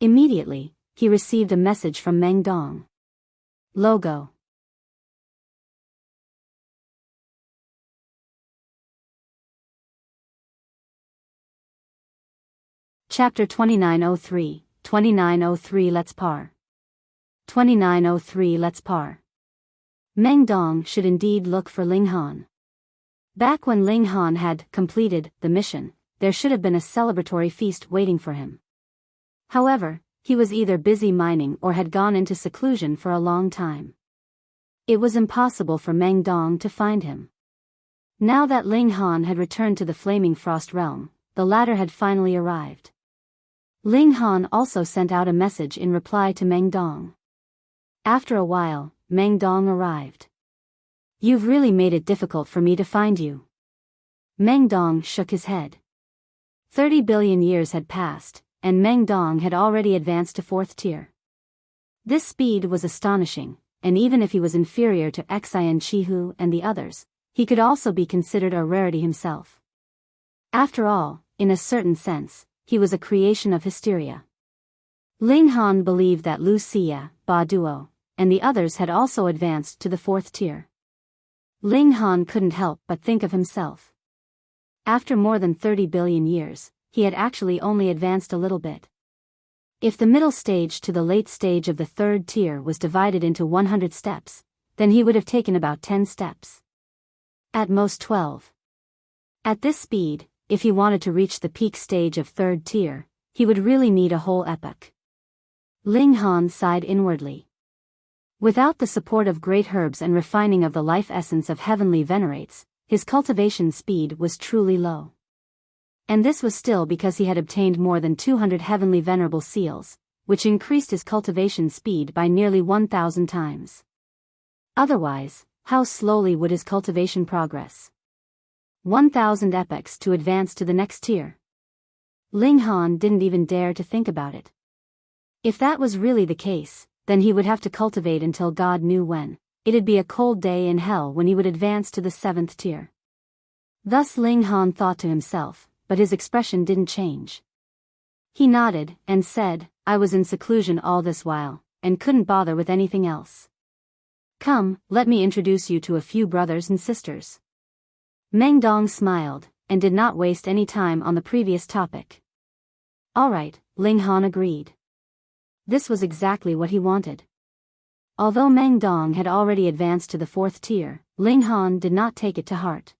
Immediately, he received a message from Meng Dong. Logo. Chapter 2903, 2903 Let's Par. 2903 Let's Par. Meng Dong should indeed look for Ling Han. Back when Ling Han had completed the mission, there should have been a celebratory feast waiting for him. However, he was either busy mining or had gone into seclusion for a long time. It was impossible for Meng Dong to find him. Now that Ling Han had returned to the flaming frost realm, the latter had finally arrived. Ling Han also sent out a message in reply to Meng Dong. After a while, Meng Dong arrived. You've really made it difficult for me to find you. Meng Dong shook his head. 30 billion years had passed, and Meng Dong had already advanced to 4th tier. This speed was astonishing, and even if he was inferior to Xin Qihu and the others, he could also be considered a rarity himself. After all, in a certain sense, he was a creation of hysteria. Ling Han believed that Wuxia, Ba Duo, and the others had also advanced to the 4th tier. Ling Han couldn't help but think of himself. After more than 30 billion years, he had actually only advanced a little bit. If the middle stage to the late stage of the 3rd tier was divided into 100 steps, then he would have taken about 10 steps. At most 12. At this speed, if he wanted to reach the peak stage of 3rd tier, he would really need a whole epoch. Ling Han sighed inwardly. Without the support of great herbs and refining of the life essence of heavenly venerates, his cultivation speed was truly low. And this was still because he had obtained more than 200 heavenly venerable seals, which increased his cultivation speed by nearly 1,000 times. Otherwise, how slowly would his cultivation progress? 1,000 epochs to advance to the next tier. Ling Han didn't even dare to think about it. If that was really the case, then he would have to cultivate until God knew when. It'd be a cold day in hell when he would advance to the 7th tier. Thus Ling Han thought to himself, but his expression didn't change. He nodded and said, I was in seclusion all this while, and couldn't bother with anything else. Come, let me introduce you to a few brothers and sisters. Meng Dong smiled, and did not waste any time on the previous topic. All right, Ling Han agreed. This was exactly what he wanted. Although Meng Dong had already advanced to the 4th tier, Ling Han did not take it to heart.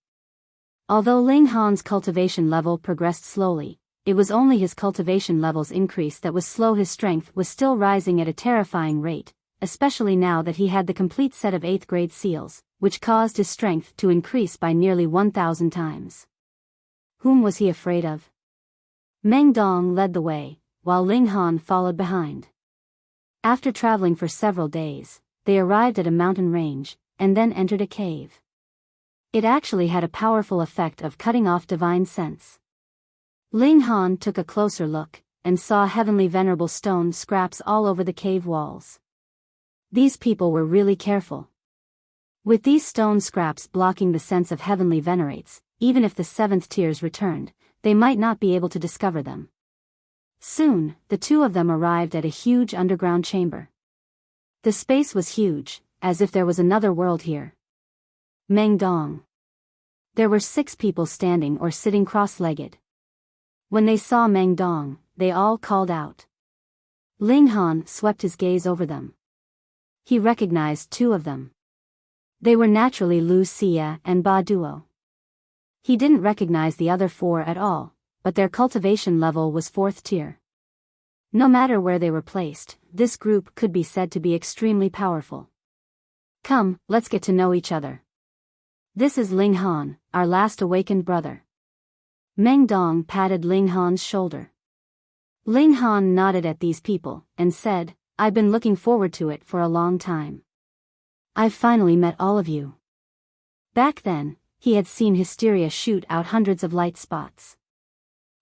Although Ling Han's cultivation level progressed slowly, it was only his cultivation level's increase that was slow. His strength was still rising at a terrifying rate, especially now that he had the complete set of 8th grade seals, which caused his strength to increase by nearly 1,000 times. Whom was he afraid of? Meng Dong led the way, while Ling Han followed behind. After traveling for several days, they arrived at a mountain range, and then entered a cave. It actually had a powerful effect of cutting off divine sense. Ling Han took a closer look, and saw heavenly venerable stone scraps all over the cave walls. These people were really careful. With these stone scraps blocking the sense of heavenly venerates, even if the 7th tiers returned, they might not be able to discover them. Soon, the two of them arrived at a huge underground chamber. The space was huge, as if there was another world here. Meng Dong. There were 6 people standing or sitting cross-legged. When they saw Meng Dong, they all called out. Ling Han swept his gaze over them. He recognized 2 of them. They were naturally Lu Xia and Ba Duo. He didn't recognize the other 4 at all, but their cultivation level was 4th tier. No matter where they were placed, this group could be said to be extremely powerful. Come, let's get to know each other. This is Ling Han, our last awakened brother. Meng Dong patted Ling Han's shoulder. Ling Han nodded at these people, and said, I've been looking forward to it for a long time. I've finally met all of you. Back then, he had seen Hysteria shoot out hundreds of light spots.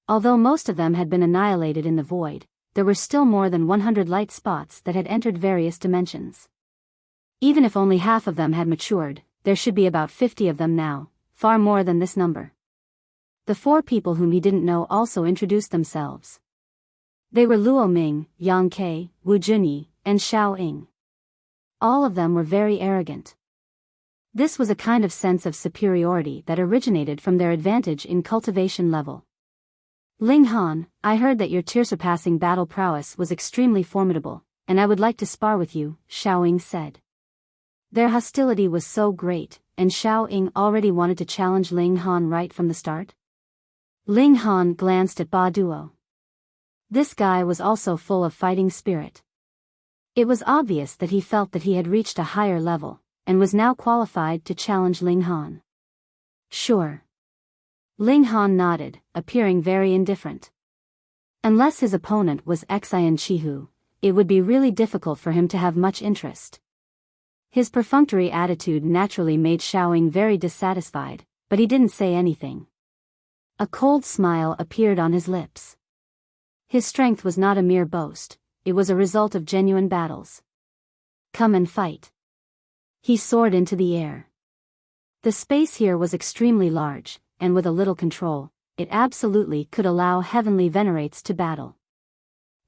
Although most of them had been annihilated in the void, there were still more than 100 light spots that had entered various dimensions. Even if only half of them had matured, there should be about 50 of them now, far more than this number. The 4 people whom he didn't know also introduced themselves. They were Luo Ming, Yang Ke, Wu Junyi, and Xiao Ying. All of them were very arrogant. This was a kind of sense of superiority that originated from their advantage in cultivation level. Ling Han, I heard that your tier-surpassing battle prowess was extremely formidable, and I would like to spar with you, Xiao Ying said. Their hostility was so great, and Xiao Ying already wanted to challenge Ling Han right from the start. Ling Han glanced at Ba Duo. This guy was also full of fighting spirit. It was obvious that he felt that he had reached a higher level, and was now qualified to challenge Ling Han. Sure. Ling Han nodded, appearing very indifferent. Unless his opponent was Xin Qihu, it would be really difficult for him to have much interest. His perfunctory attitude naturally made Xiao Ying very dissatisfied, but he didn't say anything. A cold smile appeared on his lips. His strength was not a mere boast, it was a result of genuine battles. Come and fight. He soared into the air. The space here was extremely large, and with a little control, it absolutely could allow heavenly venerates to battle.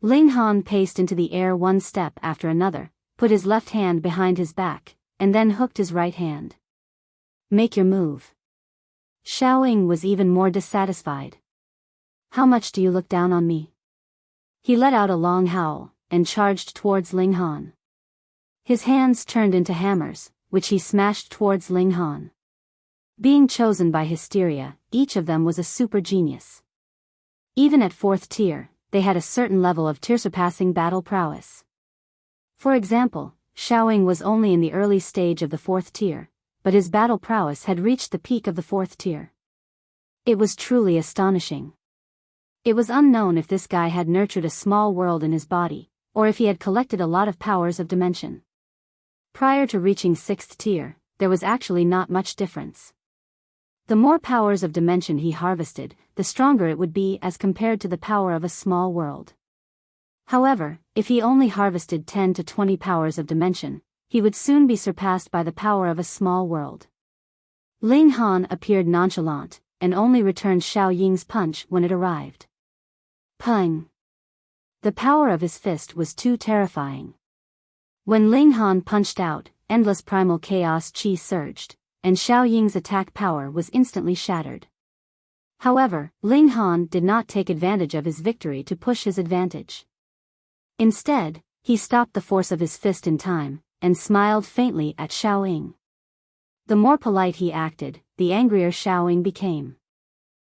Ling Han paced into the air one step after another, put his left hand behind his back, and then hooked his right hand. Make your move. Xiao Ying was even more dissatisfied. How much do you look down on me? He let out a long howl, and charged towards Ling Han. His hands turned into hammers, which he smashed towards Ling Han. Being chosen by Hysteria, each of them was a super genius. Even at 4th tier, they had a certain level of tier-surpassing battle prowess. For example, Xiao Ying was only in the early stage of the 4th tier, but his battle prowess had reached the peak of the 4th tier. It was truly astonishing. It was unknown if this guy had nurtured a small world in his body, or if he had collected a lot of powers of dimension. Prior to reaching 6th tier, there was actually not much difference. The more powers of dimension he harvested, the stronger it would be as compared to the power of a small world. However, if he only harvested 10 to 20 powers of dimension, he would soon be surpassed by the power of a small world. Ling Han appeared nonchalant, and only returned Xiao Ying's punch when it arrived. Pung! The power of his fist was too terrifying. When Ling Han punched out, endless primal chaos chi surged, and Xiao Ying's attack power was instantly shattered. However, Ling Han did not take advantage of his victory to push his advantage. Instead, he stopped the force of his fist in time, and smiled faintly at Xiao Ying. The more polite he acted, the angrier Xiao Ying became.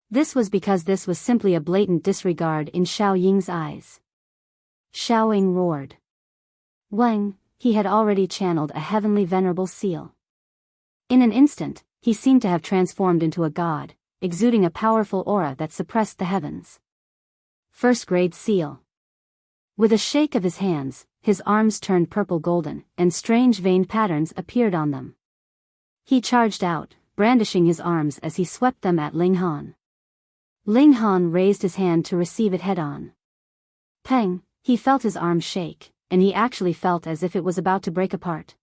This was because this was simply a blatant disregard in Xiao Ying's eyes. Xiao Ying roared. Wang, he had already channeled a heavenly venerable seal. In an instant, he seemed to have transformed into a god, exuding a powerful aura that suppressed the heavens. First-grade seal. With a shake of his hands, his arms turned purple-golden, and strange veined patterns appeared on them. He charged out, brandishing his arms as he swept them at Ling Han. Ling Han raised his hand to receive it head-on. Peng, he felt his arm shake, and he actually felt as if it was about to break apart.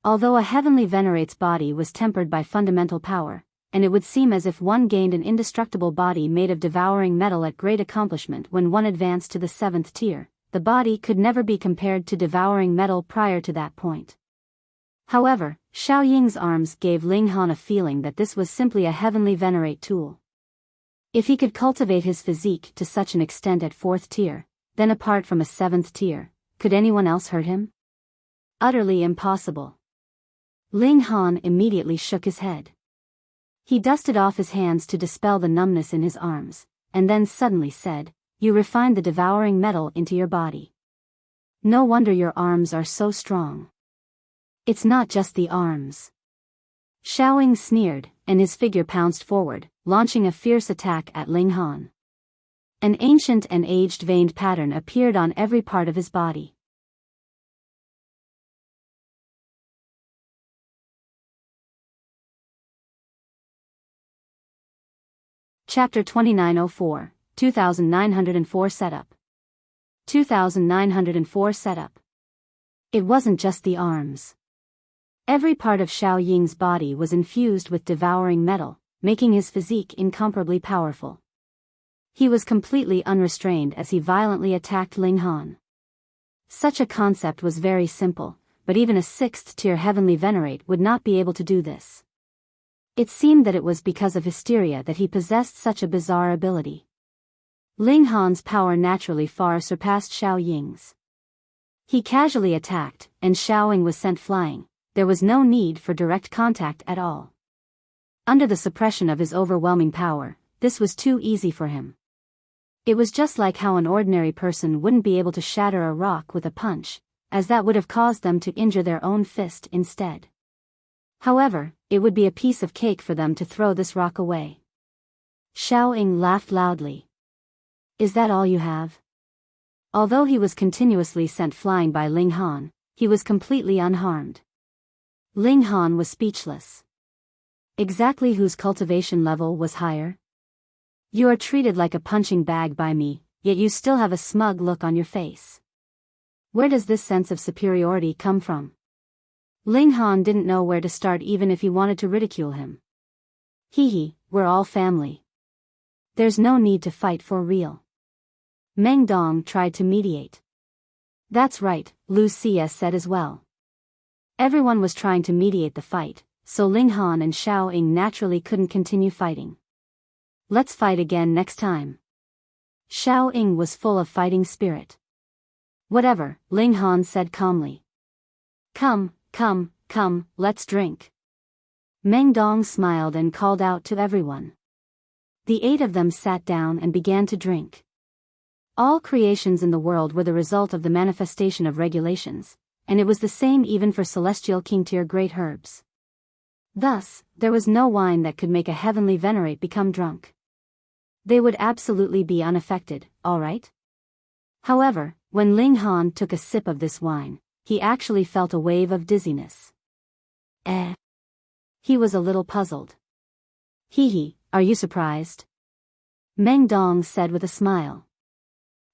Although a heavenly venerate's body was tempered by fundamental power, and it would seem as if one gained an indestructible body made of devouring metal at great accomplishment when one advanced to the 7th tier, the body could never be compared to devouring metal prior to that point. However, Xiao Ying's arms gave Ling Han a feeling that this was simply a heavenly venerate tool. If he could cultivate his physique to such an extent at 4th tier, then apart from a 7th tier, could anyone else hurt him? Utterly impossible. Ling Han immediately shook his head. He dusted off his hands to dispel the numbness in his arms, and then suddenly said, "You refined the devouring metal into your body. No wonder your arms are so strong." "It's not just the arms." Xiao Ying sneered, and his figure pounced forward, launching a fierce attack at Ling Han. An ancient and aged veined pattern appeared on every part of his body. Chapter 2904, 2904 Setup. 2904 Setup. It wasn't just the arms. Every part of Xiao Ying's body was infused with devouring metal, making his physique incomparably powerful. He was completely unrestrained as he violently attacked Ling Han. Such a concept was very simple, but even a 6th-tier heavenly venerate would not be able to do this. It seemed that it was because of hysteria that he possessed such a bizarre ability. Ling Han's power naturally far surpassed Xiao Ying's. He casually attacked, and Xiao Ying was sent flying. There was no need for direct contact at all. Under the suppression of his overwhelming power, this was too easy for him. It was just like how an ordinary person wouldn't be able to shatter a rock with a punch, as that would have caused them to injure their own fist instead. However, it would be a piece of cake for them to throw this rock away. Xiao Ying laughed loudly. "Is that all you have?" Although he was continuously sent flying by Ling Han, he was completely unharmed. Ling Han was speechless. Exactly whose cultivation level was higher? "You are treated like a punching bag by me, yet you still have a smug look on your face. Where does this sense of superiority come from?" Ling Han didn't know where to start even if he wanted to ridicule him. "Hee, we're all family. There's no need to fight for real." Meng Dong tried to mediate. "That's right," Lu Xie said as well. Everyone was trying to mediate the fight, so Ling Han and Xiao Ying naturally couldn't continue fighting. "Let's fight again next time." Xiao Ying was full of fighting spirit. "Whatever," Ling Han said calmly. Come, let's drink." Meng Dong smiled and called out to everyone. The 8 of them sat down and began to drink. All creations in the world were the result of the manifestation of regulations, and it was the same even for celestial king-tier great herbs. Thus, there was no wine that could make a heavenly venerate become drunk. They would absolutely be unaffected, alright? However, when Ling Han took a sip of this wine, he actually felt a wave of dizziness. He was a little puzzled. Hee, are you surprised? Meng Dong said with a smile.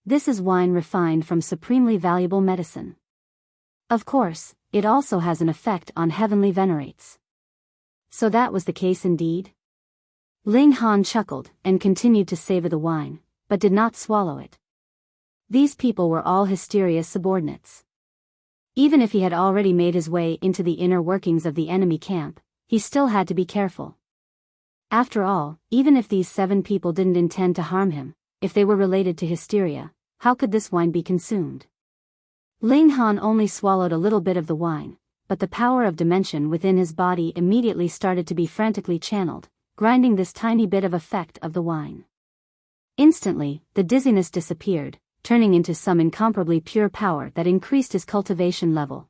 This is wine refined from supremely valuable medicine. Of course, it also has an effect on heavenly venerates. So that was the case indeed? Ling Han chuckled and continued to savor the wine, but did not swallow it. These people were all Hysteria's subordinates. Even if he had already made his way into the inner workings of the enemy camp, he still had to be careful. After all, even if these 7 people didn't intend to harm him, if they were related to Hysteria, how could this wine be consumed? Ling Han only swallowed a little bit of the wine, but the power of dimension within his body immediately started to be frantically channeled, grinding this tiny bit of effect of the wine. Instantly, the dizziness disappeared, turning into some incomparably pure power that increased his cultivation level.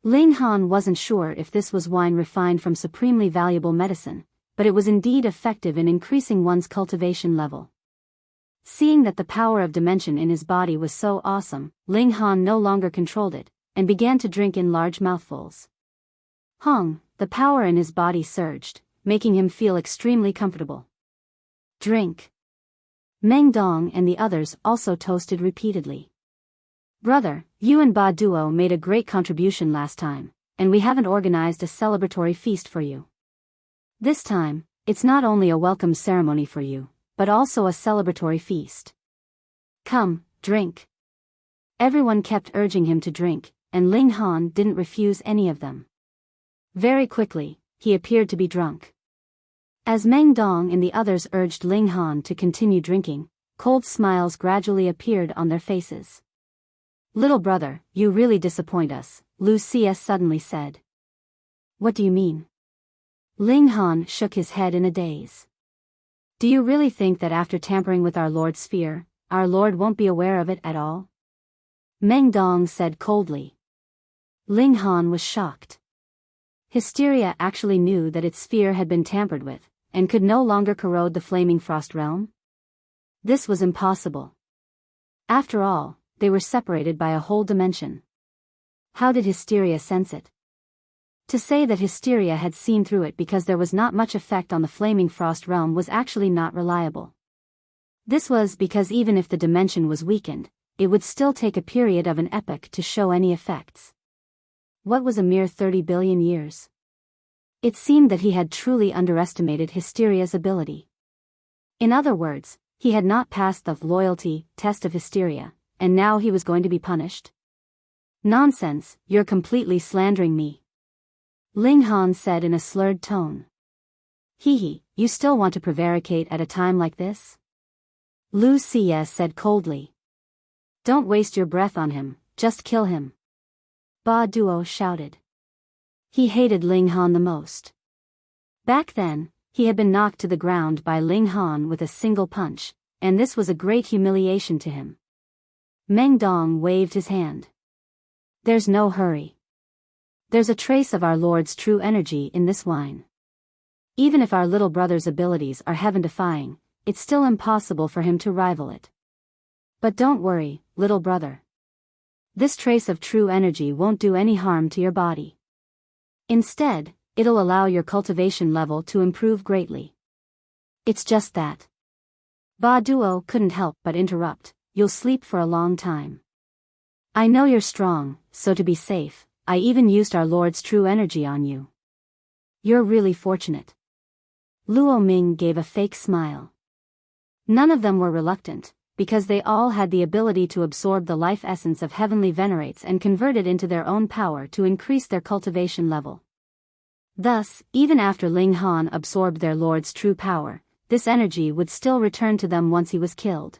Ling Han wasn't sure if this was wine refined from supremely valuable medicine, but it was indeed effective in increasing one's cultivation level. Seeing that the power of dimension in his body was so awesome, Ling Han no longer controlled it, and began to drink in large mouthfuls. The power in his body surged, making him feel extremely comfortable. Drink. Meng Dong and the others also toasted repeatedly. Brother, you and Ba Duo made a great contribution last time, and we haven't organized a celebratory feast for you. This time, it's not only a welcome ceremony for you, but also a celebratory feast. Come, drink. Everyone kept urging him to drink, and Ling Han didn't refuse any of them. Very quickly, he appeared to be drunk. As Meng Dong and the others urged Ling Han to continue drinking, cold smiles gradually appeared on their faces. Little brother, you really disappoint us, Lu Xi suddenly said. What do you mean? Ling Han shook his head in a daze. Do you really think that after tampering with our Lord's sphere, our Lord won't be aware of it at all? Meng Dong said coldly. Ling Han was shocked. Hysteria actually knew that its sphere had been tampered with, and could no longer corrode the flaming frost realm? This was impossible. After all, they were separated by a whole dimension. How did Hysteria sense it? To say that Hysteria had seen through it because there was not much effect on the flaming frost realm was actually not reliable. This was because even if the dimension was weakened, it would still take a period of an epoch to show any effects. What was a mere 30 billion years? It seemed that he had truly underestimated Hysteria's ability. In other words, he had not passed the loyalty test of Hysteria, and now he was going to be punished? Nonsense, you're completely slandering me. Ling Han said in a slurred tone. You still want to prevaricate at a time like this? Lu Xi said coldly. Don't waste your breath on him, just kill him. Ba Duo shouted. He hated Ling Han the most. Back then, he had been knocked to the ground by Ling Han with a single punch, and this was a great humiliation to him. Meng Dong waved his hand. There's no hurry. There's a trace of our Lord's true energy in this wine. Even if our little brother's abilities are heaven-defying, it's still impossible for him to rival it. But don't worry, little brother. This trace of true energy won't do any harm to your body. Instead, it'll allow your cultivation level to improve greatly. It's just that. Ba Duo couldn't help but interrupt, you'll sleep for a long time. I know you're strong, so to be safe, I even used our Lord's true energy on you. You're really fortunate. Luo Ming gave a fake smile. None of them were reluctant, because they all had the ability to absorb the life essence of heavenly venerates and convert it into their own power to increase their cultivation level. Thus, even after Ling Han absorbed their Lord's true power, this energy would still return to them once he was killed.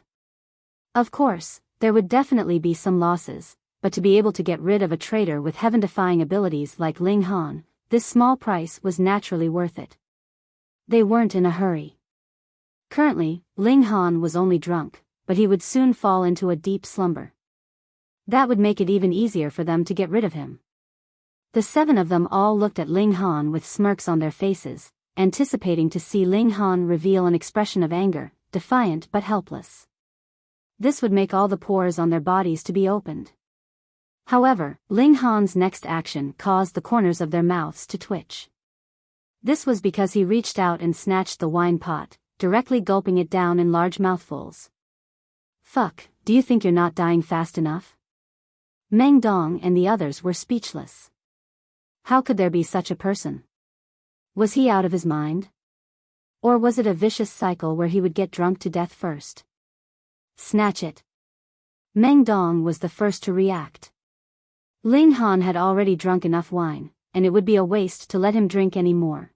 Of course, there would definitely be some losses, but to be able to get rid of a traitor with heaven-defying abilities like Ling Han, this small price was naturally worth it. They weren't in a hurry. Currently, Ling Han was only drunk, but he would soon fall into a deep slumber. That would make it even easier for them to get rid of him. The 7 of them all looked at Ling Han with smirks on their faces, anticipating to see Ling Han reveal an expression of anger, defiant but helpless. This would make all the pores on their bodies to be opened. However, Ling Han's next action caused the corners of their mouths to twitch. This was because he reached out and snatched the wine pot, directly gulping it down in large mouthfuls. Fuck, do you think you're not dying fast enough? Meng Dong and the others were speechless. How could there be such a person? Was he out of his mind? Or was it a vicious cycle where he would get drunk to death first? Snatch it. Meng Dong was the first to react. Ling Han had already drunk enough wine, and it would be a waste to let him drink any more.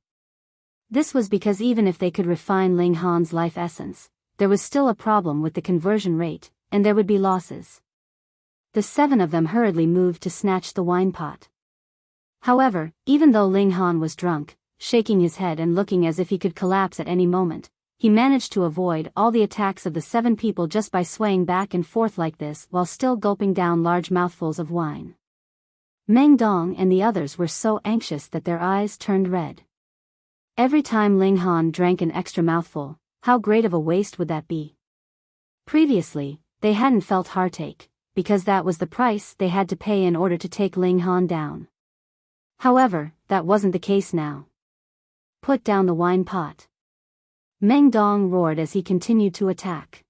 This was because even if they could refine Ling Han's life essence, there was still a problem with the conversion rate, and there would be losses. The 7 of them hurriedly moved to snatch the wine pot. However, even though Ling Han was drunk, shaking his head and looking as if he could collapse at any moment, he managed to avoid all the attacks of the 7 people just by swaying back and forth like this while still gulping down large mouthfuls of wine. Meng Dong and the others were so anxious that their eyes turned red. Every time Ling Han drank an extra mouthful, how great of a waste would that be? Previously, they hadn't felt heartache, because that was the price they had to pay in order to take Ling Han down. However, that wasn't the case now. Put down the wine pot. Meng Dong roared as he continued to attack.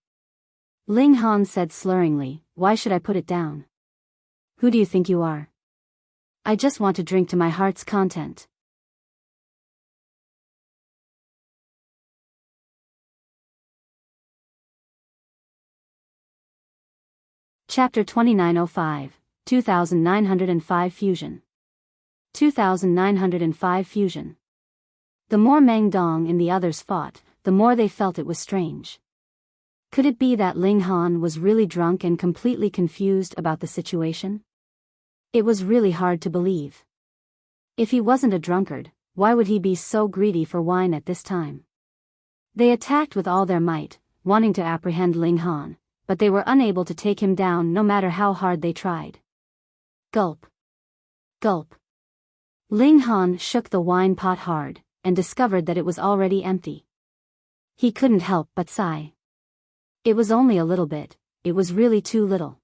Ling Han said slurringly, "Why should I put it down? Who do you think you are? I just want to drink to my heart's content." Chapter 2905, 2905 Fusion. 2905 Fusion. The more Meng Dong and the others fought, the more they felt it was strange. Could it be that Ling Han was really drunk and completely confused about the situation? It was really hard to believe. If he wasn't a drunkard, why would he be so greedy for wine at this time? They attacked with all their might, wanting to apprehend Ling Han, but they were unable to take him down no matter how hard they tried. Gulp. Gulp. Ling Han shook the wine pot hard, and discovered that it was already empty. He couldn't help but sigh. It was only a little bit, it was really too little.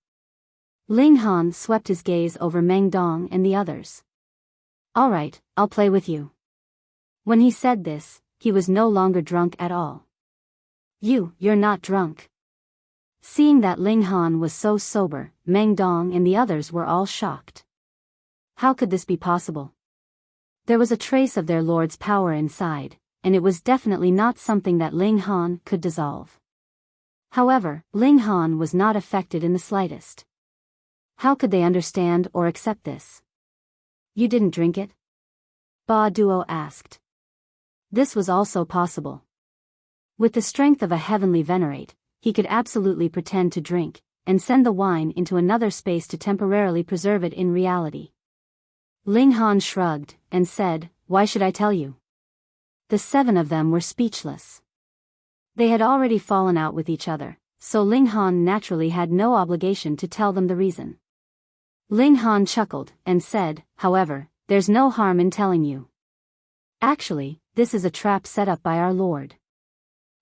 Ling Han swept his gaze over Meng Dong and the others. "All right, I'll play with you." When he said this, he was no longer drunk at all. You're not drunk." Seeing that Ling Han was so sober, Meng Dong and the others were all shocked. How could this be possible? There was a trace of their lord's power inside, and it was definitely not something that Ling Han could dissolve. However, Ling Han was not affected in the slightest. How could they understand or accept this? "You didn't drink it?" Ba Duo asked. This was also possible. With the strength of a heavenly Venerate, he could absolutely pretend to drink, and send the wine into another space to temporarily preserve it in reality. Ling Han shrugged, and said, "Why should I tell you?" The 7 of them were speechless. They had already fallen out with each other, so Ling Han naturally had no obligation to tell them the reason. Ling Han chuckled, and said, "However, there's no harm in telling you. Actually, this is a trap set up by our Lord.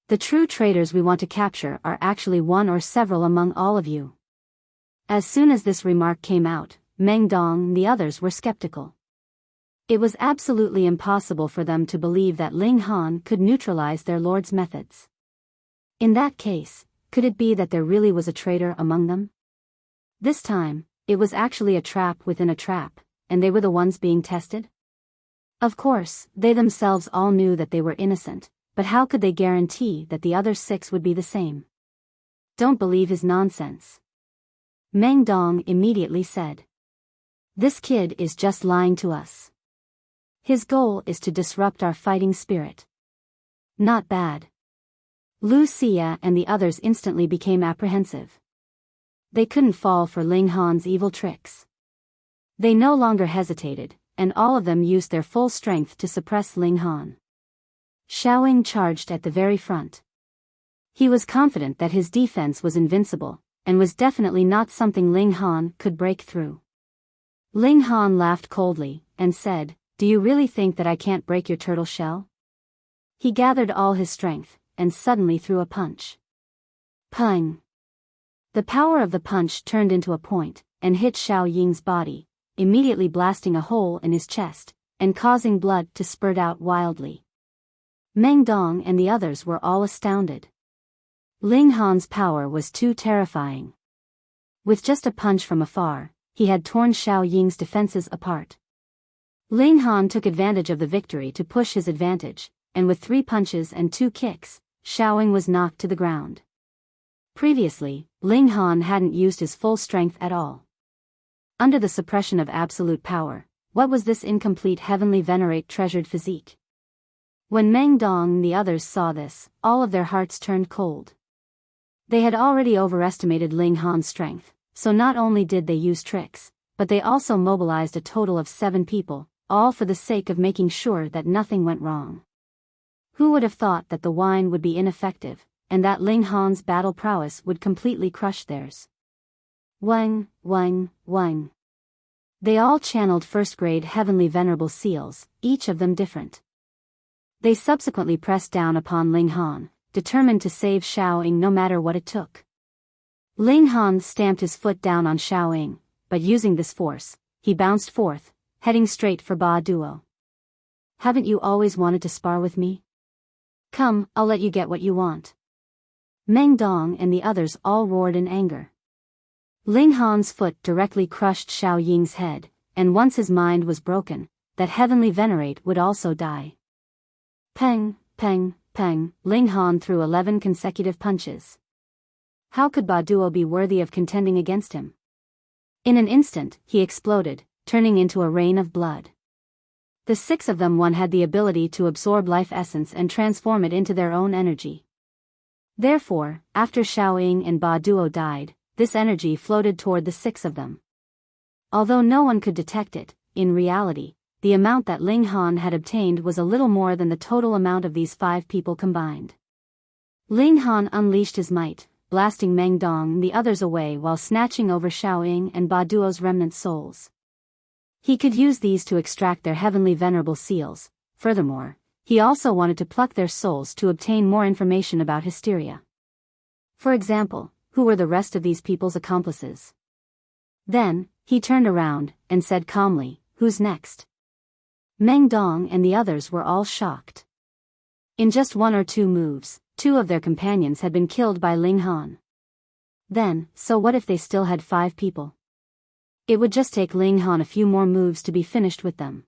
The true traitors we want to capture are actually one or several among all of you." As soon as this remark came out, Meng Dong and the others were skeptical. It was absolutely impossible for them to believe that Ling Han could neutralize their lord's methods. In that case, could it be that there really was a traitor among them? This time, it was actually a trap within a trap, and they were the ones being tested? Of course, they themselves all knew that they were innocent, but how could they guarantee that the other 6 would be the same? "Don't believe his nonsense," Meng Dong immediately said. "This kid is just lying to us. His goal is to disrupt our fighting spirit." "Not bad." Lu Xia and the others instantly became apprehensive. They couldn't fall for Ling Han's evil tricks. They no longer hesitated, and all of them used their full strength to suppress Ling Han. Xiaoying charged at the very front. He was confident that his defense was invincible, and was definitely not something Ling Han could break through. Ling Han laughed coldly, and said, "Do you really think that I can't break your turtle shell?" He gathered all his strength, and suddenly threw a punch. Pang! The power of the punch turned into a point, and hit Xiao Ying's body, immediately blasting a hole in his chest, and causing blood to spurt out wildly. Meng Dong and the others were all astounded. Ling Han's power was too terrifying. With just a punch from afar, he had torn Xiao Ying's defenses apart. Ling Han took advantage of the victory to push his advantage, and with 3 punches and 2 kicks, Xiao Ying was knocked to the ground. Previously, Ling Han hadn't used his full strength at all. Under the suppression of absolute power, what was this incomplete heavenly Venerate treasured physique? When Meng Dong and the others saw this, all of their hearts turned cold. They had already overestimated Ling Han's strength, so not only did they use tricks, but they also mobilized a total of 7 people, all for the sake of making sure that nothing went wrong. Who would have thought that the wine would be ineffective, and that Ling Han's battle prowess would completely crush theirs? Wang, Wang, Wang. They all channeled first-grade heavenly venerable seals, each of them different. They subsequently pressed down upon Ling Han, determined to save Xiao Ying no matter what it took. Ling Han stamped his foot down on Xiao Ying, but using this force, he bounced forth, heading straight for Ba Duo. Haven't you always wanted to spar with me? Come, I'll let you get what you want. Meng Dong and the others all roared in anger. Ling Han's foot directly crushed Xiao Ying's head, and once his mind was broken, that heavenly Venerate would also die. Peng, peng, peng, Ling Han threw 11 consecutive punches. How could Ba Duo be worthy of contending against him? In an instant, he exploded, turning into a rain of blood. The 6 of them had the ability to absorb life essence and transform it into their own energy. Therefore, after Xiao Ying and Ba Duo died, this energy floated toward the 6 of them. Although no one could detect it, in reality, the amount that Ling Han had obtained was a little more than the total amount of these 5 people combined. Ling Han unleashed his might, blasting Meng Dong and the others away while snatching over Xiao Ying and Ba Duo's remnant souls. He could use these to extract their heavenly venerable seals. Furthermore, he also wanted to pluck their souls to obtain more information about hysteria. For example, who were the rest of these people's accomplices? Then, he turned around and said calmly, "Who's next?" Meng Dong and the others were all shocked. In just 1 or 2 moves, 2 of their companions had been killed by Ling Han. Then, so what if they still had 5 people? It would just take Ling Han a few more moves to be finished with them.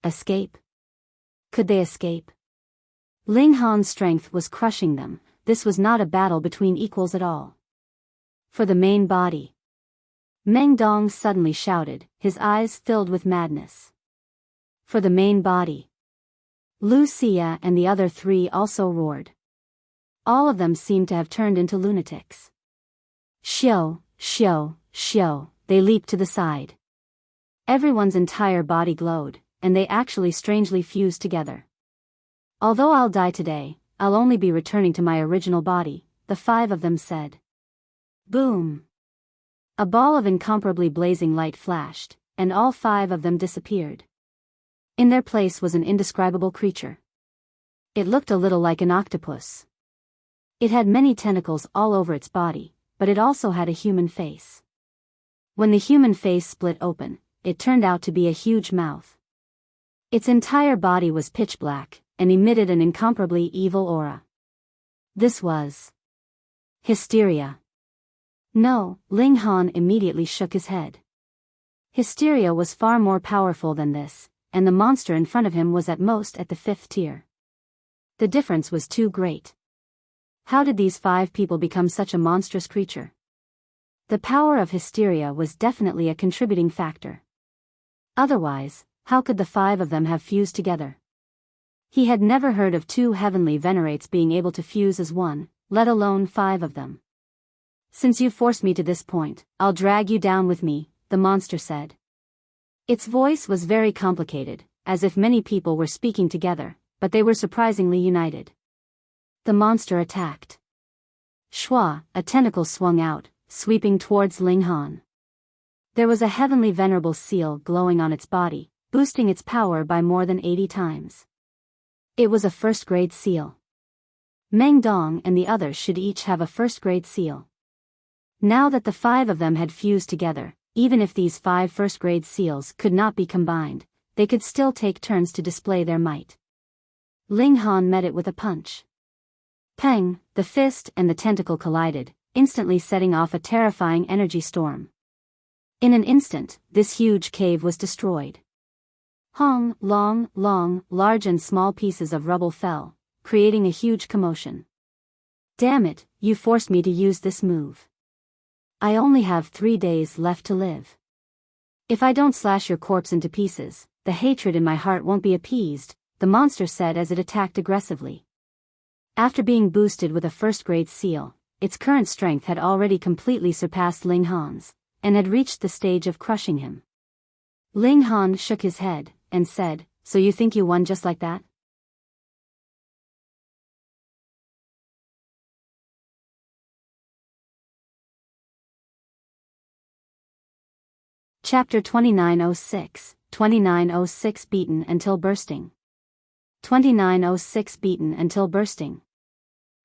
Escape? Could they escape? Ling Han's strength was crushing them. This was not a battle between equals at all. For the main body. Meng Dong suddenly shouted, his eyes filled with madness. For the main body. Lucia and the other 3 also roared. All of them seemed to have turned into lunatics. Shio, shio, shio, they leaped to the side. Everyone's entire body glowed, and they actually strangely fused together. Although I'll die today, I'll only be returning to my original body, the 5 of them said. Boom! A ball of incomparably blazing light flashed, and all 5 of them disappeared. In their place was an indescribable creature. It looked a little like an octopus. It had many tentacles all over its body, but it also had a human face. When the human face split open, it turned out to be a huge mouth. Its entire body was pitch black, and emitted an incomparably evil aura. This was hysteria. No, Ling Han immediately shook his head. Hysteria was far more powerful than this, and the monster in front of him was at most at the 5th tier. The difference was too great. How did these 5 people become such a monstrous creature? The power of hysteria was definitely a contributing factor. Otherwise, how could the 5 of them have fused together? He had never heard of 2 heavenly venerates being able to fuse as one, let alone 5 of them. Since you forced me to this point, I'll drag you down with me, the monster said. Its voice was very complicated, as if many people were speaking together, but they were surprisingly united. The monster attacked. Shua, a tentacle swung out, sweeping towards Ling Han. There was a heavenly venerable seal glowing on its body, boosting its power by more than 80 times. It was a first-grade seal. Meng Dong and the others should each have a first-grade seal. Now that the 5 of them had fused together, even if these 5 first-grade seals could not be combined, they could still take turns to display their might. Ling Han met it with a punch. Peng, the fist and the tentacle collided, instantly setting off a terrifying energy storm. In an instant, this huge cave was destroyed. Large and small pieces of rubble fell, creating a huge commotion. Damn it, you forced me to use this move. I only have 3 days left to live. If I don't slash your corpse into pieces, the hatred in my heart won't be appeased, the monster said as it attacked aggressively. After being boosted with a first-grade seal, its current strength had already completely surpassed Ling Han's, and had reached the stage of crushing him. Ling Han shook his head, and said, "So you think you won just like that?" Chapter 2906 Beaten until bursting. 2906 Beaten until bursting.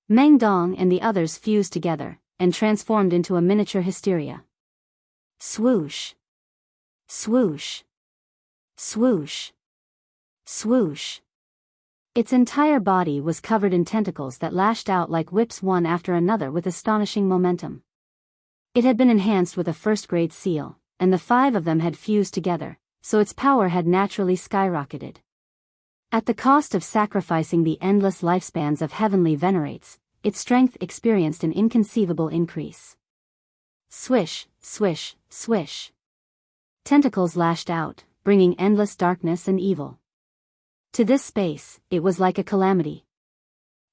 Meng Dong and the others fused together, and transformed into a miniature hysteria. Swoosh. Swoosh. Swoosh. Swoosh. Its entire body was covered in tentacles that lashed out like whips one after another with astonishing momentum. It had been enhanced with a first-grade seal, and the 5 of them had fused together, so its power had naturally skyrocketed. At the cost of sacrificing the endless lifespans of heavenly venerates, its strength experienced an inconceivable increase. Swish, swish, swish. Tentacles lashed out, bringing endless darkness and evil. To this space, it was like a calamity.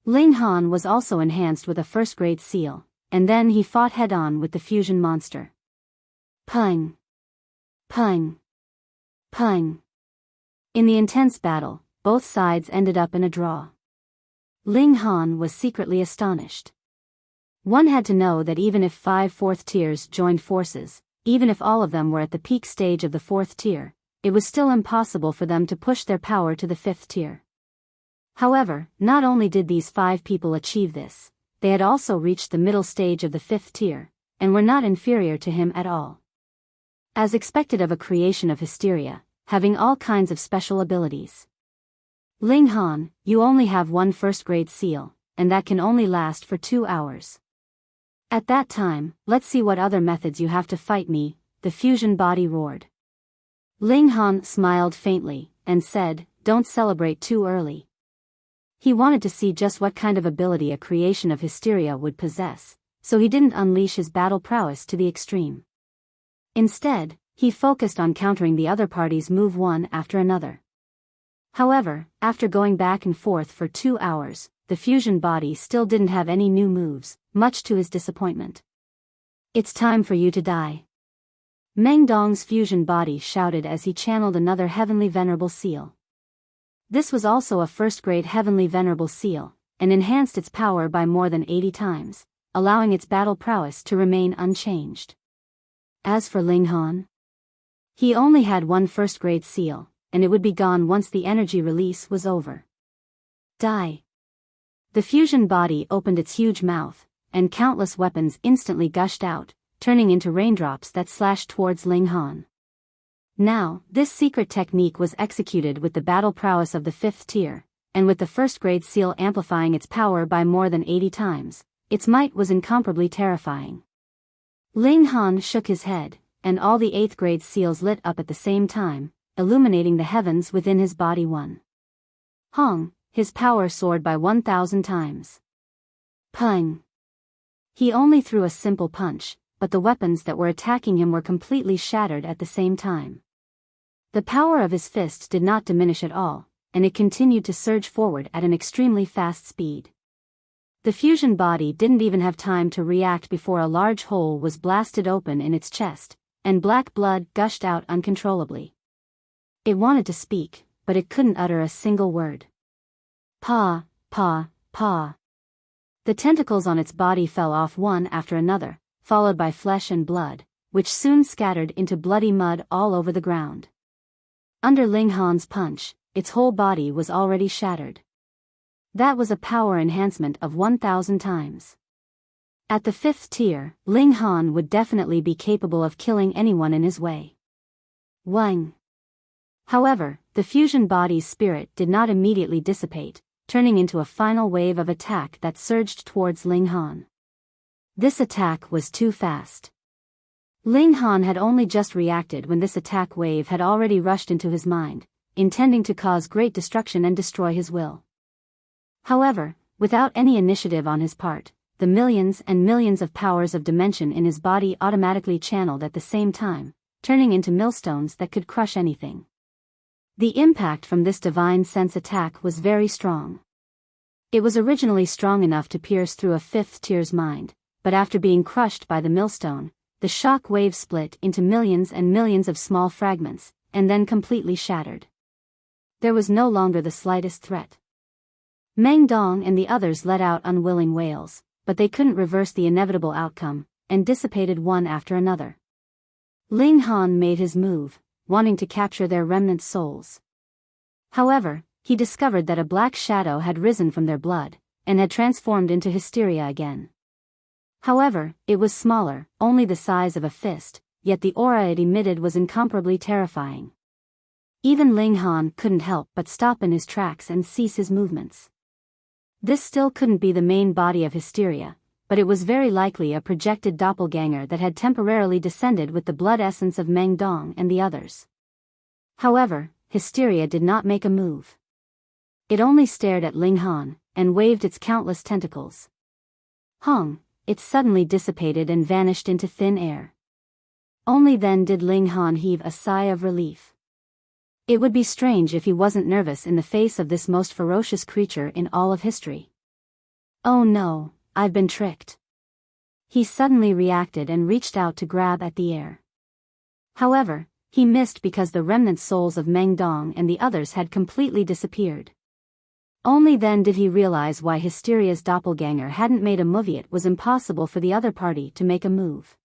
Ling Han was also enhanced with a first-grade seal, and then he fought head-on with the fusion monster. Peng. Peng. Peng. In the intense battle, both sides ended up in a draw. Ling Han was secretly astonished. One had to know that even if 5 fourth tiers joined forces, even if all of them were at the peak stage of the 4th tier, it was still impossible for them to push their power to the 5th tier. However, not only did these 5 people achieve this, they had also reached the middle stage of the 5th tier, and were not inferior to him at all. As expected of a creation of hysteria, having all kinds of special abilities. Ling Han, you only have 1 first-grade seal, and that can only last for 2 hours. At that time, let's see what other methods you have to fight me, the fusion body roared. Ling Han smiled faintly, and said, "Don't celebrate too early." He wanted to see just what kind of ability a creation of hysteria would possess, so he didn't unleash his battle prowess to the extreme. Instead, he focused on countering the other party's move one after another. However, after going back and forth for 2 hours, the fusion body still didn't have any new moves, much to his disappointment. "It's time for you to die." Meng Dong's fusion body shouted as he channeled another heavenly venerable seal. This was also a first-grade heavenly venerable seal, and enhanced its power by more than 80 times, allowing its battle prowess to remain unchanged. As for Ling Han, he only had 1 first-grade seal, and it would be gone once the energy release was over. Die. The fusion body opened its huge mouth, and countless weapons instantly gushed out, turning into raindrops that slashed towards Ling Han. Now, this secret technique was executed with the battle prowess of the 5th tier, and with the first-grade seal amplifying its power by more than 80 times, its might was incomparably terrifying. Ling Han shook his head, and all the 8th-grade seals lit up at the same time, illuminating the heavens within his body. Hong, his power soared by 1,000 times. Peng. He only threw a simple punch, but the weapons that were attacking him were completely shattered at the same time. The power of his fists did not diminish at all, and it continued to surge forward at an extremely fast speed. The fusion body didn't even have time to react before a large hole was blasted open in its chest, and black blood gushed out uncontrollably. It wanted to speak, but it couldn't utter a single word. Pa, pa, pa. The tentacles on its body fell off one after another, followed by flesh and blood, which soon scattered into bloody mud all over the ground. Under Ling Han's punch, its whole body was already shattered. That was a power enhancement of 1,000 times. At the 5th tier, Ling Han would definitely be capable of killing anyone in his way. Wang. However, the fusion body's spirit did not immediately dissipate, turning into a final wave of attack that surged towards Ling Han. This attack was too fast. Ling Han had only just reacted when this attack wave had already rushed into his mind, intending to cause great destruction and destroy his will. However, without any initiative on his part, the millions and millions of powers of dimension in his body automatically channeled at the same time, turning into millstones that could crush anything. The impact from this divine sense attack was very strong. It was originally strong enough to pierce through a 5th tier's mind, but after being crushed by the millstone, the shock wave split into millions and millions of small fragments, and then completely shattered. There was no longer the slightest threat. Meng Dong and the others let out unwilling wails, but they couldn't reverse the inevitable outcome, and dissipated one after another. Ling Han made his move, wanting to capture their remnant souls. However, he discovered that a black shadow had risen from their blood, and had transformed into hysteria again. However, it was smaller, only the size of a fist, yet the aura it emitted was incomparably terrifying. Even Ling Han couldn't help but stop in his tracks and cease his movements. This still couldn't be the main body of hysteria, but it was very likely a projected doppelganger that had temporarily descended with the blood essence of Meng Dong and the others. However, hysteria did not make a move. It only stared at Ling Han, and waved its countless tentacles. Hong, it suddenly dissipated and vanished into thin air. Only then did Ling Han heave a sigh of relief. It would be strange if he wasn't nervous in the face of this most ferocious creature in all of history. Oh no, I've been tricked. He suddenly reacted and reached out to grab at the air. However, he missed because the remnant souls of Meng Dong and the others had completely disappeared. Only then did he realize why Hysteria's doppelganger hadn't made a move. It was impossible for the other party to make a move.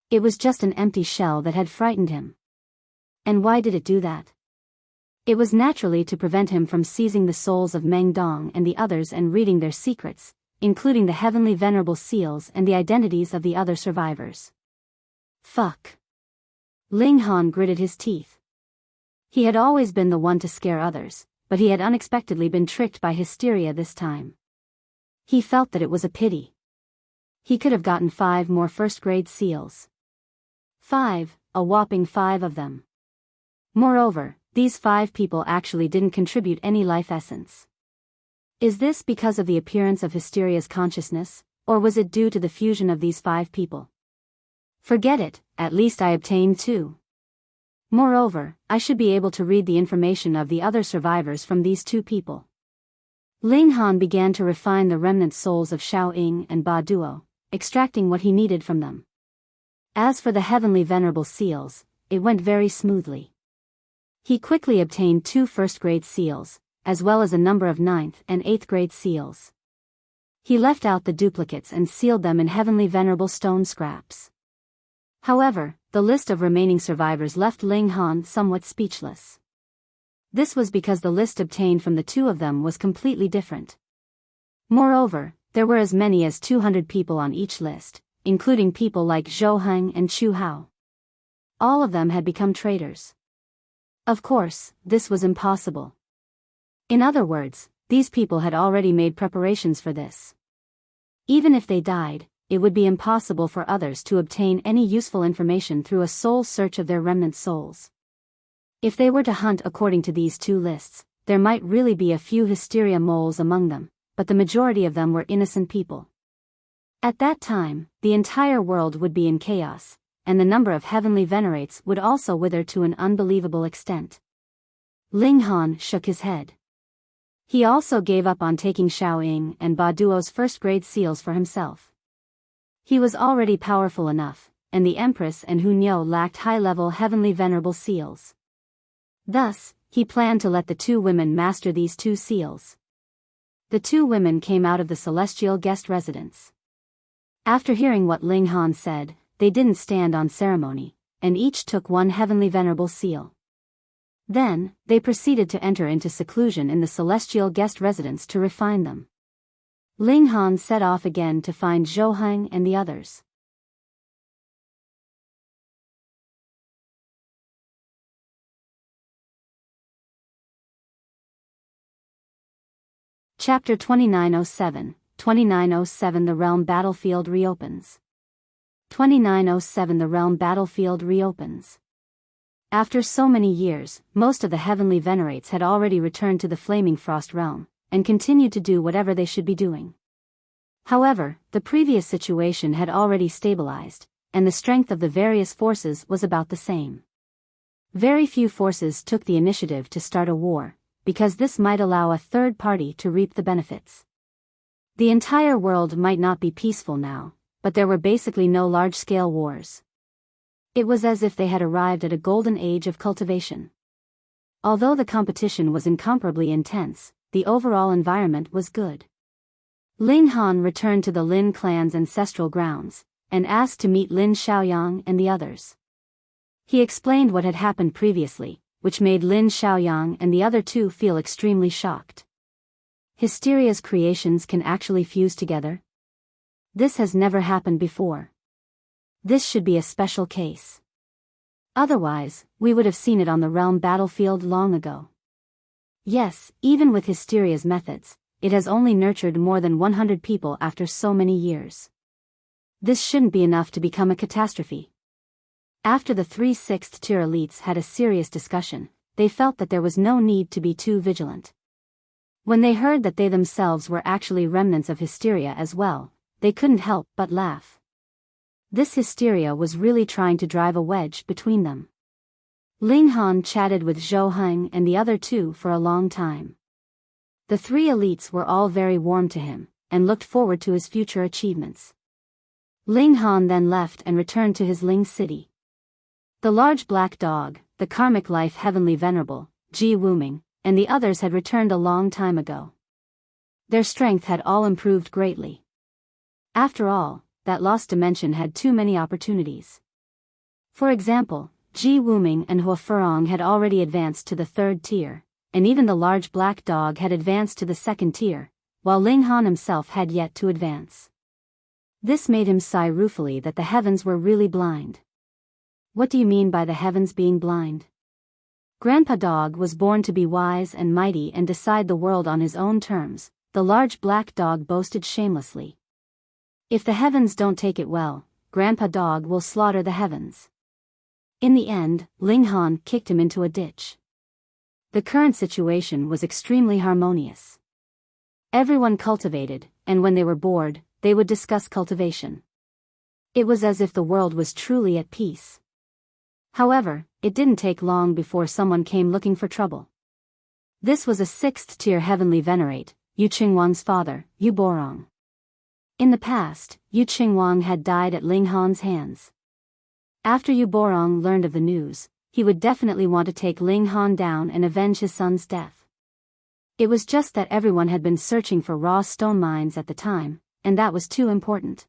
It was just an empty shell that had frightened him. And why did it do that? It was naturally to prevent him from seizing the souls of Meng Dong and the others and reading their secrets, including the heavenly venerable seals and the identities of the other survivors. Fuck. Ling Han gritted his teeth. He had always been the one to scare others, but he had unexpectedly been tricked by hysteria this time. He felt that it was a pity. He could have gotten 5 more first-grade seals. 5, a whopping 5 of them. Moreover, these 5 people actually didn't contribute any life essence. Is this because of the appearance of hysteria's consciousness, or was it due to the fusion of these 5 people? Forget it, at least I obtained 2. Moreover, I should be able to read the information of the other survivors from these 2 people. Ling Han began to refine the remnant souls of Xiao Ying and Ba Duo, extracting what he needed from them. As for the heavenly venerable seals, it went very smoothly. He quickly obtained 2 first-grade seals, as well as a number of 9th and 8th-grade seals. He left out the duplicates and sealed them in heavenly venerable stone scraps. However, the list of remaining survivors left Ling Han somewhat speechless. This was because the list obtained from the 2 of them was completely different. Moreover, there were as many as 200 people on each list, including people like Zhou Heng and Chu Hao. All of them had become traitors. Of course, this was impossible. In other words, these people had already made preparations for this. Even if they died, it would be impossible for others to obtain any useful information through a soul search of their remnant souls. If they were to hunt according to these 2 lists, there might really be a few hysteria moles among them, but the majority of them were innocent people. At that time, the entire world would be in chaos, and the number of heavenly venerates would also wither to an unbelievable extent. Ling Han shook his head. He also gave up on taking Xiao Ying and Ba Duo's first-grade seals for himself. He was already powerful enough, and the Empress and Hu Niu lacked high-level heavenly venerable seals. Thus, he planned to let the 2 women master these 2 seals. The 2 women came out of the celestial guest residence. After hearing what Ling Han said, they didn't stand on ceremony, and each took 1 heavenly venerable seal. Then, they proceeded to enter into seclusion in the celestial guest residence to refine them. Ling Han set off again to find Zhou Heng and the others. Chapter 2907, 2907 The Realm Battlefield Reopens. 2907 The Realm Battlefield Reopens. After so many years, most of the heavenly venerates had already returned to the Flaming Frost Realm, and continued to do whatever they should be doing. However, the previous situation had already stabilized, and the strength of the various forces was about the same. Very few forces took the initiative to start a war, because this might allow a third party to reap the benefits. The entire world might not be peaceful now, but there were basically no large-scale wars. It was as if they had arrived at a golden age of cultivation. Although the competition was incomparably intense, the overall environment was good. Ling Han returned to the Lin clan's ancestral grounds, and asked to meet Lin Xiaoyang and the others. He explained what had happened previously, which made Lin Xiaoyang and the other two feel extremely shocked. Hysteria's creations can actually fuse together? This has never happened before. This should be a special case. Otherwise, we would have seen it on the realm battlefield long ago. Yes, even with Hysteria's methods, it has only nurtured more than 100 people after so many years. This shouldn't be enough to become a catastrophe. After the 3 6th-tier elites had a serious discussion, they felt that there was no need to be too vigilant. When they heard that they themselves were actually remnants of Hysteria as well, they couldn't help but laugh. This Hysteria was really trying to drive a wedge between them. Ling Han chatted with Zhou Heng and the other two for a long time. The 3 elites were all very warm to him, and looked forward to his future achievements. Ling Han then left and returned to his Ling city. The large black dog, the karmic life heavenly venerable, Ji Wuming, and the others had returned a long time ago. Their strength had all improved greatly. After all, that lost dimension had too many opportunities. For example, Ji Wuming and Hua Furong had already advanced to the 3rd tier, and even the large black dog had advanced to the 2nd tier, while Ling Han himself had yet to advance. This made him sigh ruefully that the heavens were really blind. What do you mean by the heavens being blind? Grandpa Dog was born to be wise and mighty and decide the world on his own terms, the large black dog boasted shamelessly. If the heavens don't take it well, Grandpa Dog will slaughter the heavens. In the end, Ling Han kicked him into a ditch. The current situation was extremely harmonious. Everyone cultivated, and when they were bored, they would discuss cultivation. It was as if the world was truly at peace. However, it didn't take long before someone came looking for trouble. This was a 6th-tier heavenly venerate, Yu Qingwang's father, Yu Borong. In the past, Yu Qingwang had died at Ling Han's hands. After Yu Borong learned of the news, he would definitely want to take Ling Han down and avenge his son's death. It was just that everyone had been searching for raw stone mines at the time, and that was too important.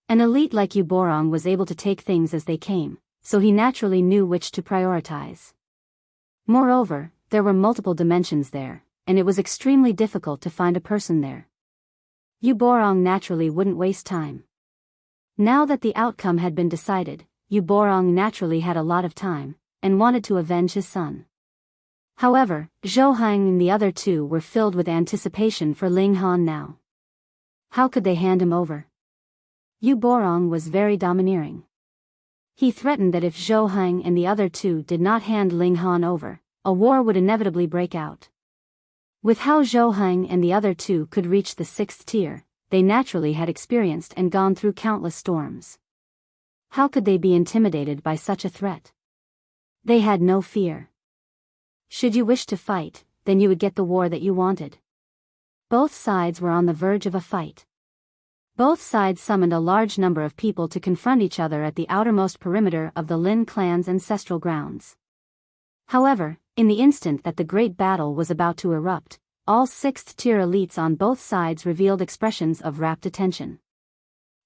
An elite like Yu Borong was able to take things as they came, so he naturally knew which to prioritize. Moreover, there were multiple dimensions there, and it was extremely difficult to find a person there. Yu Borong naturally wouldn't waste time. Now that the outcome had been decided, Yu Borong naturally had a lot of time, and wanted to avenge his son. However, Zhou Heng and the other two were filled with anticipation for Ling Han now. How could they hand him over? Yu Borong was very domineering. He threatened that if Zhou Heng and the other two did not hand Ling Han over, a war would inevitably break out. With how Zhou Heng and the other two could reach the 6th tier, they naturally had experienced and gone through countless storms. How could they be intimidated by such a threat? They had no fear. Should you wish to fight, then you would get the war that you wanted. Both sides were on the verge of a fight. Both sides summoned a large number of people to confront each other at the outermost perimeter of the Lin clan's ancestral grounds. However, in the instant that the great battle was about to erupt, all 6th-tier elites on both sides revealed expressions of rapt attention.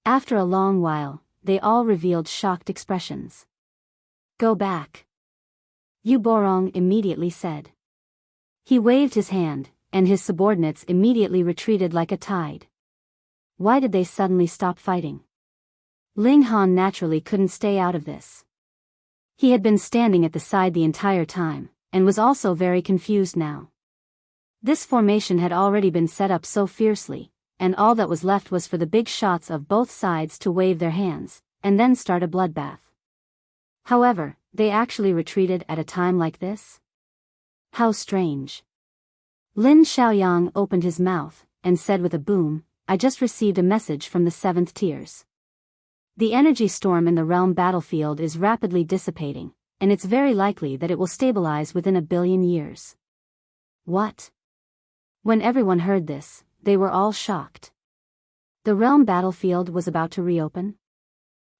After a long while, they all revealed shocked expressions. Go back. Yu Borong immediately said. He waved his hand, and his subordinates immediately retreated like a tide. Why did they suddenly stop fighting? Ling Han naturally couldn't stay out of this. He had been standing at the side the entire time, and was also very confused now. This formation had already been set up so fiercely, and all that was left was for the big shots of both sides to wave their hands, and then start a bloodbath. However, they actually retreated at a time like this? How strange. Lin Xiaoyang opened his mouth, and said with a boom, I just received a message from the 7th tiers. The energy storm in the realm battlefield is rapidly dissipating, and it's very likely that it will stabilize within 1 billion years. What? When everyone heard this, they were all shocked. The realm battlefield was about to reopen?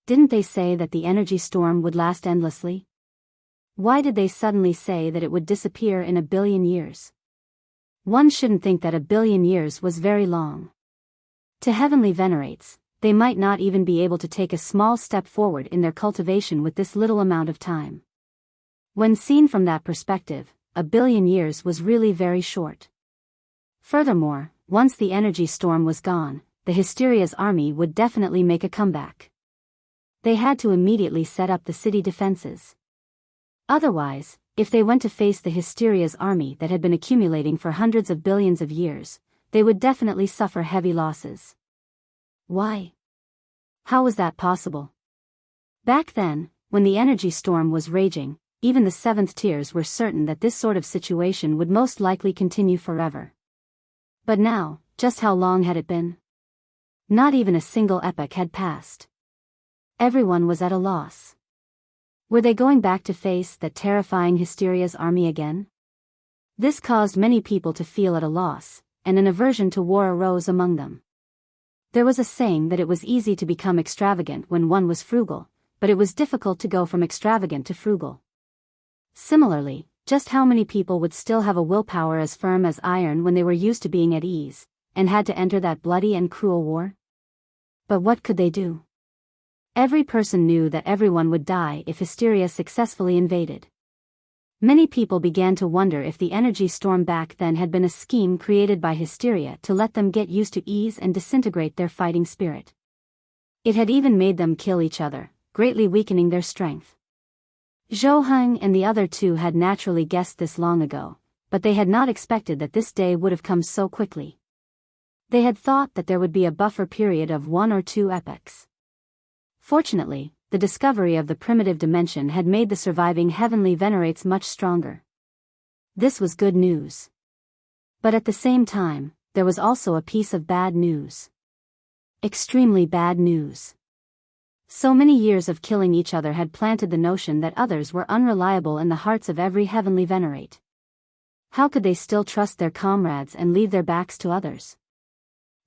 Didn't they say that the energy storm would last endlessly? Why did they suddenly say that it would disappear in 1 billion years? One shouldn't think that 1 billion years was very long. To heavenly venerates, they might not even be able to take a small step forward in their cultivation with this little amount of time. When seen from that perspective, 1 billion years was really very short. Furthermore, once the energy storm was gone, the Hysteria's army would definitely make a comeback. They had to immediately set up the city defenses. Otherwise, if they went to face the Hysteria's army that had been accumulating for hundreds of billions of years, they would definitely suffer heavy losses. Why? How was that possible? Back then, when the energy storm was raging, even the 7th tiers were certain that this sort of situation would most likely continue forever. But now, just how long had it been? Not even a single epoch had passed. Everyone was at a loss. Were they going back to face that terrifying Hysteria's army again? This caused many people to feel at a loss, and an aversion to war arose among them. There was a saying that it was easy to become extravagant when one was frugal, but it was difficult to go from extravagant to frugal. Similarly, just how many people would still have a willpower as firm as iron when they were used to being at ease, and had to enter that bloody and cruel war? But what could they do? Every person knew that everyone would die if Hysteria successfully invaded. Many people began to wonder if the energy storm back then had been a scheme created by Hysteria to let them get used to ease and disintegrate their fighting spirit. It had even made them kill each other, greatly weakening their strength. Zhou Heng and the other two had naturally guessed this long ago, but they had not expected that this day would have come so quickly. They had thought that there would be a buffer period of 1 or 2 epochs. Fortunately, the discovery of the primitive dimension had made the surviving heavenly venerates much stronger. This was good news. But at the same time, there was also a piece of bad news. Extremely bad news. So many years of killing each other had planted the notion that others were unreliable in the hearts of every heavenly venerate. How could they still trust their comrades and leave their backs to others?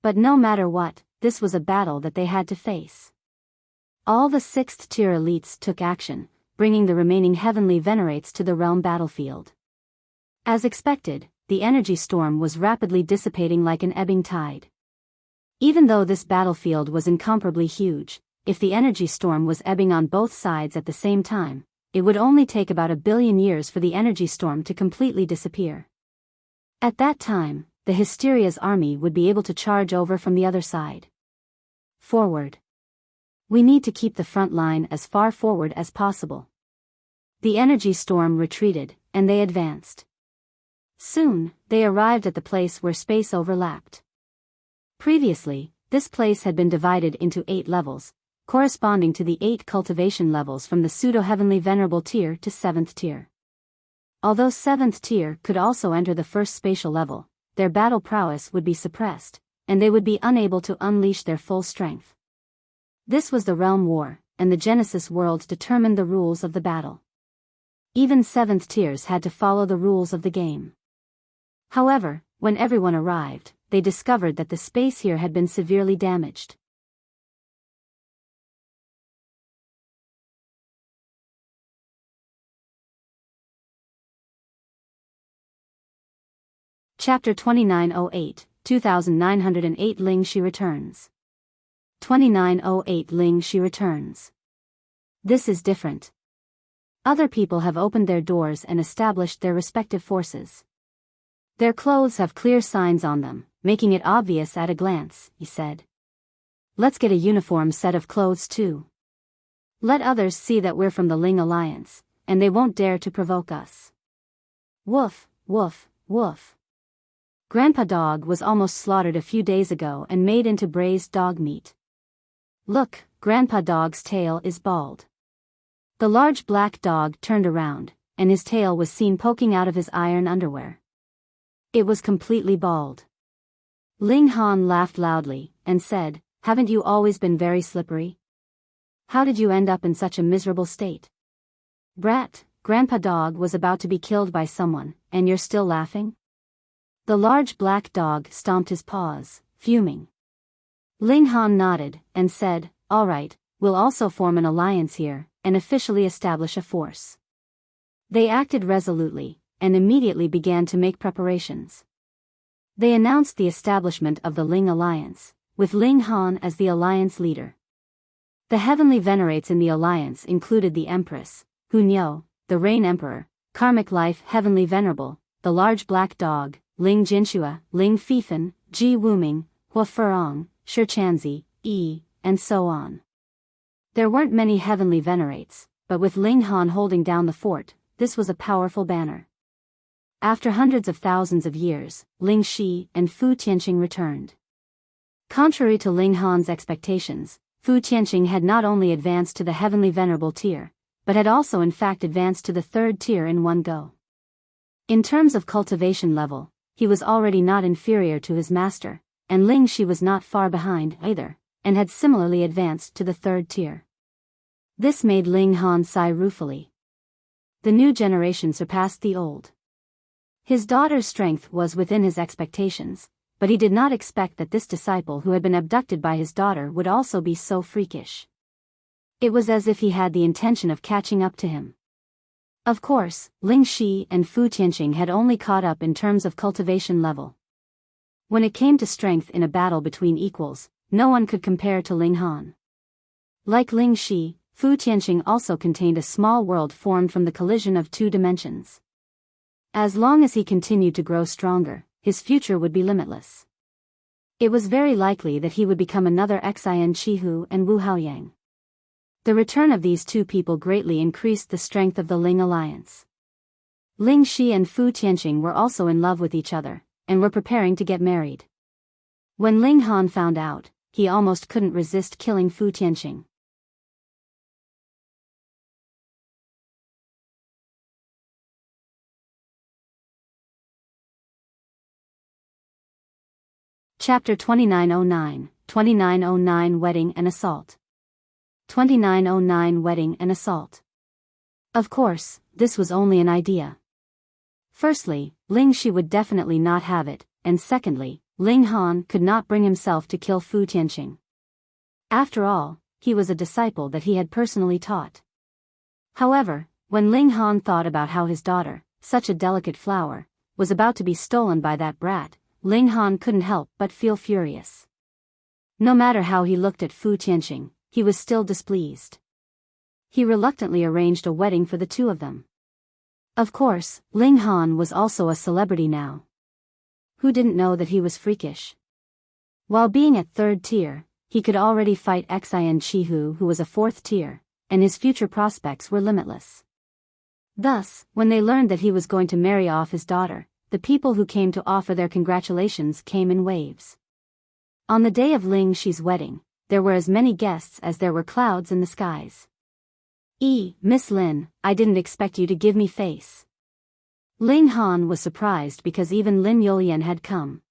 But no matter what, this was a battle that they had to face. All the 6th tier elites took action, bringing the remaining heavenly venerates to the realm battlefield. As expected, the energy storm was rapidly dissipating like an ebbing tide. Even though this battlefield was incomparably huge, if the energy storm was ebbing on both sides at the same time, it would only take about 1 billion years for the energy storm to completely disappear. At that time, the Hysteria's army would be able to charge over from the other side. Forward. We need to keep the front line as far forward as possible. The energy storm retreated, and they advanced. Soon, they arrived at the place where space overlapped. Previously, this place had been divided into 8 levels, corresponding to the 8 cultivation levels from the pseudo-heavenly venerable tier to 7th tier. Although 7th tier could also enter the first spatial level, their battle prowess would be suppressed, and they would be unable to unleash their full strength. This was the realm war, and the Genesis world determined the rules of the battle. Even 7th tiers had to follow the rules of the game. However, when everyone arrived, they discovered that the space here had been severely damaged. Chapter 2908, 2908 Ling Xi returns. 2908 Ling Xi returns. This is different. Other people have opened their doors and established their respective forces. Their clothes have clear signs on them, making it obvious at a glance, he said. Let's get a uniform set of clothes too. Let others see that we're from the Ling Alliance, and they won't dare to provoke us. Woof, woof, woof. Grandpa Dog was almost slaughtered a few days ago and made into braised dog meat. Look, Grandpa Dog's tail is bald. The large black dog turned around, and his tail was seen poking out of his iron underwear. It was completely bald. Ling Han laughed loudly, and said, "Haven't you always been very slippery? How did you end up in such a miserable state? Brat, Grandpa Dog was about to be killed by someone, and you're still laughing?" The large black dog stomped his paws, fuming. Ling Han nodded, and said, "All right, we'll also form an alliance here, and officially establish a force." They acted resolutely, and immediately began to make preparations. They announced the establishment of the Ling Alliance, with Ling Han as the alliance leader. The heavenly venerates in the alliance included the Empress, Hunyo, the Rain Emperor, Karmic Life Heavenly Venerable, the large black dog, Ling Jinshua, Ling Fifan, Ji Wuming, Hua Furong, Shi Chanzi, Yi, and so on. There weren't many heavenly venerates, but with Ling Han holding down the fort, this was a powerful banner. After hundreds of thousands of years, Ling Xi and Fu Tianqing returned. Contrary to Ling Han's expectations, Fu Tianqing had not only advanced to the heavenly venerable tier, but had also in fact advanced to the third tier in one go. In terms of cultivation level, he was already not inferior to his master, and Ling Xi was not far behind either, and had similarly advanced to the third tier. This made Ling Han sigh ruefully. The new generation surpassed the old. His daughter's strength was within his expectations, but he did not expect that this disciple who had been abducted by his daughter would also be so freakish. It was as if he had the intention of catching up to him. Of course, Ling Xi and Fu Tianqing had only caught up in terms of cultivation level. When it came to strength in a battle between equals, no one could compare to Ling Han. Like Ling Xi, Fu Tianqing also contained a small world formed from the collision of two dimensions. As long as he continued to grow stronger, his future would be limitless. It was very likely that he would become another Xin Qihu and Wu Haoyang. The return of these two people greatly increased the strength of the Ling Alliance. Ling Xi and Fu Tianqing were also in love with each other, and were preparing to get married. When Ling Han found out, he almost couldn't resist killing Fu Tianqing. Chapter 2909, 2909 Wedding and Assault. 2909 Wedding and Assault. Of course, this was only an idea. Firstly, Ling Xi would definitely not have it, and secondly, Ling Han could not bring himself to kill Fu Tianqing. After all, he was a disciple that he had personally taught. However, when Ling Han thought about how his daughter, such a delicate flower, was about to be stolen by that brat, Ling Han couldn't help but feel furious. No matter how he looked at Fu Tianqing, he was still displeased. He reluctantly arranged a wedding for the two of them. Of course, Ling Han was also a celebrity now. Who didn't know that he was freakish? While being at third tier, he could already fight Xin Qihu, who was a fourth tier, and his future prospects were limitless. Thus, when they learned that he was going to marry off his daughter, the people who came to offer their congratulations came in waves. On the day of Ling Xi's wedding, there were as many guests as there were clouds in the skies. Miss Lin, I didn't expect you to give me face. Ling Han was surprised because even Lin Yolian had come.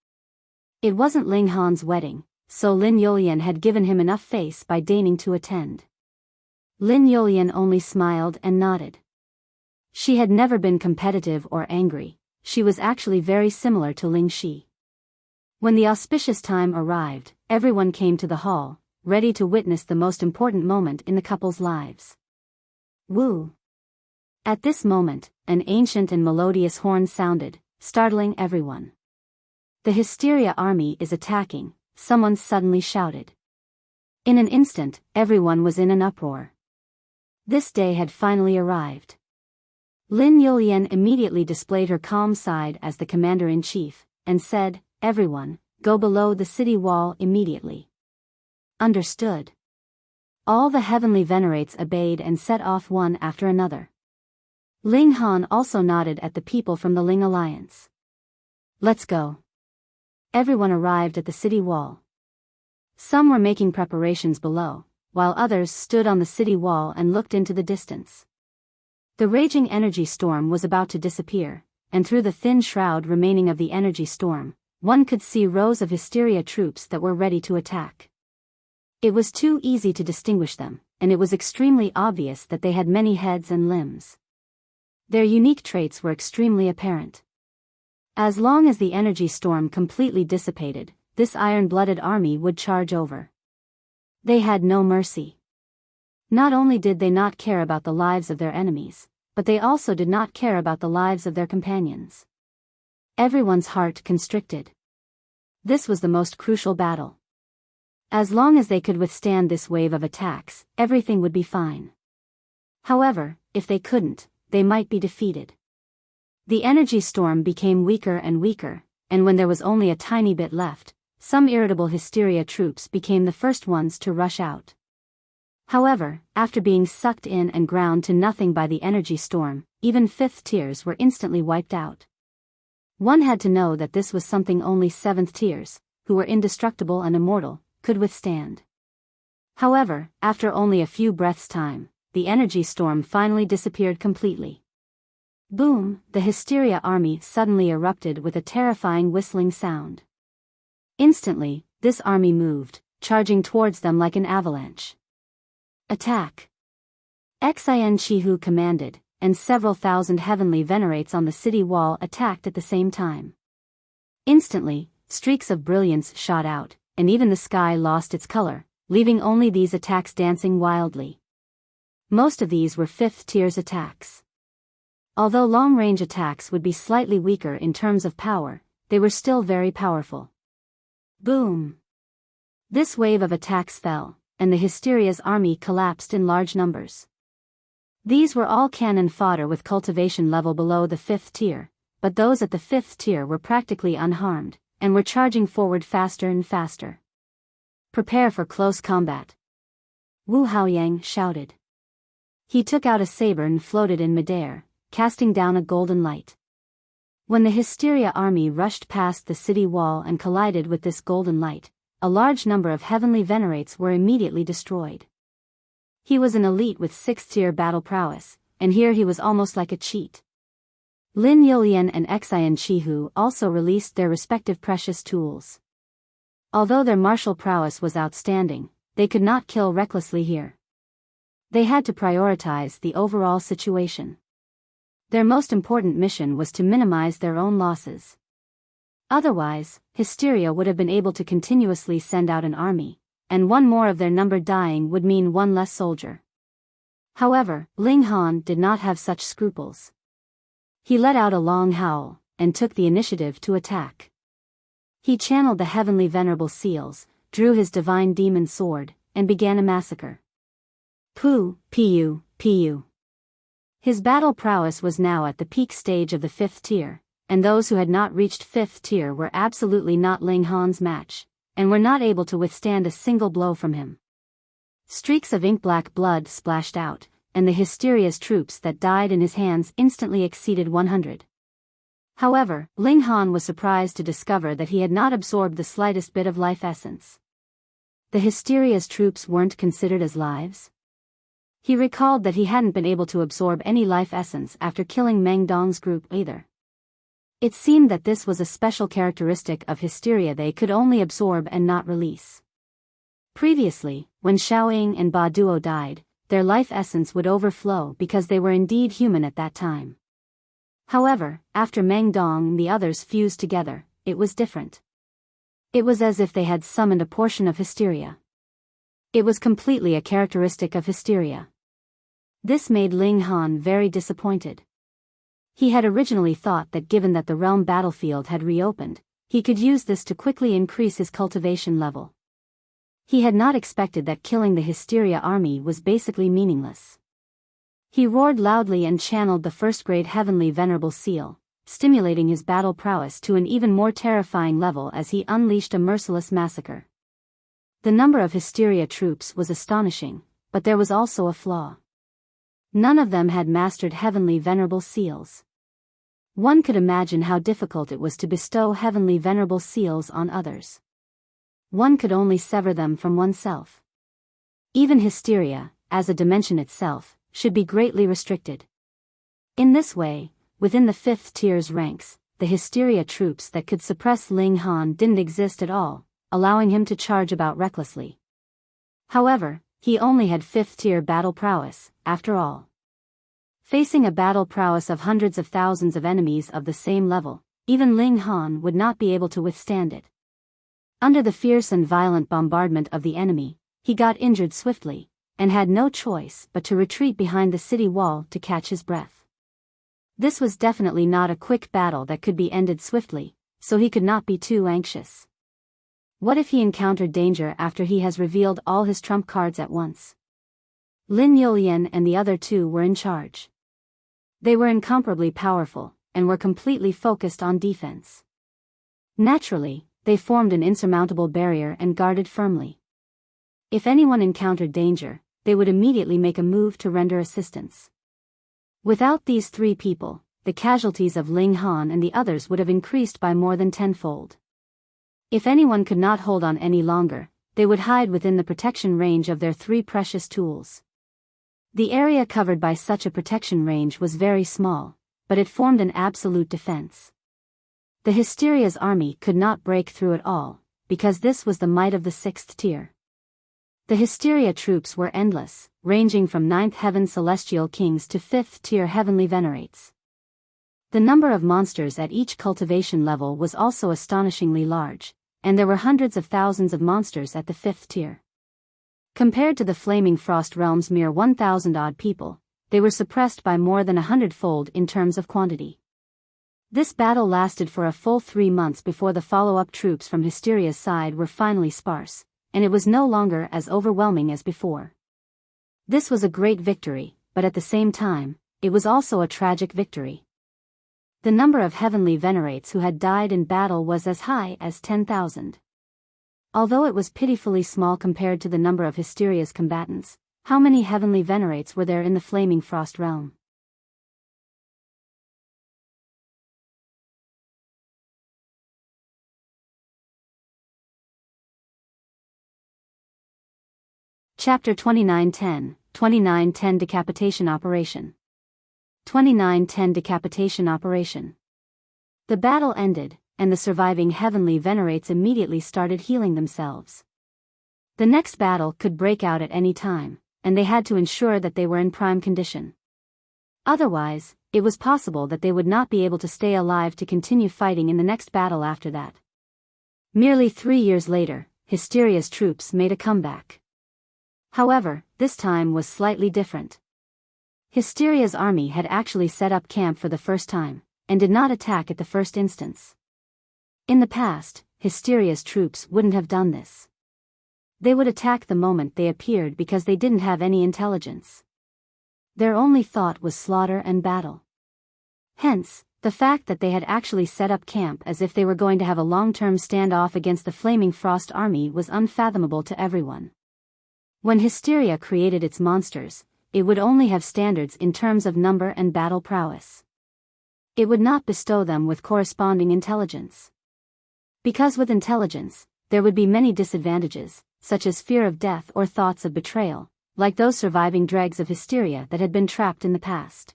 It wasn't Ling Han's wedding, so Lin Yolian had given him enough face by deigning to attend. Lin Yolian only smiled and nodded. She had never been competitive or angry. She was actually very similar to Ling Xi. When the auspicious time arrived, everyone came to the hall, ready to witness the most important moment in the couple's lives. Woo! At this moment, an ancient and melodious horn sounded, startling everyone. The Hysteria army is attacking, someone suddenly shouted. In an instant, everyone was in an uproar. This day had finally arrived. Lin Yulian immediately displayed her calm side as the commander-in-chief, and said, "Everyone, go below the city wall immediately." Understood. All the heavenly venerates obeyed and set off one after another. Ling Han also nodded at the people from the Ling Alliance. "Let's go." Everyone arrived at the city wall. Some were making preparations below, while others stood on the city wall and looked into the distance. The raging energy storm was about to disappear, and through the thin shroud remaining of the energy storm, one could see rows of hysteria troops that were ready to attack. It was too easy to distinguish them, and it was extremely obvious that they had many heads and limbs. Their unique traits were extremely apparent. As long as the energy storm completely dissipated, this iron-blooded army would charge over. They had no mercy. Not only did they not care about the lives of their enemies, but they also did not care about the lives of their companions. Everyone's heart constricted. This was the most crucial battle. As long as they could withstand this wave of attacks, everything would be fine. However, if they couldn't, they might be defeated. The energy storm became weaker and weaker, and when there was only a tiny bit left, some irritable hysteria troops became the first ones to rush out. However, after being sucked in and ground to nothing by the energy storm, even fifth tiers were instantly wiped out. One had to know that this was something only seventh tiers, who were indestructible and immortal, could withstand. However, after only a few breaths' time, the energy storm finally disappeared completely. Boom! The hysteria army suddenly erupted with a terrifying whistling sound. Instantly, this army moved, charging towards them like an avalanche. Attack! Xin Qihu commanded, and several thousand heavenly venerates on the city wall attacked at the same time. Instantly, streaks of brilliance shot out, and even the sky lost its color, leaving only these attacks dancing wildly. Most of these were fifth tiers attacks. Although long-range attacks would be slightly weaker in terms of power, they were still very powerful. Boom! This wave of attacks fell, and the Hysteria's army collapsed in large numbers. These were all cannon fodder with cultivation level below the fifth tier, but those at the fifth tier were practically unharmed, and were charging forward faster and faster. "Prepare for close combat," Wu Haoyang shouted. He took out a saber and floated in midair, casting down a golden light. When the Hysteria army rushed past the city wall and collided with this golden light, a large number of heavenly venerates were immediately destroyed. He was an elite with 6th-tier battle prowess, and here he was almost like a cheat. Lin Yulian and Xin Qihu also released their respective precious tools. Although their martial prowess was outstanding, they could not kill recklessly here. They had to prioritize the overall situation. Their most important mission was to minimize their own losses. Otherwise, Hysteria would have been able to continuously send out an army, and one more of their number dying would mean one less soldier. However, Ling Han did not have such scruples. He let out a long howl, and took the initiative to attack. He channeled the heavenly venerable seals, drew his divine demon sword, and began a massacre. Pu, Pu, Pu. His battle prowess was now at the peak stage of the 5th tier, and those who had not reached 5th tier were absolutely not Ling Han's match, and were not able to withstand a single blow from him. Streaks of ink-black blood splashed out, and the Hysteria's troops that died in his hands instantly exceeded 100. However, Ling Han was surprised to discover that he had not absorbed the slightest bit of life essence. The Hysteria's troops weren't considered as lives? He recalled that he hadn't been able to absorb any life essence after killing Meng Dong's group either. It seemed that this was a special characteristic of Hysteria they could only absorb and not release. Previously, when Xiaoying and Ba Duo died, their life essence would overflow because they were indeed human at that time. However, after Meng Dong and the others fused together, it was different. It was as if they had summoned a portion of Hysteria. It was completely a characteristic of Hysteria. This made Ling Han very disappointed. He had originally thought that given that the realm battlefield had reopened, he could use this to quickly increase his cultivation level. He had not expected that killing the Hysteria army was basically meaningless. He roared loudly and channeled the first-grade heavenly venerable seal, stimulating his battle prowess to an even more terrifying level as he unleashed a merciless massacre. The number of Hysteria troops was astonishing, but there was also a flaw. None of them had mastered heavenly venerable seals. One could imagine how difficult it was to bestow heavenly venerable seals on others. One could only sever them from oneself. Even Hysteria, as a dimension itself, should be greatly restricted. In this way, within the 5th tier's ranks, the Hysteria troops that could suppress Ling Han didn't exist at all, allowing him to charge about recklessly. However, he only had 5th tier battle prowess, after all. Facing a battle prowess of hundreds of thousands of enemies of the same level, even Ling Han would not be able to withstand it. Under the fierce and violent bombardment of the enemy, he got injured swiftly, and had no choice but to retreat behind the city wall to catch his breath. This was definitely not a quick battle that could be ended swiftly, so he could not be too anxious. What if he encountered danger after he has revealed all his trump cards at once? Lin Yulian and the other two were in charge. They were incomparably powerful, and were completely focused on defense. Naturally, they formed an insurmountable barrier and guarded firmly. If anyone encountered danger, they would immediately make a move to render assistance. Without these three people, the casualties of Ling Han and the others would have increased by more than tenfold. If anyone could not hold on any longer, they would hide within the protection range of their three precious tools. The area covered by such a protection range was very small, but it formed an absolute defense. The Hysteria's army could not break through at all, because this was the might of the 6th tier. The Hysteria troops were endless, ranging from 9th heaven celestial kings to 5th tier heavenly venerates. The number of monsters at each cultivation level was also astonishingly large, and there were hundreds of thousands of monsters at the 5th tier. Compared to the Flaming Frost Realm's mere 1,000-odd people, they were suppressed by more than 100-fold in terms of quantity. This battle lasted for a full 3 months before the follow-up troops from Hysteria's side were finally sparse, and it was no longer as overwhelming as before. This was a great victory, but at the same time, it was also a tragic victory. The number of heavenly venerates who had died in battle was as high as 10,000. Although it was pitifully small compared to the number of Hysteria's combatants, how many heavenly venerates were there in the Flaming Frost realm? Chapter 2910 Decapitation Operation. 2910 Decapitation Operation. The battle ended, and the surviving heavenly venerates immediately started healing themselves. The next battle could break out at any time, and they had to ensure that they were in prime condition. Otherwise, it was possible that they would not be able to stay alive to continue fighting in the next battle after that. Merely 3 years later, Hysteria's troops made a comeback. However, this time was slightly different. Hysteria's army had actually set up camp for the first time, and did not attack at the first instance. In the past, Hysteria's troops wouldn't have done this. They would attack the moment they appeared because they didn't have any intelligence. Their only thought was slaughter and battle. Hence, the fact that they had actually set up camp as if they were going to have a long-term standoff against the Flaming Frost army was unfathomable to everyone. When Hysteria created its monsters, it would only have standards in terms of number and battle prowess. It would not bestow them with corresponding intelligence. Because with intelligence, there would be many disadvantages, such as fear of death or thoughts of betrayal, like those surviving dregs of Hysteria that had been trapped in the past.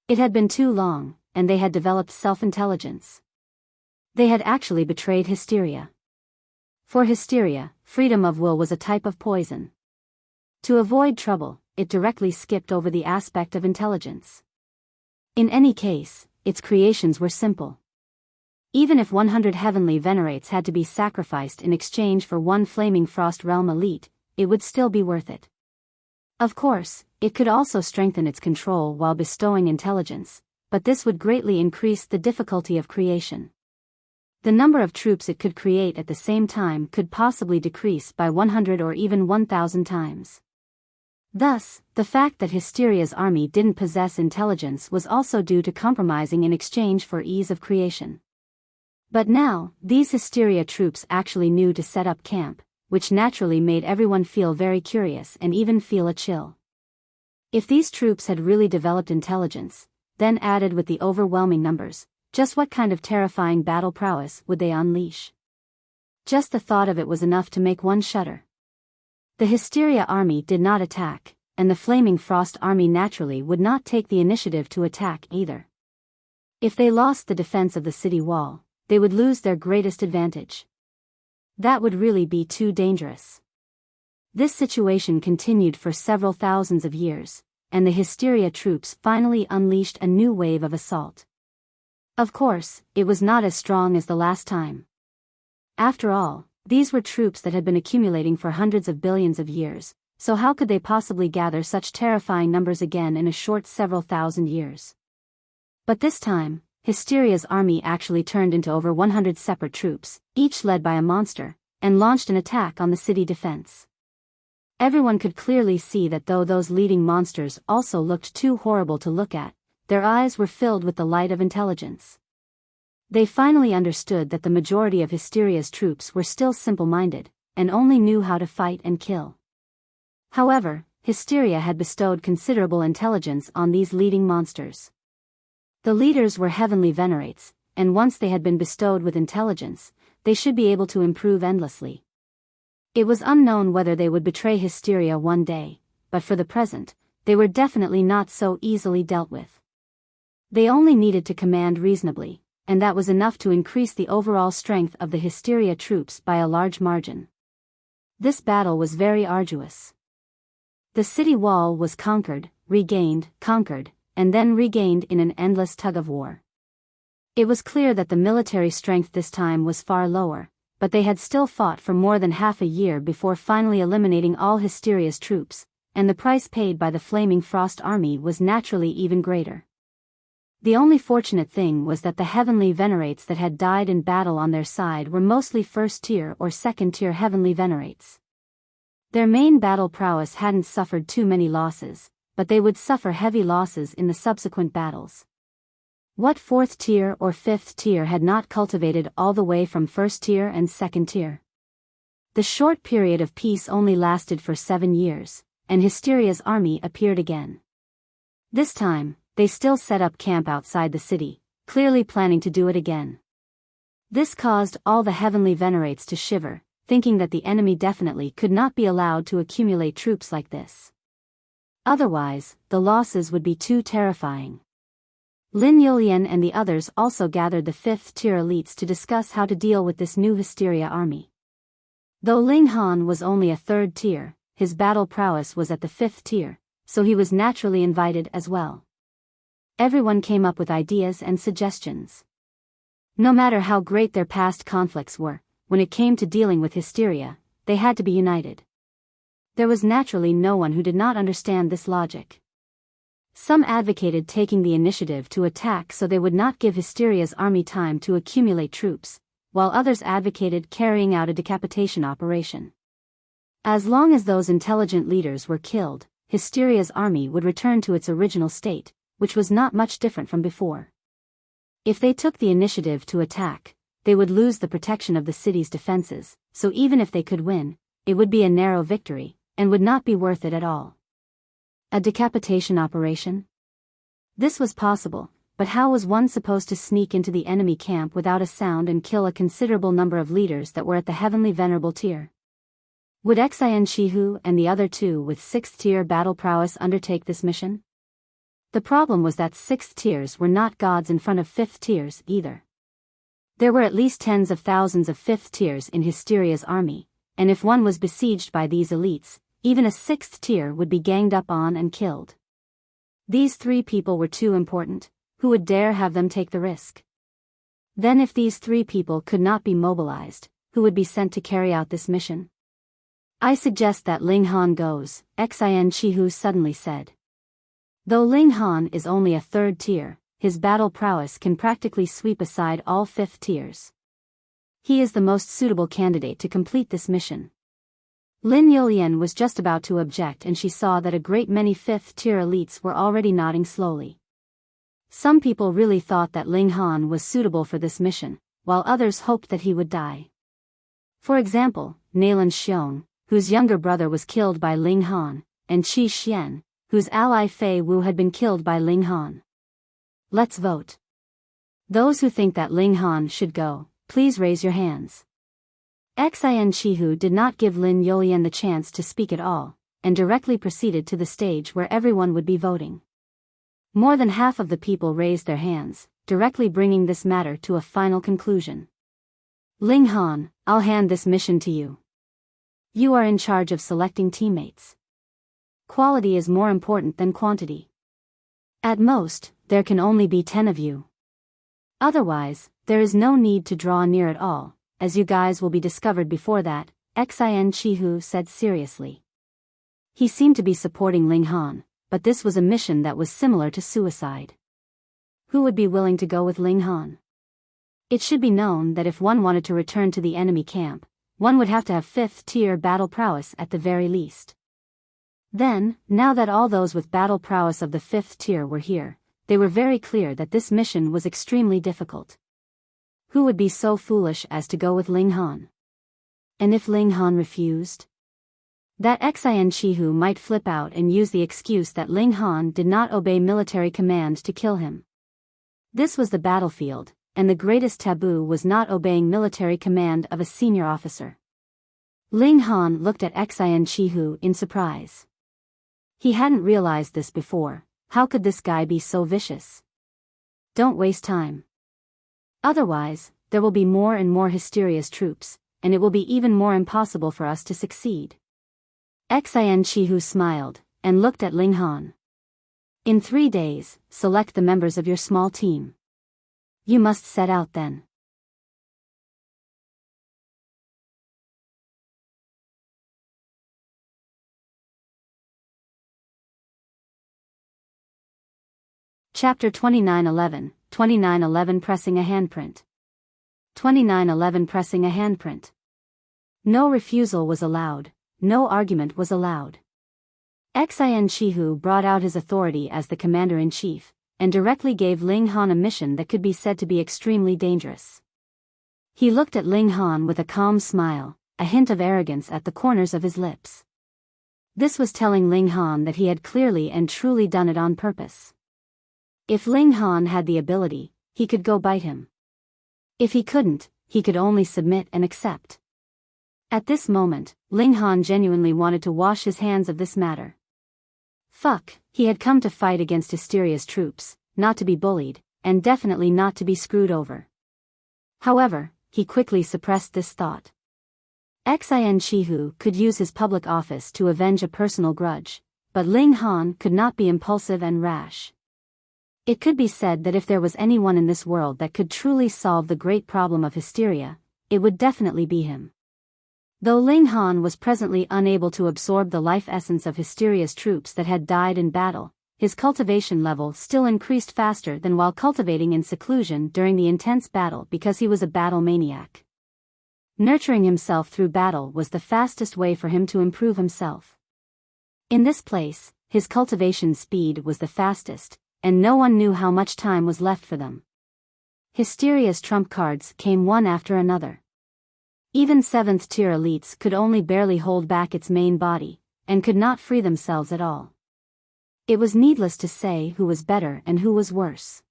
It had been too long, and they had developed self-intelligence. They had actually betrayed Hysteria. For Hysteria, freedom of will was a type of poison. To avoid trouble, it directly skipped over the aspect of intelligence. In any case, its creations were simple. Even if 100 heavenly venerates had to be sacrificed in exchange for one Flaming Frost Realm elite, it would still be worth it. Of course, it could also strengthen its control while bestowing intelligence, but this would greatly increase the difficulty of creation. The number of troops it could create at the same time could possibly decrease by 100 or even 1,000 times. Thus, the fact that Hysteria's army didn't possess intelligence was also due to compromising in exchange for ease of creation. But now, these Hysteria troops actually knew to set up camp, which naturally made everyone feel very curious and even feel a chill. If these troops had really developed intelligence, then added with the overwhelming numbers, just what kind of terrifying battle prowess would they unleash? Just the thought of it was enough to make one shudder. The Hysteria army did not attack, and the Flaming Frost army naturally would not take the initiative to attack either. If they lost the defense of the city wall, they would lose their greatest advantage. That would really be too dangerous. This situation continued for several thousands of years, and the Hysteria troops finally unleashed a new wave of assault. Of course, it was not as strong as the last time. After all, these were troops that had been accumulating for hundreds of billions of years, so how could they possibly gather such terrifying numbers again in a short several thousand years? But this time, Hysteria's army actually turned into over 100 separate troops, each led by a monster, and launched an attack on the city defense. Everyone could clearly see that though those leading monsters also looked too horrible to look at, their eyes were filled with the light of intelligence. They finally understood that the majority of Hysteria's troops were still simple-minded, and only knew how to fight and kill. However, Hysteria had bestowed considerable intelligence on these leading monsters. The leaders were heavenly Venerates, and once they had been bestowed with intelligence, they should be able to improve endlessly. It was unknown whether they would betray Hysteria one day, but for the present, they were definitely not so easily dealt with. They only needed to command reasonably, and that was enough to increase the overall strength of the Hysteria troops by a large margin. This battle was very arduous. The city wall was conquered, conquered, and then regained in an endless tug-of-war. It was clear that the military strength this time was far lower, but they had still fought for more than half a year before finally eliminating all Hysteria's troops, and the price paid by the Flaming Frost army was naturally even greater. The only fortunate thing was that the heavenly Venerates that had died in battle on their side were mostly first-tier or second-tier heavenly Venerates. Their main battle prowess hadn't suffered too many losses, but they would suffer heavy losses in the subsequent battles. What fourth tier or fifth tier had not cultivated all the way from first tier and second tier? The short period of peace only lasted for 7 years, and Hysteria's army appeared again. This time, they still set up camp outside the city, clearly planning to do it again. This caused all the heavenly Venerates to shiver, thinking that the enemy definitely could not be allowed to accumulate troops like this. Otherwise, the losses would be too terrifying. Lin Yulian and the others also gathered the 5th-tier elites to discuss how to deal with this new Hysteria army. Though Ling Han was only a 3rd tier, his battle prowess was at the 5th tier, so he was naturally invited as well. Everyone came up with ideas and suggestions. No matter how great their past conflicts were, when it came to dealing with Hysteria, they had to be united. There was naturally no one who did not understand this logic. Some advocated taking the initiative to attack so they would not give Hysteria's army time to accumulate troops, while others advocated carrying out a decapitation operation. As long as those intelligent leaders were killed, Hysteria's army would return to its original state, which was not much different from before. If they took the initiative to attack, they would lose the protection of the city's defenses, so even if they could win, it would be a narrow victory, and would not be worth it at all. A decapitation operation? This was possible, but how was one supposed to sneak into the enemy camp without a sound and kill a considerable number of leaders that were at the heavenly venerable tier? Would Xin Qihu and the other 2 with 6th tier battle prowess undertake this mission? The problem was that 6th tiers were not gods in front of 5th tiers either. There were at least tens of thousands of 5th tiers in Hysteria's army, and if one was besieged by these elites, even a 6th tier would be ganged up on and killed. These 3 people were too important. Who would dare have them take the risk? Then if these 3 people could not be mobilized, who would be sent to carry out this mission? I suggest that Ling Han goes, Xin Qihu suddenly said. Though Ling Han is only a 3rd tier, his battle prowess can practically sweep aside all 5th tiers. He is the most suitable candidate to complete this mission. Lin Yulian was just about to object and she saw that a great many 5th-tier elites were already nodding slowly. Some people really thought that Ling Han was suitable for this mission, while others hoped that he would die. For example, Nalan Xiong, whose younger brother was killed by Ling Han, and Qi Xian, whose ally Fei Wu had been killed by Ling Han. Let's vote. Those who think that Ling Han should go, please raise your hands. Xin Qihu did not give Lin Yulian the chance to speak at all, and directly proceeded to the stage where everyone would be voting. More than half of the people raised their hands, directly bringing this matter to a final conclusion. Ling Han, I'll hand this mission to you. You are in charge of selecting teammates. Quality is more important than quantity. At most, there can only be 10 of you. Otherwise, there is no need to draw near at all, as you guys will be discovered before that, Xin Qihu said seriously. He seemed to be supporting Ling Han, but this was a mission that was similar to suicide. Who would be willing to go with Ling Han? It should be known that if one wanted to return to the enemy camp, one would have to have 5th-tier battle prowess at the very least. Then, now that all those with battle prowess of the 5th tier were here, they were very clear that this mission was extremely difficult. Who would be so foolish as to go with Ling Han? And if Ling Han refused? That Xin Qihu might flip out and use the excuse that Ling Han did not obey military command to kill him. This was the battlefield, and the greatest taboo was not obeying military command of a senior officer. Ling Han looked at Xin Qihu in surprise. He hadn't realized this before. How could this guy be so vicious? Don't waste time. Otherwise, there will be more and more Hysteria's troops, and it will be even more impossible for us to succeed. Xin Qihu smiled, and looked at Ling Han. In 3 days, select the members of your small team. You must set out then. Chapter 2911, 2911 Pressing a handprint. 2911 Pressing a handprint. No refusal was allowed, no argument was allowed. Xin Qihu brought out his authority as the commander-in-chief, and directly gave Ling Han a mission that could be said to be extremely dangerous. He looked at Ling Han with a calm smile, a hint of arrogance at the corners of his lips. This was telling Ling Han that he had clearly and truly done it on purpose. If Ling Han had the ability, he could go bite him. If he couldn't, he could only submit and accept. At this moment, Ling Han genuinely wanted to wash his hands of this matter. Fuck, he had come to fight against Hysteria's troops, not to be bullied, and definitely not to be screwed over. However, he quickly suppressed this thought. Xin Qihu could use his public office to avenge a personal grudge, but Ling Han could not be impulsive and rash. It could be said that if there was anyone in this world that could truly solve the great problem of hysteria, it would definitely be him. Though Ling Han was presently unable to absorb the life essence of Hysteria's troops that had died in battle, his cultivation level still increased faster than while cultivating in seclusion during the intense battle because he was a battle maniac. Nurturing himself through battle was the fastest way for him to improve himself. In this place, his cultivation speed was the fastest, and no one knew how much time was left for them. Hysteria's trump cards came one after another. Even 7th-tier elites could only barely hold back its main body, and could not free themselves at all. It was needless to say who was better and who was worse.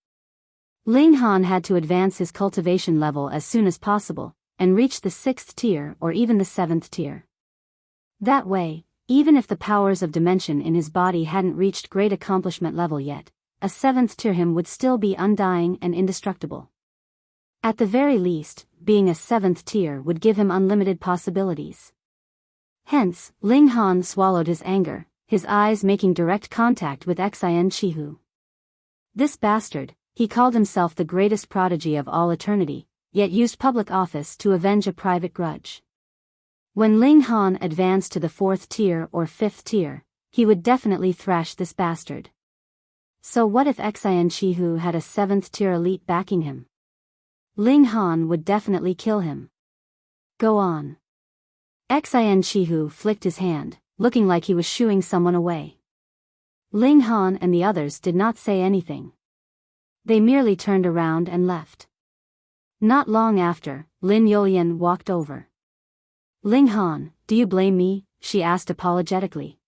Ling Han had to advance his cultivation level as soon as possible, and reach the 6th tier or even the 7th tier. That way, even if the powers of dimension in his body hadn't reached great accomplishment level yet, a 7th tier him would still be undying and indestructible. At the very least, being a 7th tier would give him unlimited possibilities. Hence, Ling Han swallowed his anger, his eyes making direct contact with Xin Qihu. This bastard, he called himself the greatest prodigy of all eternity, yet used public office to avenge a private grudge. When Ling Han advanced to the 4th tier or 5th tier, he would definitely thrash this bastard. So what if Xin Qihu had a 7th tier elite backing him? Ling Han would definitely kill him. Go on. Xin Qihu flicked his hand, looking like he was shooing someone away. Ling Han and the others did not say anything. They merely turned around and left. Not long after, Lin Yulian walked over. Ling Han, do you blame me? She asked apologetically.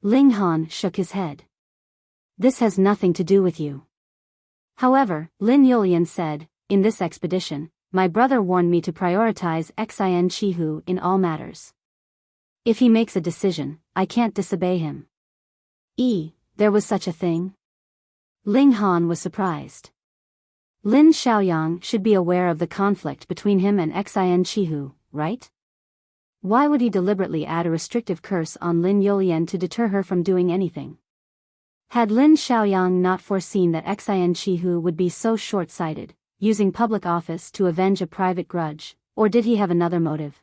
Ling Han shook his head. This has nothing to do with you. However, Lin Yulian said, in this expedition, my brother warned me to prioritize Xin Qihu in all matters. If he makes a decision, I can't disobey him. There was such a thing? Ling Han was surprised. Lin Xiaoyang should be aware of the conflict between him and Xin Qihu, right? Why would he deliberately add a restrictive curse on Lin Yulian to deter her from doing anything? Had Lin Xiaoyang not foreseen that Xin Qihu would be so short-sighted, using public office to avenge a private grudge, or did he have another motive?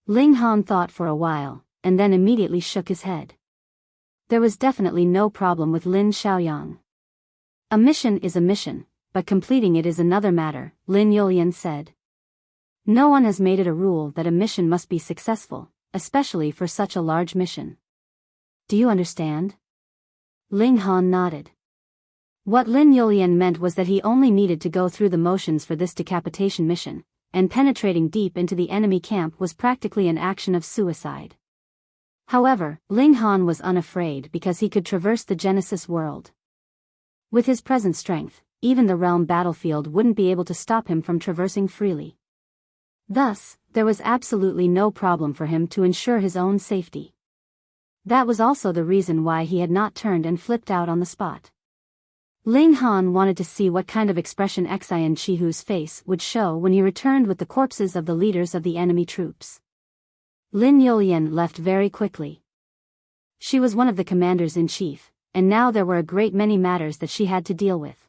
Ling Han thought for a while, and then immediately shook his head. There was definitely no problem with Lin Xiaoyang. A mission is a mission, but completing it is another matter, Lin Yulian said. No one has made it a rule that a mission must be successful, especially for such a large mission. Do you understand? Ling Han nodded. What Lin Yulian meant was that he only needed to go through the motions for this decapitation mission, and penetrating deep into the enemy camp was practically an action of suicide. However, Ling Han was unafraid because he could traverse the Genesis world. With his present strength, even the realm battlefield wouldn't be able to stop him from traversing freely. Thus, there was absolutely no problem for him to ensure his own safety. That was also the reason why he had not turned and flipped out on the spot. Ling Han wanted to see what kind of expression Xin Qihu's face would show when he returned with the corpses of the leaders of the enemy troops. Lin Yulian left very quickly. She was one of the commanders-in-chief, and now there were a great many matters that she had to deal with.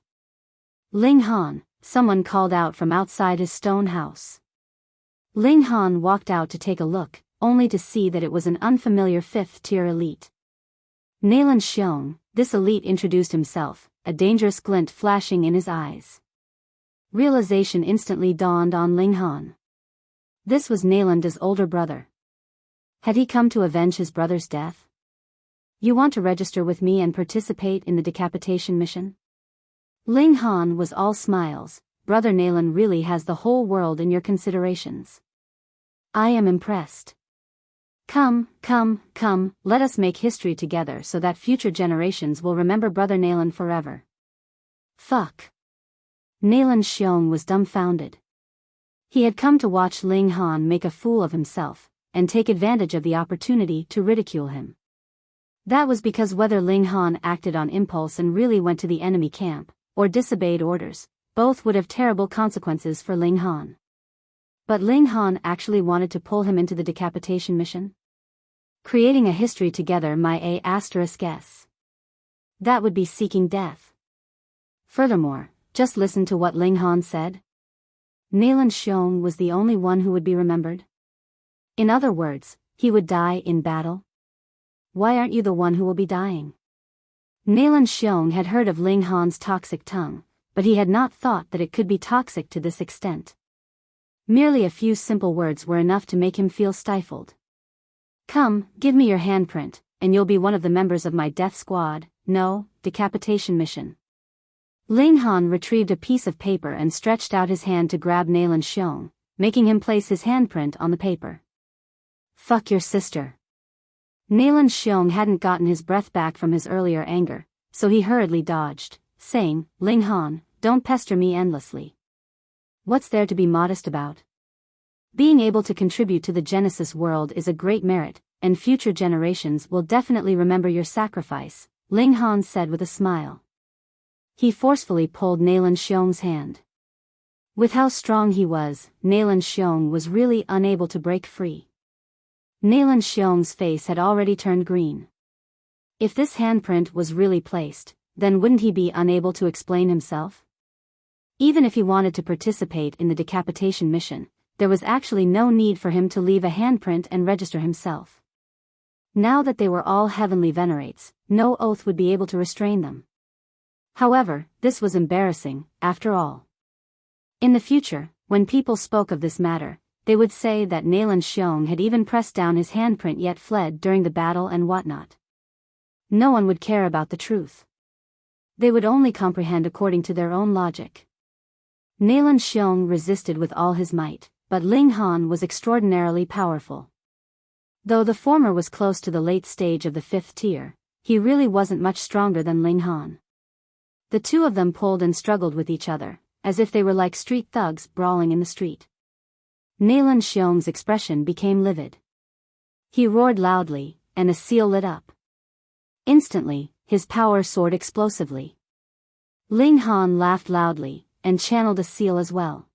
Ling Han, someone called out from outside his stone house. Ling Han walked out to take a look, only to see that it was an unfamiliar fifth-tier elite. Nalan Xiong, this elite introduced himself, a dangerous glint flashing in his eyes. Realization instantly dawned on Ling Han. This was Nalanda's older brother. Had he come to avenge his brother's death? You want to register with me and participate in the decapitation mission? Ling Han was all smiles. Brother Nalan really has the whole world in your considerations. I am impressed. Come, let us make history together so that future generations will remember Brother Nalan forever. Fuck. Nalan Xiong was dumbfounded. He had come to watch Ling Han make a fool of himself, and take advantage of the opportunity to ridicule him. That was because whether Ling Han acted on impulse and really went to the enemy camp, or disobeyed orders, both would have terrible consequences for Ling Han. But Ling Han actually wanted to pull him into the decapitation mission? Creating a history together my guess. That would be seeking death. Furthermore, just listen to what Ling Han said. Nalan Xiong was the only one who would be remembered. In other words, he would die in battle. Why aren't you the one who will be dying? Nalan Xiong had heard of Ling Han's toxic tongue, but he had not thought that it could be toxic to this extent. Merely a few simple words were enough to make him feel stifled. Come, give me your handprint, and you'll be one of the members of my death squad, no, decapitation mission. Ling Han retrieved a piece of paper and stretched out his hand to grab Nalan Xiong, making him place his handprint on the paper. Fuck your sister. Nalan Xiong hadn't gotten his breath back from his earlier anger, so he hurriedly dodged, saying, Ling Han, don't pester me endlessly. What's there to be modest about? Being able to contribute to the Genesis world is a great merit, and future generations will definitely remember your sacrifice, Ling Han said with a smile. He forcefully pulled Nalan Xiong's hand. With how strong he was, Nalan Xiong was really unable to break free. Nalan Xiong's face had already turned green. If this handprint was really placed, then wouldn't he be unable to explain himself? Even if he wanted to participate in the decapitation mission, there was actually no need for him to leave a handprint and register himself. Now that they were all heavenly venerates, no oath would be able to restrain them. However, this was embarrassing, after all. In the future, when people spoke of this matter, they would say that Ling Xiong had even pressed down his handprint yet fled during the battle and whatnot. No one would care about the truth. They would only comprehend according to their own logic. Ling Xiong resisted with all his might, but Ling Han was extraordinarily powerful. Though the former was close to the late stage of the 5th tier, he really wasn't much stronger than Ling Han. The two of them pulled and struggled with each other, as if they were like street thugs brawling in the street. Ling Xiong's expression became livid. He roared loudly, and a seal lit up. Instantly, his power soared explosively. Ling Han laughed loudly, and channeled a seal as well.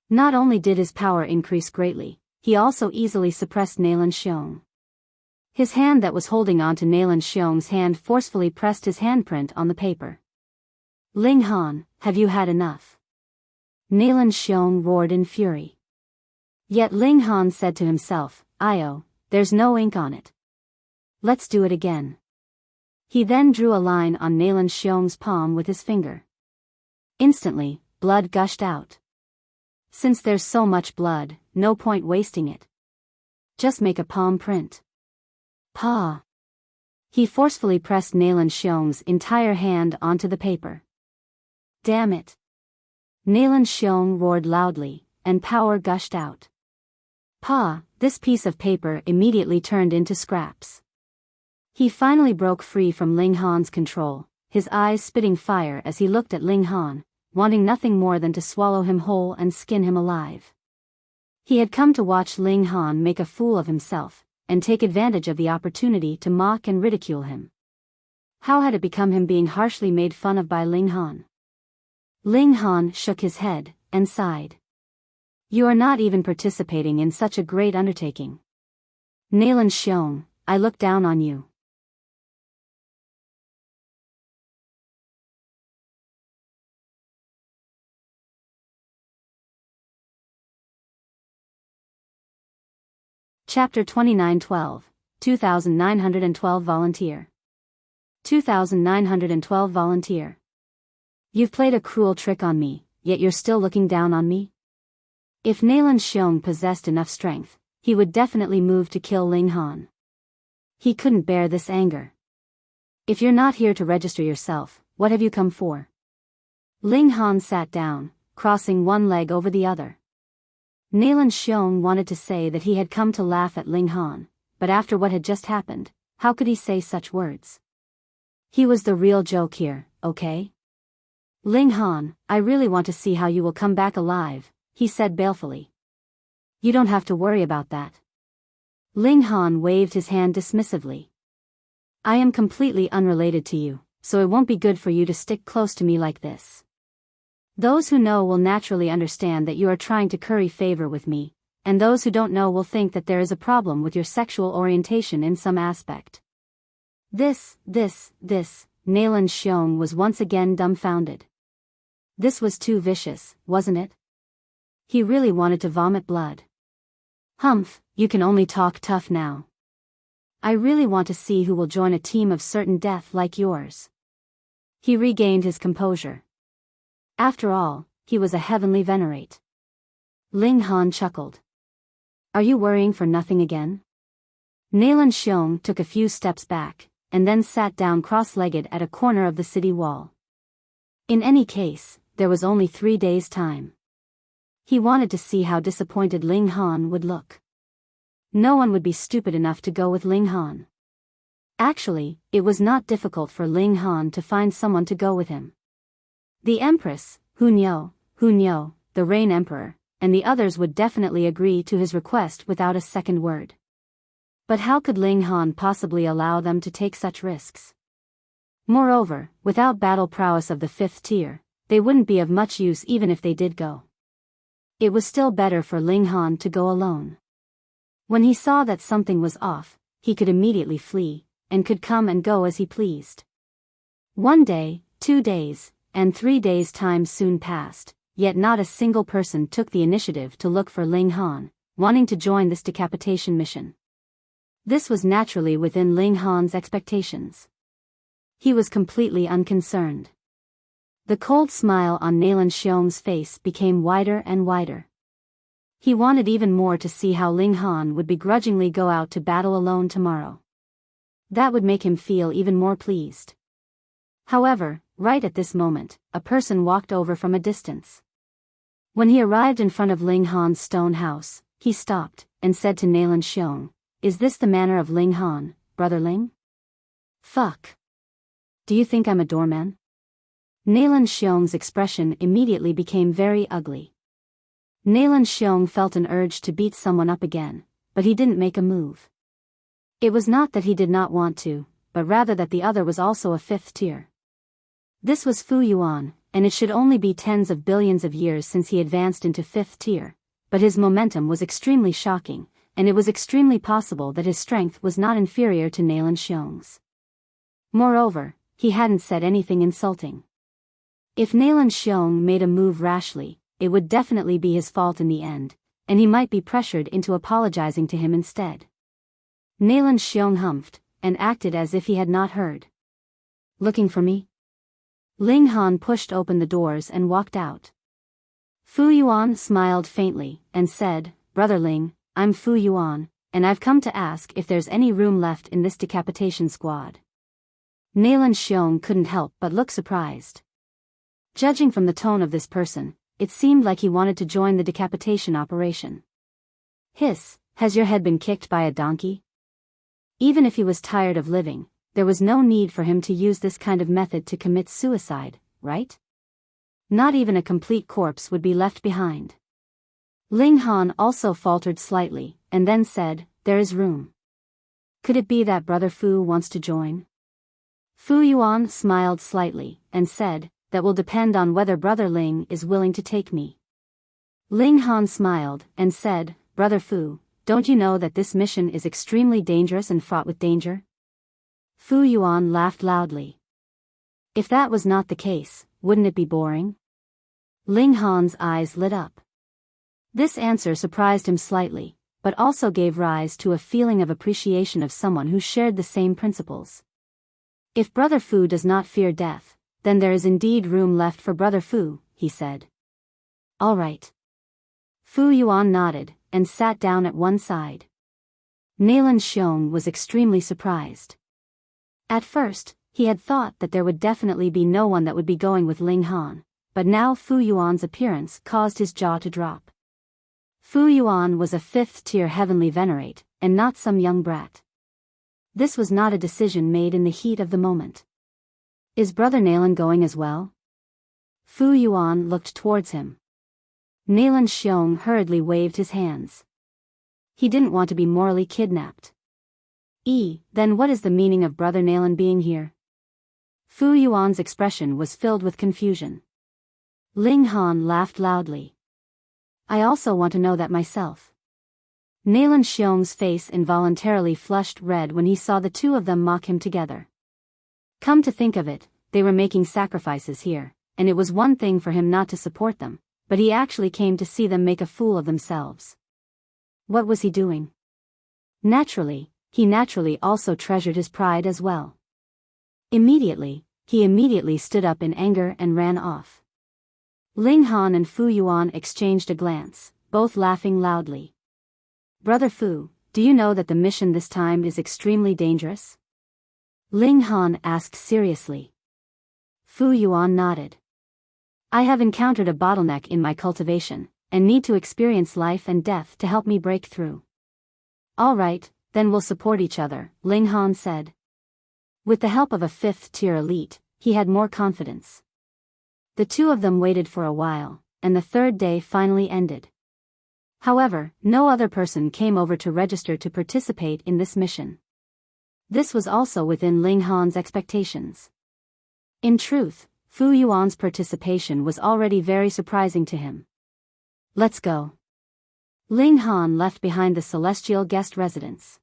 Not only did his power increase greatly, he also easily suppressed Ling Xiong. His hand that was holding on to Ling Xiong's hand forcefully pressed his handprint on the paper. Ling Han, have you had enough? Ling Xiong roared in fury. Yet Ling Han said to himself, there's no ink on it. Let's do it again. He then drew a line on Ling Xiong's palm with his finger. Instantly, blood gushed out. Since there's so much blood, no point wasting it. Just make a palm print. Pa! He forcefully pressed Ling Xiong's entire hand onto the paper. Damn it! Ling Xiong roared loudly, and power gushed out. Pa! This piece of paper immediately turned into scraps. He finally broke free from Ling Han's control, his eyes spitting fire as he looked at Ling Han, wanting nothing more than to swallow him whole and skin him alive. He had come to watch Ling Han make a fool of himself, and take advantage of the opportunity to mock and ridicule him. How had it become him being harshly made fun of by Ling Han? Ling Han shook his head, and sighed. You are not even participating in such a great undertaking. Ling Xiong, I look down on you. Chapter 2912, 2912 Volunteer. 2912 Volunteer. You've played a cruel trick on me, yet you're still looking down on me? If Ling Xiong possessed enough strength, he would definitely move to kill Ling Han. He couldn't bear this anger. If you're not here to register yourself, what have you come for? Ling Han sat down, crossing one leg over the other. Ling Xiong wanted to say that he had come to laugh at Ling Han, but after what had just happened, how could he say such words? He was the real joke here, okay? Ling Han, I really want to see how you will come back alive, he said balefully. You don't have to worry about that. Ling Han waved his hand dismissively. I am completely unrelated to you, so it won't be good for you to stick close to me like this. Those who know will naturally understand that you are trying to curry favor with me, and those who don't know will think that there is a problem with your sexual orientation in some aspect. This, Ling Xiong was once again dumbfounded. This was too vicious, wasn't it? He really wanted to vomit blood. Humph, you can only talk tough now. I really want to see who will join a team of certain death like yours. He regained his composure. After all, he was a heavenly Venerate. Ling Han chuckled. Are you worrying for nothing again? Ling Xiong took a few steps back, and then sat down cross-legged at a corner of the city wall. In any case, there was only 3 days' time. He wanted to see how disappointed Ling Han would look. No one would be stupid enough to go with Ling Han. Actually, it was not difficult for Ling Han to find someone to go with him. The Empress, Hunyo, the Rain Emperor, and the others would definitely agree to his request without a second word. But how could Ling Han possibly allow them to take such risks? Moreover, without battle prowess of the 5th tier, they wouldn't be of much use even if they did go. It was still better for Ling Han to go alone. When he saw that something was off, he could immediately flee, and could come and go as he pleased. 1 day, 2 days, and 3 days' time soon passed, yet not a single person took the initiative to look for Ling Han, wanting to join this decapitation mission. This was naturally within Ling Han's expectations. He was completely unconcerned. The cold smile on Ling Xiong's face became wider and wider. He wanted even more to see how Ling Han would begrudgingly go out to battle alone tomorrow. That would make him feel even more pleased. However, right at this moment, a person walked over from a distance. When he arrived in front of Ling Han's stone house, he stopped, and said to Nalan Xiong, "Is this the manor of Ling Han, Brother Ling?" "Fuck. Do you think I'm a doorman?" Nalan Xiong's expression immediately became very ugly. Nalan Xiong felt an urge to beat someone up again, but he didn't make a move. It was not that he did not want to, but rather that the other was also a fifth tier. This was Fu Yuan, and it should only be tens of billions of years since he advanced into fifth tier, but his momentum was extremely shocking, and it was extremely possible that his strength was not inferior to Nalan Xiong's. Moreover, he hadn't said anything insulting. If Nalan Xiong made a move rashly, it would definitely be his fault in the end, and he might be pressured into apologizing to him instead. Nalan Xiong humphed, and acted as if he had not heard. "Looking for me?" Ling Han pushed open the doors and walked out. Fu Yuan smiled faintly, and said, "Brother Ling, I'm Fu Yuan, and I've come to ask if there's any room left in this decapitation squad." Nalan Xiong couldn't help but look surprised. Judging from the tone of this person, it seemed like he wanted to join the decapitation operation. "Hiss, has your head been kicked by a donkey?" Even if he was tired of living, there was no need for him to use this kind of method to commit suicide, right? Not even a complete corpse would be left behind. Ling Han also faltered slightly, and then said, "There is room. Could it be that Brother Fu wants to join?" Fu Yuan smiled slightly, and said, "That will depend on whether Brother Ling is willing to take me." Ling Han smiled, and said, "Brother Fu, don't you know that this mission is extremely dangerous and fraught with danger?" Fu Yuan laughed loudly. If that was not the case, wouldn't it be boring? Ling Han's eyes lit up. This answer surprised him slightly, but also gave rise to a feeling of appreciation of someone who shared the same principles. If Brother Fu does not fear death, then there is indeed room left for Brother Fu, he said. "All right." Fu Yuan nodded, and sat down at one side. Nalan Xiong was extremely surprised. At first, he had thought that there would definitely be no one that would be going with Ling Han, but now Fu Yuan's appearance caused his jaw to drop. Fu Yuan was a fifth-tier heavenly Venerate, and not some young brat. This was not a decision made in the heat of the moment. "Is Brother Nalan going as well?" Fu Yuan looked towards him. Nalan Xiong hurriedly waved his hands. He didn't want to be morally kidnapped. Then what is the meaning of Brother Nalan being here? Fu Yuan's expression was filled with confusion. Ling Han laughed loudly. "I also want to know that myself." Nalan Xiong's face involuntarily flushed red when he saw the two of them mock him together. Come to think of it, they were making sacrifices here, and it was one thing for him not to support them, but he actually came to see them make a fool of themselves. What was he doing? He naturally also treasured his pride as well. He immediately stood up in anger and ran off. Ling Han and Fu Yuan exchanged a glance, both laughing loudly. "Brother Fu, do you know that the mission this time is extremely dangerous?" Ling Han asked seriously. Fu Yuan nodded. "I have encountered a bottleneck in my cultivation, and need to experience life and death to help me break through." "All right, then we'll support each other," Ling Han said. With the help of a fifth-tier elite, he had more confidence. The two of them waited for a while, and the third day finally ended. However, no other person came over to register to participate in this mission. This was also within Ling Han's expectations. In truth, Fu Yuan's participation was already very surprising to him. "Let's go." Ling Han left behind the celestial guest residence.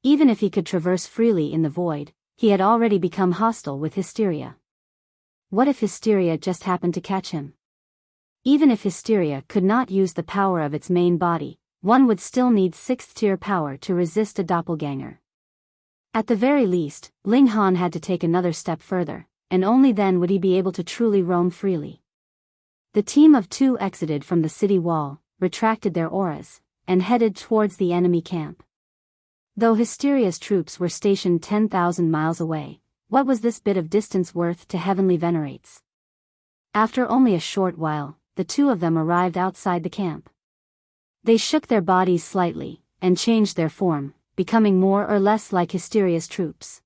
Even if he could traverse freely in the void, he had already become hostile with hysteria. What if hysteria just happened to catch him? Even if hysteria could not use the power of its main body, one would still need sixth-tier power to resist a doppelganger. At the very least, Ling Han had to take another step further, and only then would he be able to truly roam freely. The team of two exited from the city wall, retracted their auras, and headed towards the enemy camp. Though Hysteria's troops were stationed 10,000 miles away, what was this bit of distance worth to heavenly venerates? After only a short while, the two of them arrived outside the camp. They shook their bodies slightly, and changed their form, becoming more or less like Hysteria's troops.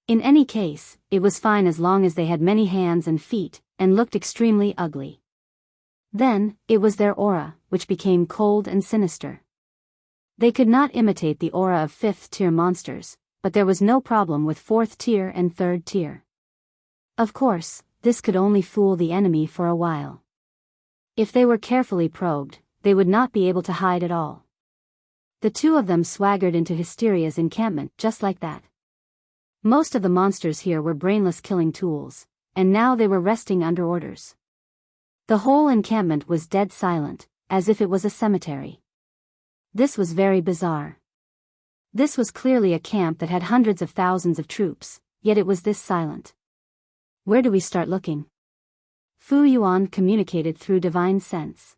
In any case, it was fine as long as they had many hands and feet, and looked extremely ugly. Then, it was their aura, which became cold and sinister. They could not imitate the aura of 5th-tier monsters, but there was no problem with 4th tier and 3rd tier. Of course, this could only fool the enemy for a while. If they were carefully probed, they would not be able to hide at all. The two of them swaggered into Hysteria's encampment just like that. Most of the monsters here were brainless killing tools, and now they were resting under orders. The whole encampment was dead silent, as if it was a cemetery. This was very bizarre. This was clearly a camp that had hundreds of thousands of troops, yet it was this silent. Where do we start looking? Fu Yuan communicated through divine sense.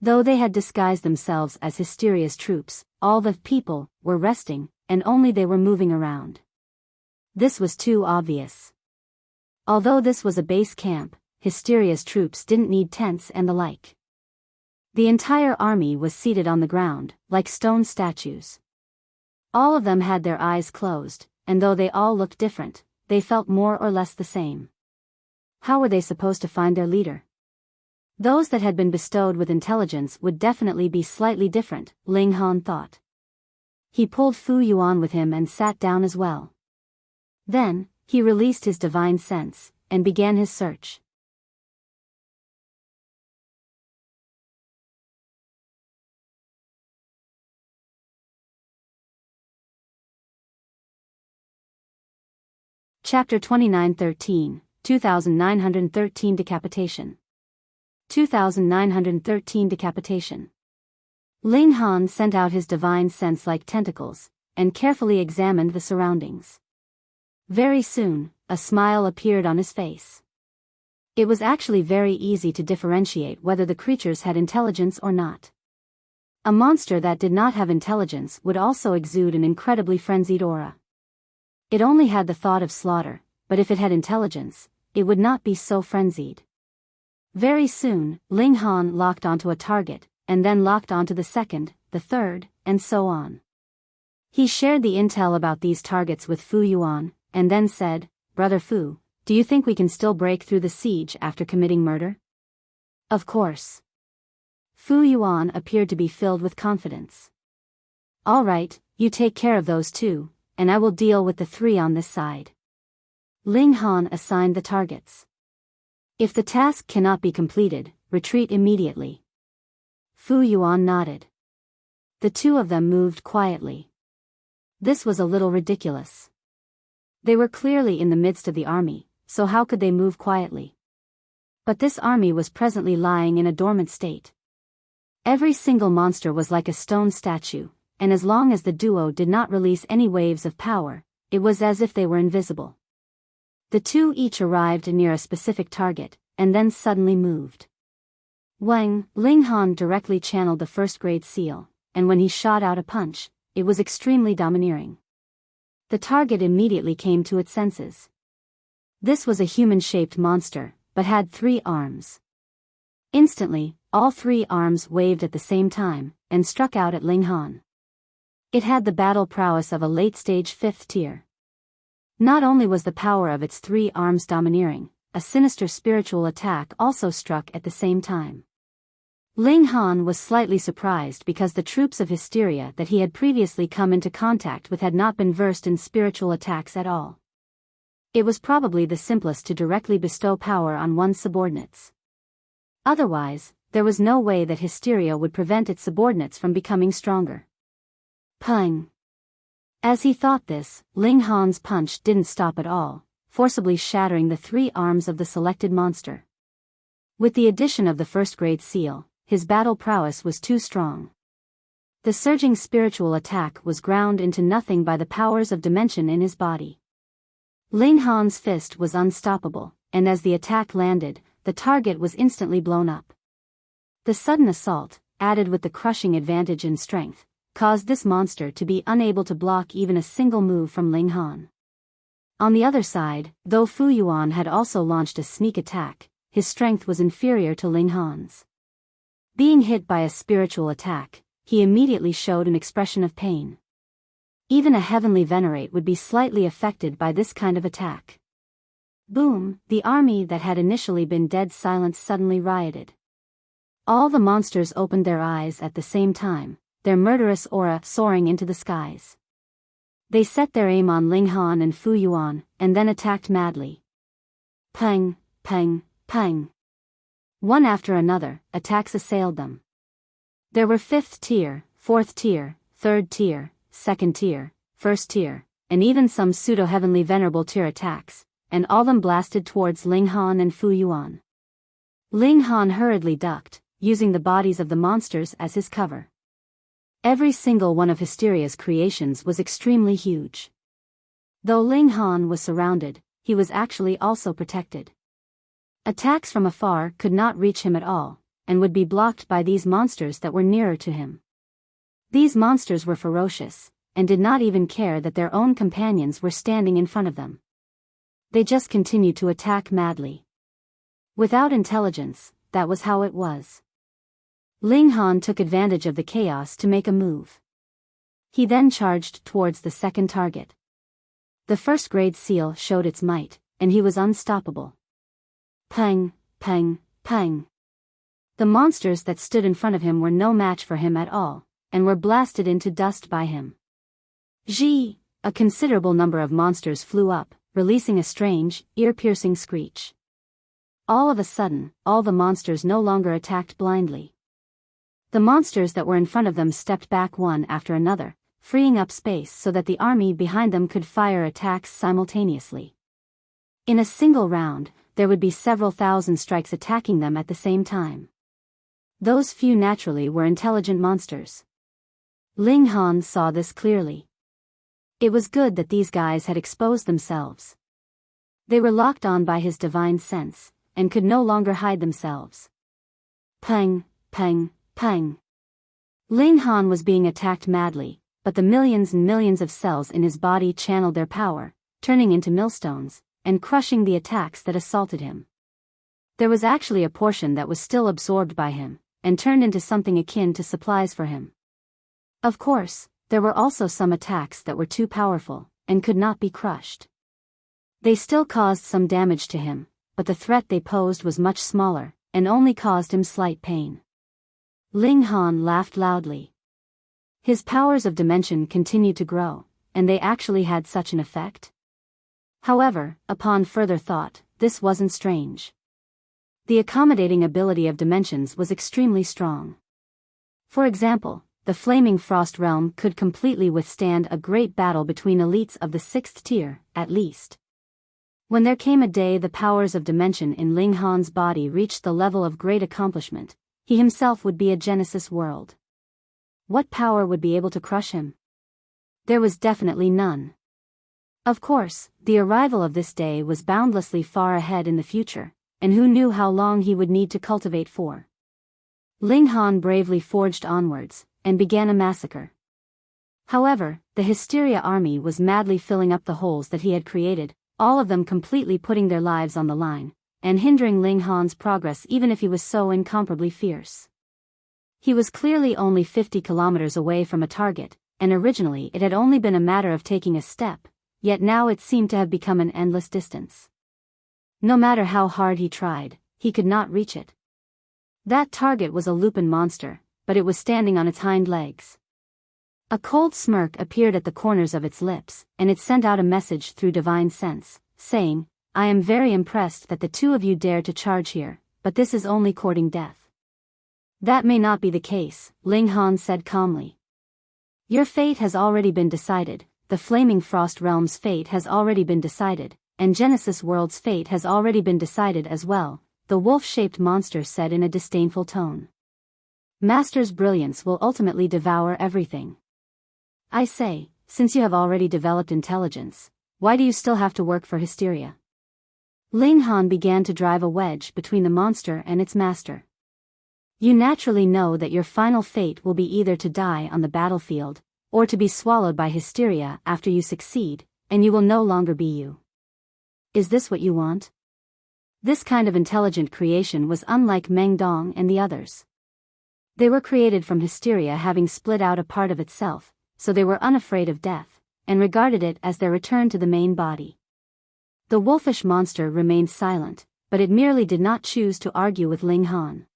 Though they had disguised themselves as Hysteria's troops, all the people were resting, and only they were moving around. This was too obvious. Although this was a base camp, Hysteria's troops didn't need tents and the like. The entire army was seated on the ground, like stone statues. All of them had their eyes closed, and though they all looked different, they felt more or less the same. How were they supposed to find their leader? Those that had been bestowed with intelligence would definitely be slightly different, Ling Han thought. He pulled Fu Yuan with him and sat down as well. Then, he released his divine sense, and began his search. Chapter 2913, 2913 Decapitation. 2913 Decapitation. Ling Han sent out his divine sense like tentacles, and carefully examined the surroundings. Very soon, a smile appeared on his face. It was actually very easy to differentiate whether the creatures had intelligence or not. A monster that did not have intelligence would also exude an incredibly frenzied aura. It only had the thought of slaughter, but if it had intelligence, it would not be so frenzied. Very soon, Ling Han locked onto a target, and then locked onto the second, the third, and so on. He shared the intel about these targets with Fu Yuan, and then said, "Brother Fu, do you think we can still break through the siege after committing murder?" "Of course." Fu Yuan appeared to be filled with confidence. "All right, you take care of those two, and I will deal with the 3 on this side." Ling Han assigned the targets. "If the task cannot be completed, retreat immediately." Fu Yuan nodded. The two of them moved quietly. This was a little ridiculous. They were clearly in the midst of the army, so how could they move quietly? But this army was presently lying in a dormant state. Every single monster was like a stone statue, and as long as the duo did not release any waves of power, it was as if they were invisible. The two each arrived near a specific target, and then suddenly moved. Ling Han directly channeled the first-grade seal, and when he shot out a punch, it was extremely domineering. The target immediately came to its senses. This was a human-shaped monster, but had 3 arms. Instantly, all 3 arms waved at the same time, and struck out at Ling Han. It had the battle prowess of a late-stage 5th tier. Not only was the power of its 3 arms domineering, a sinister spiritual attack also struck at the same time. Ling Han was slightly surprised because the troops of Hysteria that he had previously come into contact with had not been versed in spiritual attacks at all. It was probably the simplest to directly bestow power on one's subordinates. Otherwise, there was no way that Hysteria would prevent its subordinates from becoming stronger. Pung! As he thought this, Ling Han's punch didn't stop at all, forcibly shattering the 3 arms of the selected monster. With the addition of the first-grade seal, his battle prowess was too strong. The surging spiritual attack was ground into nothing by the powers of dimension in his body. Ling Han's fist was unstoppable, and as the attack landed, the target was instantly blown up. The sudden assault, added with the crushing advantage in strength, caused this monster to be unable to block even a single move from Ling Han. On the other side, though Fu Yuan had also launched a sneak attack, his strength was inferior to Ling Han's. Being hit by a spiritual attack, he immediately showed an expression of pain. Even a heavenly Venerate would be slightly affected by this kind of attack. Boom! The army that had initially been dead silence suddenly rioted. All the monsters opened their eyes at the same time, their murderous aura soaring into the skies. They set their aim on Ling Han and Fu Yuan, and then attacked madly. Pang, pang, pang. One after another, attacks assailed them. There were 5th tier, 4th tier, 3rd tier, 2nd tier, 1st tier, and even some pseudo-heavenly venerable tier attacks, and all them blasted towards Ling Han and Fu Yuan. Ling Han hurriedly ducked, using the bodies of the monsters as his cover. Every single one of Hysteria's creations was extremely huge. Though Ling Han was surrounded, he was actually also protected. Attacks from afar could not reach him at all, and would be blocked by these monsters that were nearer to him. These monsters were ferocious, and did not even care that their own companions were standing in front of them. They just continued to attack madly. Without intelligence, that was how it was. Ling Han took advantage of the chaos to make a move. He then charged towards the second target. The first grade seal showed its might, and he was unstoppable. Pang, pang, pang. The monsters that stood in front of him were no match for him at all, and were blasted into dust by him. Zhi! A considerable number of monsters flew up, releasing a strange, ear-piercing screech. All of a sudden, all the monsters no longer attacked blindly. The monsters that were in front of them stepped back one after another, freeing up space so that the army behind them could fire attacks simultaneously. In a single round, there would be several thousand strikes attacking them at the same time. Those few naturally were intelligent monsters. Ling Han saw this clearly. It was good that these guys had exposed themselves. They were locked on by his divine sense, and could no longer hide themselves. Pang, pang, pang. Ling Han was being attacked madly, but the millions and millions of cells in his body channeled their power, turning into millstones, and crushing the attacks that assaulted him. There was actually a portion that was still absorbed by him, and turned into something akin to supplies for him. Of course, there were also some attacks that were too powerful, and could not be crushed. They still caused some damage to him, but the threat they posed was much smaller, and only caused him slight pain. Ling Han laughed loudly. His powers of dimension continued to grow, and they actually had such an effect. However, upon further thought, this wasn't strange. The accommodating ability of dimensions was extremely strong. For example, the Flaming Frost Realm could completely withstand a great battle between elites of the 6th tier, at least. When there came a day the powers of dimension in Ling Han's body reached the level of great accomplishment, he himself would be a Genesis world. What power would be able to crush him? There was definitely none. Of course, the arrival of this day was boundlessly far ahead in the future, and who knew how long he would need to cultivate for. Ling Han bravely forged onwards, and began a massacre. However, the Hysteria army was madly filling up the holes that he had created, all of them completely putting their lives on the line, and hindering Ling Han's progress even if he was so incomparably fierce. He was clearly only 50 kilometers away from a target, and originally it had only been a matter of taking a step, yet now it seemed to have become an endless distance. No matter how hard he tried, he could not reach it. That target was a Lupin monster, but it was standing on its hind legs. A cold smirk appeared at the corners of its lips, and it sent out a message through divine sense, saying, "I am very impressed that the two of you dare to charge here, but this is only courting death." "That may not be the case," Ling Han said calmly. "Your fate has already been decided, the Flaming Frost Realm's fate has already been decided, and Genesis World's fate has already been decided as well," the wolf-shaped monster said in a disdainful tone. "Master's brilliance will ultimately devour everything. I say, since you have already developed intelligence, why do you still have to work for Hysteria?" Ling Han began to drive a wedge between the monster and its master. You naturally know that your final fate will be either to die on the battlefield, or to be swallowed by hysteria after you succeed, and you will no longer be you. Is this what you want? This kind of intelligent creation was unlike Meng Dong and the others. They were created from hysteria having split out a part of itself, so they were unafraid of death, and regarded it as their return to the main body. The wolfish monster remained silent, but it merely did not choose to argue with Ling Han.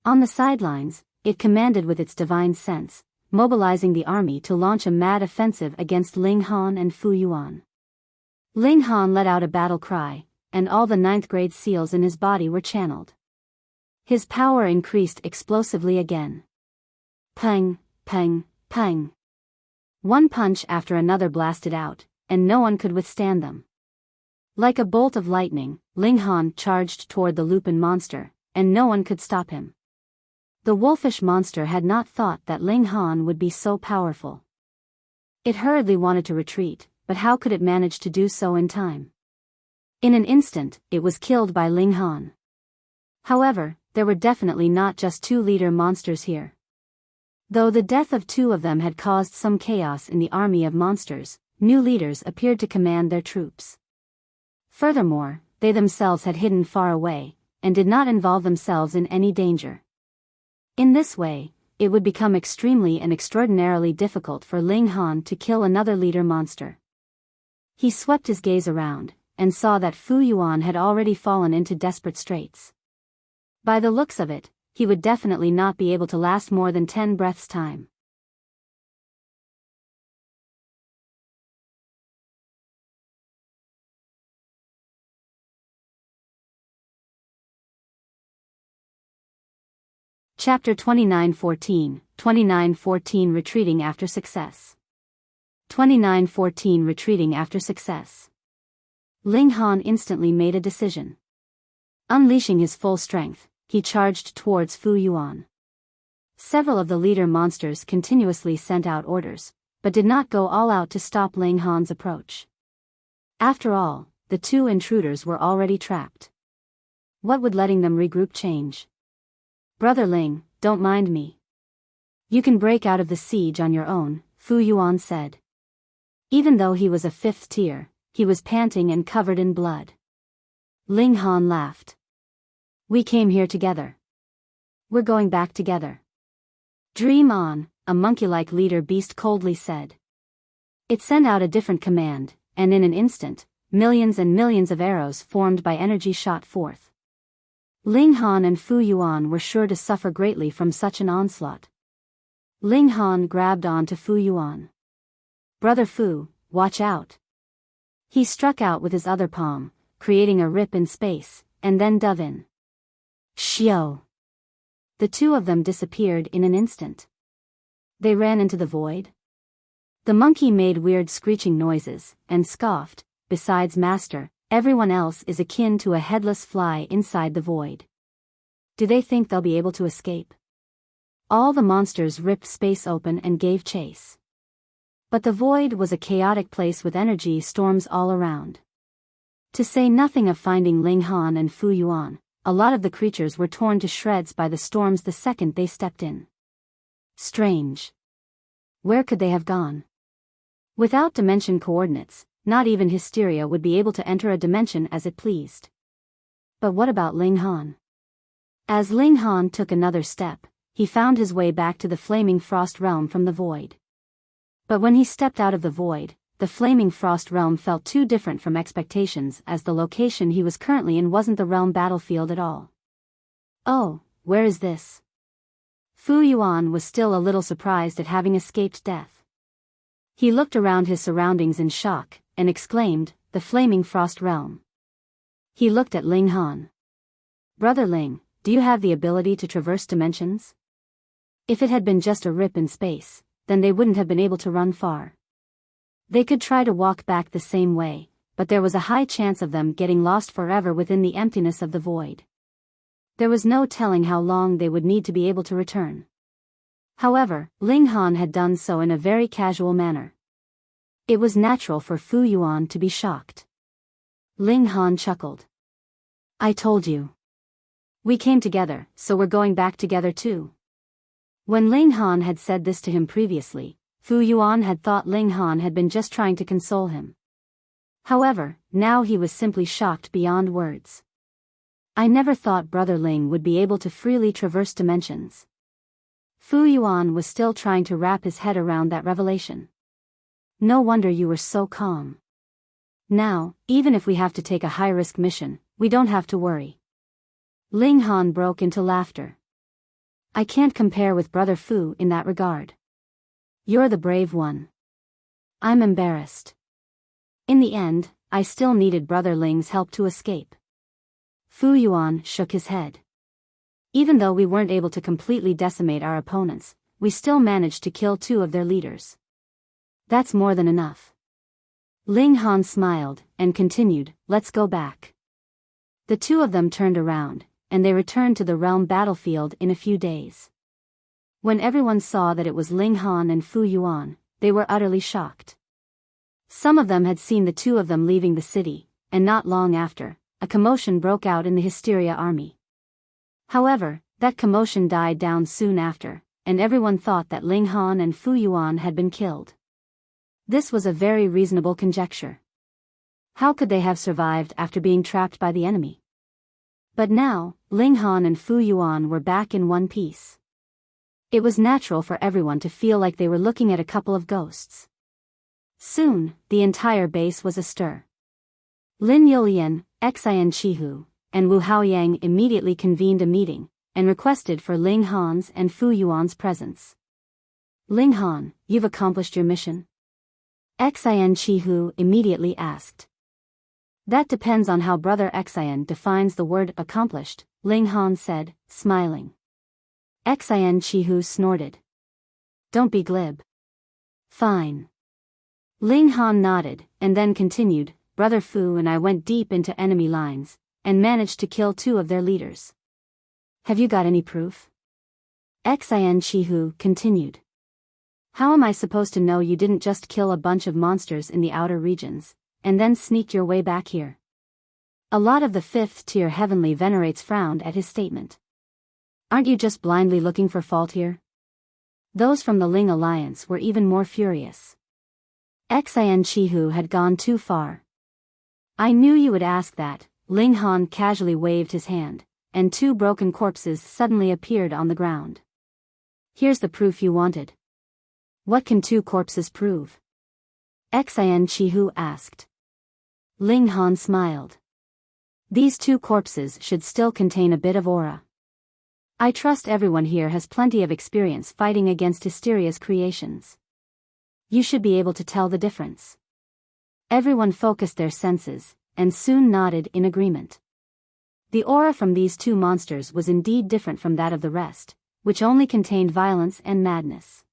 On the sidelines, it commanded with its divine sense, mobilizing the army to launch a mad offensive against Ling Han and Fu Yuan. Ling Han let out a battle cry, and all the 9th grade seals in his body were channeled. His power increased explosively again. Pang, pang, pang. One punch after another blasted out, and no one could withstand them. Like a bolt of lightning, Ling Han charged toward the Lupin monster, and no one could stop him. The wolfish monster had not thought that Ling Han would be so powerful. It hurriedly wanted to retreat, but how could it manage to do so in time? In an instant, it was killed by Ling Han. However, there were definitely not just 2 leader monsters here. Though the death of 2 of them had caused some chaos in the army of monsters, new leaders appeared to command their troops. Furthermore, they themselves had hidden far away, and did not involve themselves in any danger. In this way, it would become extremely and extraordinarily difficult for Ling Han to kill another leader monster. He swept his gaze around, and saw that Fu Yuan had already fallen into desperate straits. By the looks of it, he would definitely not be able to last more than 10 breaths' time. Chapter 2914, 2914 Retreating after Success. 2914 Retreating after Success. Ling Han instantly made a decision. Unleashing his full strength, he charged towards Fu Yuan. Several of the leader monsters continuously sent out orders, but did not go all out to stop Ling Han's approach. After all, the 2 intruders were already trapped. What would letting them regroup change? Brother Ling, don't mind me. You can break out of the siege on your own, Fu Yuan said. Even though he was a 5th tier, he was panting and covered in blood. Ling Han laughed. We came here together. We're going back together. Dream on, a monkey-like leader beast coldly said. It sent out a different command, and in an instant, millions and millions of arrows formed by energy shot forth. Ling Han and Fu Yuan were sure to suffer greatly from such an onslaught. Ling Han grabbed on to Fu Yuan. Brother Fu, watch out. He struck out with his other palm, creating a rip in space, and then dove in. Xiao. The 2 of them disappeared in an instant. They ran into the void. The monkey made weird screeching noises, and scoffed, besides Master, everyone else is akin to a headless fly inside the void. Do they think they'll be able to escape? All the monsters ripped space open and gave chase. But the void was a chaotic place with energy storms all around. To say nothing of finding Ling Han and Fu Yuan, a lot of the creatures were torn to shreds by the storms the second they stepped in. Strange. Where could they have gone? Without dimension coordinates, not even hysteria would be able to enter a dimension as it pleased. But what about Ling Han? As Ling Han took another step, he found his way back to the flaming frost realm from the void. But when he stepped out of the void, the flaming frost realm felt too different from expectations, as the location he was currently in wasn't the realm battlefield at all. Oh, where is this? Fu Yuan was still a little surprised at having escaped death. He looked around his surroundings in shock, and exclaimed, the flaming frost realm. He looked at Ling Han. Brother Ling, do you have the ability to traverse dimensions? If it had been just a rip in space, then they wouldn't have been able to run far. They could try to walk back the same way, but there was a high chance of them getting lost forever within the emptiness of the void. There was no telling how long they would need to be able to return. However, Ling Han had done so in a very casual manner. It was natural for Fu Yuan to be shocked. Ling Han chuckled. I told you. We came together, so we're going back together too. When Ling Han had said this to him previously, Fu Yuan had thought Ling Han had been just trying to console him. However, now he was simply shocked beyond words. I never thought Brother Ling would be able to freely traverse dimensions. Fu Yuan was still trying to wrap his head around that revelation. No wonder you were so calm. Now, even if we have to take a high-risk mission, we don't have to worry. Ling Han broke into laughter. I can't compare with Brother Fu in that regard. You're the brave one. I'm embarrassed. In the end, I still needed Brother Ling's help to escape. Fu Yuan shook his head. Even though we weren't able to completely decimate our opponents, we still managed to kill 2 of their leaders. That's more than enough. Ling Han smiled, and continued, let's go back. The 2 of them turned around, and they returned to the realm battlefield in a few days. When everyone saw that it was Ling Han and Fu Yuan, they were utterly shocked. Some of them had seen the 2 of them leaving the city, and not long after, a commotion broke out in the Hysteria army. However, that commotion died down soon after, and everyone thought that Ling Han and Fu Yuan had been killed. This was a very reasonable conjecture. How could they have survived after being trapped by the enemy? But now, Ling Han and Fu Yuan were back in one piece. It was natural for everyone to feel like they were looking at a couple of ghosts. Soon, the entire base was astir. Lin Yulian, Xin Qihu, and Wu Haoyang immediately convened a meeting, and requested for Ling Han's and Fu Yuan's presence. Ling Han, you've accomplished your mission? Xin Qihu immediately asked. That depends on how Brother Xin defines the word accomplished, Ling Han said, smiling. Xin Qihu snorted. Don't be glib. Fine. Ling Han nodded, and then continued, Brother Fu and I went deep into enemy lines, and managed to kill 2 of their leaders. Have you got any proof? Xin Qihu continued. How am I supposed to know you didn't just kill a bunch of monsters in the outer regions, and then sneak your way back here? A lot of the 5th-tier heavenly venerates frowned at his statement. Aren't you just blindly looking for fault here? Those from the Ling Alliance were even more furious. Xin Qihu had gone too far. I knew you would ask that. Ling Han casually waved his hand, and 2 broken corpses suddenly appeared on the ground. Here's the proof you wanted. What can 2 corpses prove? Xin Qihu asked. Ling Han smiled. These 2 corpses should still contain a bit of aura. I trust everyone here has plenty of experience fighting against Hysteria's creations. You should be able to tell the difference. Everyone focused their senses, and soon nodded in agreement. The aura from these 2 monsters was indeed different from that of the rest, which only contained violence and madness.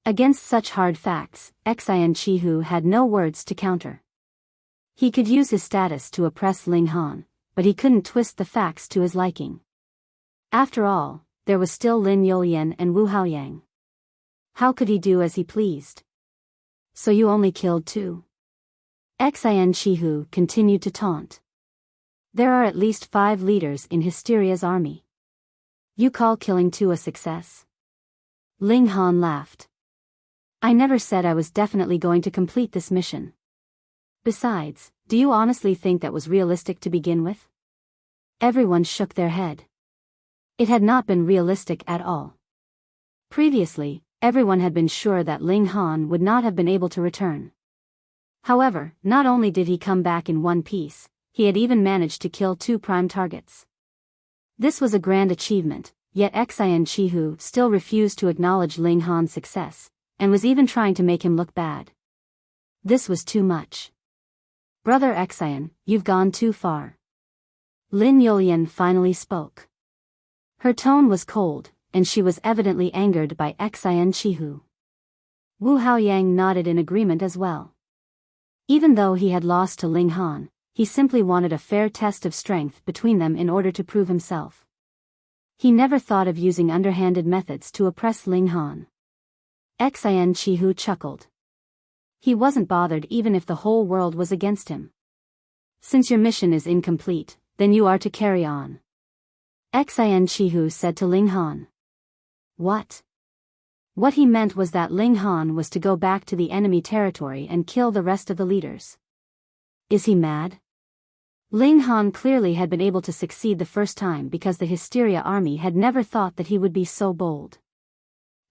Against such hard facts, Xin Qihu had no words to counter. He could use his status to oppress Ling Han, but he couldn't twist the facts to his liking. After all, there was still Lin Yulian and Wu Haoyang. How could he do as he pleased? So you only killed 2? Xin Qihu continued to taunt. There are at least 5 leaders in Hysteria's army. You call killing 2 a success? Ling Han laughed. I never said I was definitely going to complete this mission. Besides, do you honestly think that was realistic to begin with? Everyone shook their head. It had not been realistic at all. Previously, everyone had been sure that Ling Han would not have been able to return. However, not only did he come back in one piece, he had even managed to kill 2 prime targets. This was a grand achievement, yet Xin Qihu still refused to acknowledge Ling Han's success, and was even trying to make him look bad. This was too much. Brother Xin, you've gone too far. Lin Yulian finally spoke. Her tone was cold, and she was evidently angered by Xin Qihu. Wu Haoyang nodded in agreement as well. Even though he had lost to Ling Han, he simply wanted a fair test of strength between them in order to prove himself. He never thought of using underhanded methods to oppress Ling Han. Xin Qihu chuckled. He wasn't bothered even if the whole world was against him. Since your mission is incomplete, then you are to carry on. Xin Qihu said to Ling Han. What? What he meant was that Ling Han was to go back to the enemy territory and kill the rest of the leaders. Is he mad? Ling Han clearly had been able to succeed the first time because the Hysteria army had never thought that he would be so bold.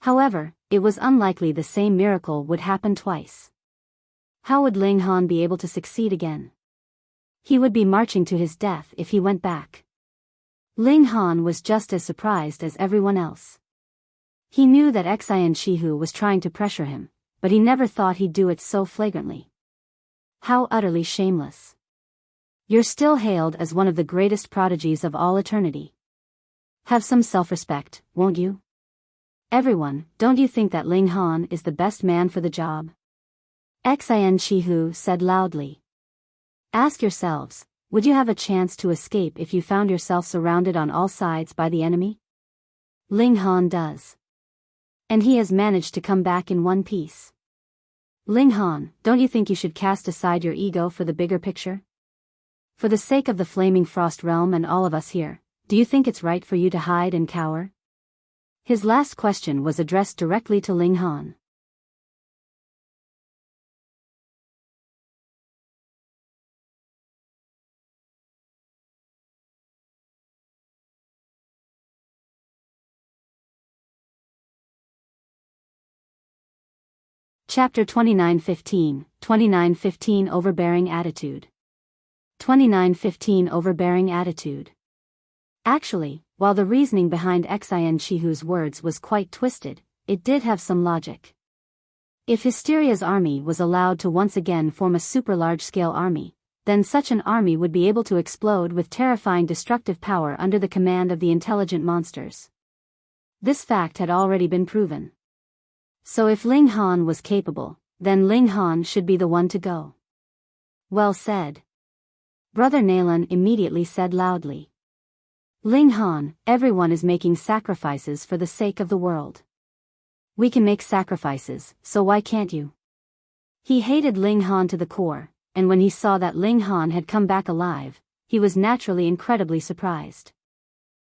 However, it was unlikely the same miracle would happen twice. How would Ling Han be able to succeed again? He would be marching to his death if he went back. Ling Han was just as surprised as everyone else. He knew that Xin Qihu was trying to pressure him, but he never thought he'd do it so flagrantly. How utterly shameless. You're still hailed as one of the greatest prodigies of all eternity. Have some self-respect, won't you? Everyone, don't you think that Ling Han is the best man for the job? Xin Qihu said loudly. Ask yourselves, would you have a chance to escape if you found yourself surrounded on all sides by the enemy? Ling Han does. And he has managed to come back in one piece. Ling Han, don't you think you should cast aside your ego for the bigger picture? For the sake of the Flaming Frost Realm and all of us here, do you think it's right for you to hide and cower? His last question was addressed directly to Ling Han. Chapter 29:15, 29:15 Overbearing Attitude. 29:15 Overbearing Attitude. Actually, while the reasoning behind Xin Qihu's words was quite twisted, it did have some logic. If Hysteria's army was allowed to once again form a super large-scale army, then such an army would be able to explode with terrifying destructive power under the command of the intelligent monsters. This fact had already been proven. So if Ling Han was capable, then Ling Han should be the one to go. Well said. Brother Nalan immediately said loudly. Ling Han, everyone is making sacrifices for the sake of the world. We can make sacrifices, so why can't you? He hated Ling Han to the core, and when he saw that Ling Han had come back alive, he was naturally incredibly surprised.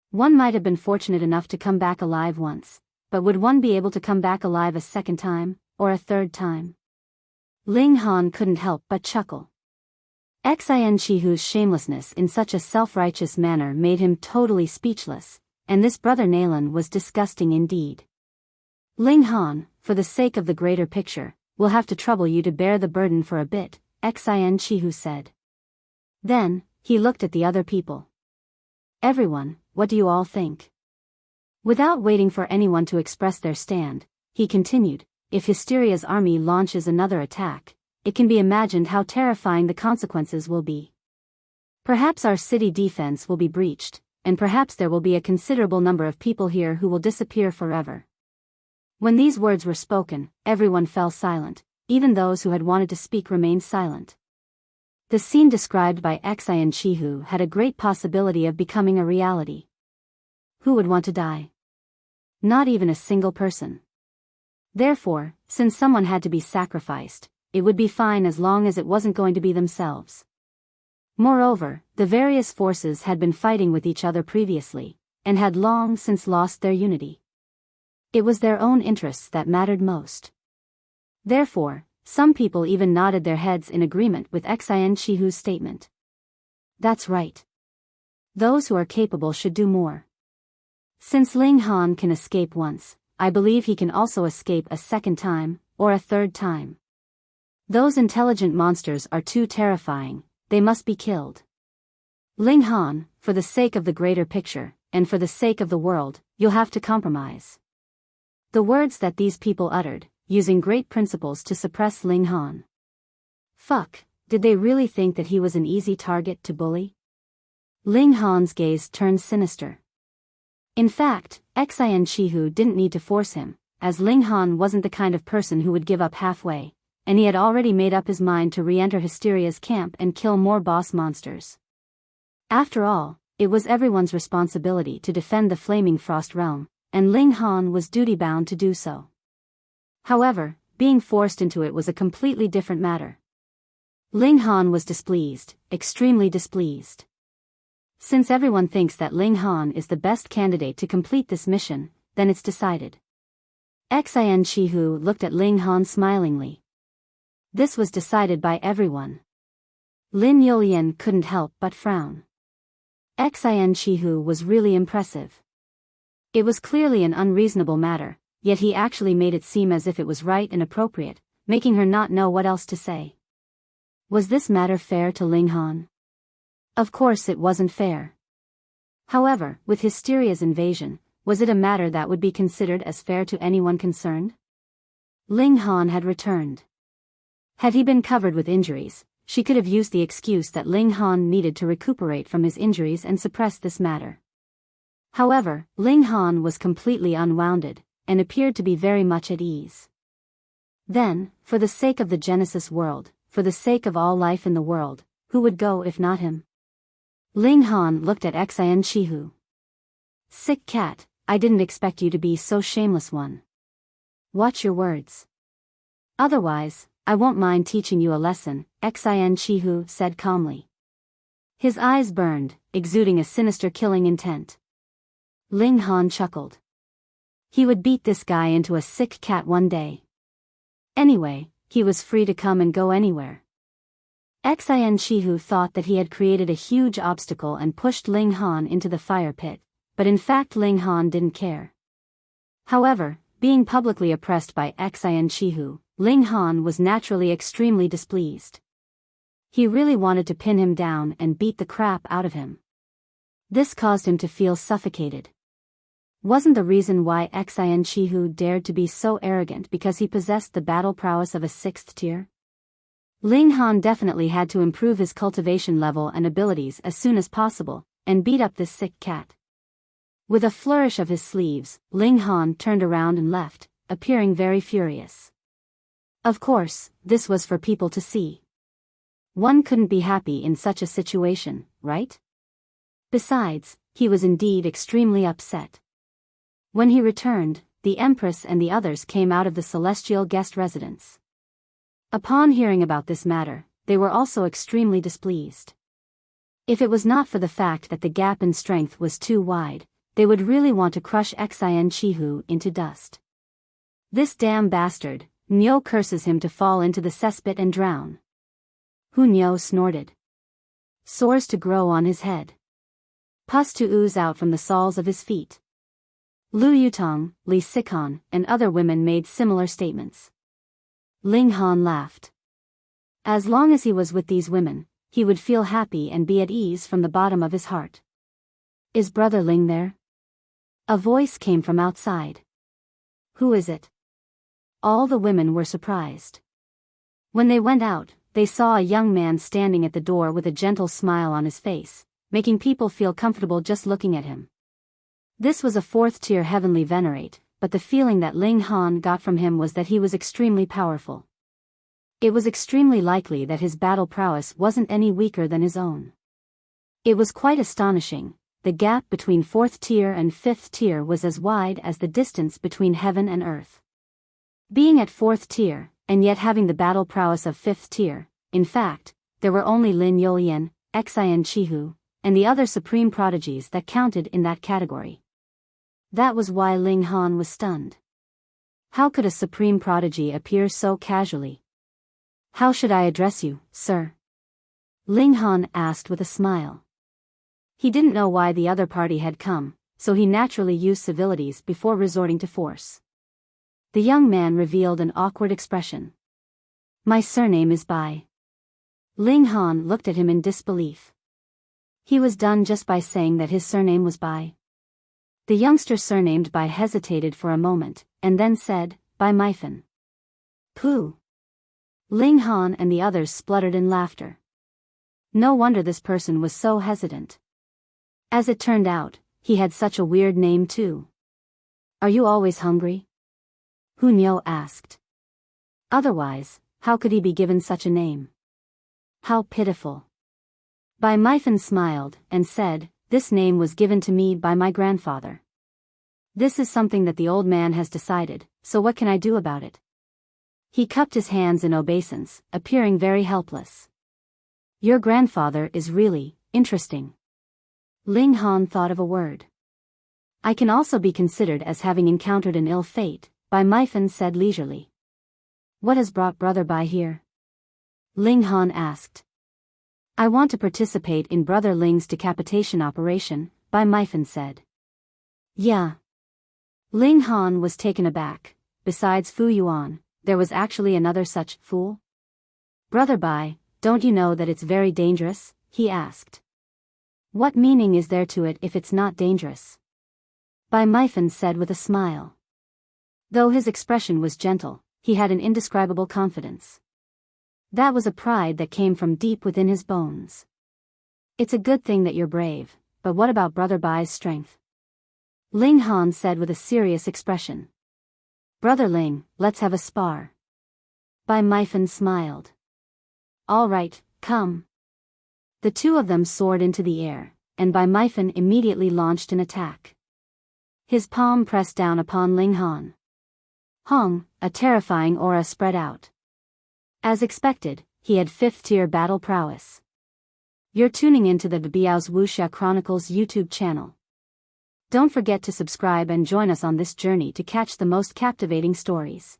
One might have been fortunate enough to come back alive once, but would one be able to come back alive a second time, or a third time? Ling Han couldn't help but chuckle. Xin Qihu's shamelessness in such a self-righteous manner made him totally speechless, and this brother Nalan was disgusting indeed. Ling Han, for the sake of the greater picture, we'll have to trouble you to bear the burden for a bit, Xin Qihu said. Then, he looked at the other people. Everyone, what do you all think? Without waiting for anyone to express their stand, he continued, if Hysteria's army launches another attack, it can be imagined how terrifying the consequences will be. Perhaps our city defense will be breached, and perhaps there will be a considerable number of people here who will disappear forever. When these words were spoken, everyone fell silent, even those who had wanted to speak remained silent. The scene described by Xin Qihu had a great possibility of becoming a reality. Who would want to die? Not even a single person. Therefore, since someone had to be sacrificed, it would be fine as long as it wasn't going to be themselves. Moreover, the various forces had been fighting with each other previously, and had long since lost their unity. It was their own interests that mattered most. Therefore, some people even nodded their heads in agreement with Xin Qihu's statement. That's right. Those who are capable should do more. Since Ling Han can escape once, I believe he can also escape a second time, or a third time. Those intelligent monsters are too terrifying, they must be killed. Ling Han, for the sake of the greater picture, and for the sake of the world, you'll have to compromise. The words that these people uttered, using great principles to suppress Ling Han. Fuck, did they really think that he was an easy target to bully? Ling Han's gaze turned sinister. In fact, Xin Qihu didn't need to force him, as Ling Han wasn't the kind of person who would give up halfway, and he had already made up his mind to re-enter Hysteria's camp and kill more boss monsters. After all, it was everyone's responsibility to defend the Flaming Frost Realm, and Ling Han was duty-bound to do so. However, being forced into it was a completely different matter. Ling Han was displeased, extremely displeased. Since everyone thinks that Ling Han is the best candidate to complete this mission, then it's decided. Xin Qihu looked at Ling Han smilingly. This was decided by everyone. Lin Yulian couldn't help but frown. Xin Qihu was really impressive. It was clearly an unreasonable matter, yet he actually made it seem as if it was right and appropriate, making her not know what else to say. Was this matter fair to Ling Han? Of course it wasn't fair. However, with Hysteria's invasion, was it a matter that would be considered as fair to anyone concerned? Ling Han had returned. Had he been covered with injuries, she could have used the excuse that Ling Han needed to recuperate from his injuries and suppress this matter. However, Ling Han was completely unwounded, and appeared to be very much at ease. Then, for the sake of the Genesis world, for the sake of all life in the world, who would go if not him? Ling Han looked at Xin Qihu. Sick cat, I didn't expect you to be so shameless one. Watch your words. Otherwise, I won't mind teaching you a lesson, Xin Qihu said calmly. His eyes burned, exuding a sinister killing intent. Ling Han chuckled. He would beat this guy into a sick cat one day. Anyway, he was free to come and go anywhere. Xin Qihu thought that he had created a huge obstacle and pushed Ling Han into the fire pit, but in fact Ling Han didn't care. However, being publicly oppressed by Xin Qihu, Ling Han was naturally extremely displeased. He really wanted to pin him down and beat the crap out of him. This caused him to feel suffocated. Wasn't the reason why Xin Qihu dared to be so arrogant because he possessed the battle prowess of a 6th tier? Ling Han definitely had to improve his cultivation level and abilities as soon as possible, and beat up this sick cat. With a flourish of his sleeves, Ling Han turned around and left, appearing very furious. Of course, this was for people to see. One couldn't be happy in such a situation, right? Besides, he was indeed extremely upset. When he returned, the Empress and the others came out of the celestial guest residence. Upon hearing about this matter, they were also extremely displeased. If it was not for the fact that the gap in strength was too wide, they would really want to crush Xin Qihu into dust. This damn bastard, Nyo curses him to fall into the cesspit and drown. Hu Nyo snorted. Sores to grow on his head. Pus to ooze out from the soles of his feet. Lu Yutong, Li Sikan, and other women made similar statements. Ling Han laughed. As long as he was with these women, he would feel happy and be at ease from the bottom of his heart. Is Brother Ling there? A voice came from outside. Who is it? All the women were surprised. When they went out, they saw a young man standing at the door with a gentle smile on his face, making people feel comfortable just looking at him. This was a 4th-tier heavenly Venerate, but the feeling that Ling Han got from him was that he was extremely powerful. It was extremely likely that his battle prowess wasn't any weaker than his own. It was quite astonishing. The gap between 4th tier and 5th tier was as wide as the distance between heaven and earth. Being at 4th tier, and yet having the battle prowess of 5th tier, in fact, there were only Lin Yulian, Xin Qihu, and the other supreme prodigies that counted in that category. That was why Ling Han was stunned. How could a supreme prodigy appear so casually? How should I address you, sir? Ling Han asked with a smile. He didn't know why the other party had come, so he naturally used civilities before resorting to force. The young man revealed an awkward expression. My surname is Bai. Ling Han looked at him in disbelief. He was done just by saying that his surname was Bai. The youngster surnamed Bai hesitated for a moment, and then said, Bai Myphin. Pooh. Ling Han and the others spluttered in laughter. No wonder this person was so hesitant. As it turned out, he had such a weird name too. Are you always hungry? Hu Nyo asked. Otherwise, how could he be given such a name? How pitiful. Bai Myphin smiled and said, This name was given to me by my grandfather. This is something that the old man has decided, so what can I do about it? He cupped his hands in obeisance, appearing very helpless. Your grandfather is really interesting. Ling Han thought of a word. I can also be considered as having encountered an ill fate, Bai Meifan said leisurely. What has brought Brother Bai here? Ling Han asked. I want to participate in Brother Ling's decapitation operation, Bai Meifan said. Yeah. Ling Han was taken aback. Besides Fu Yuan, there was actually another such fool? Brother Bai, don't you know that it's very dangerous? He asked. What meaning is there to it if it's not dangerous? Bai Meifan said with a smile. Though his expression was gentle, he had an indescribable confidence. That was a pride that came from deep within his bones. It's a good thing that you're brave, but what about Brother Bai's strength? Ling Han said with a serious expression. Brother Ling, let's have a spar. Bai Meifan smiled. All right, come. The two of them soared into the air, and Bai Meifan immediately launched an attack. His palm pressed down upon Ling Han. Hong, a terrifying aura spread out. As expected, he had 5th-tier battle prowess. You're tuning into the Biyao's Wuxia Chronicles YouTube channel. Don't forget to subscribe and join us on this journey to catch the most captivating stories.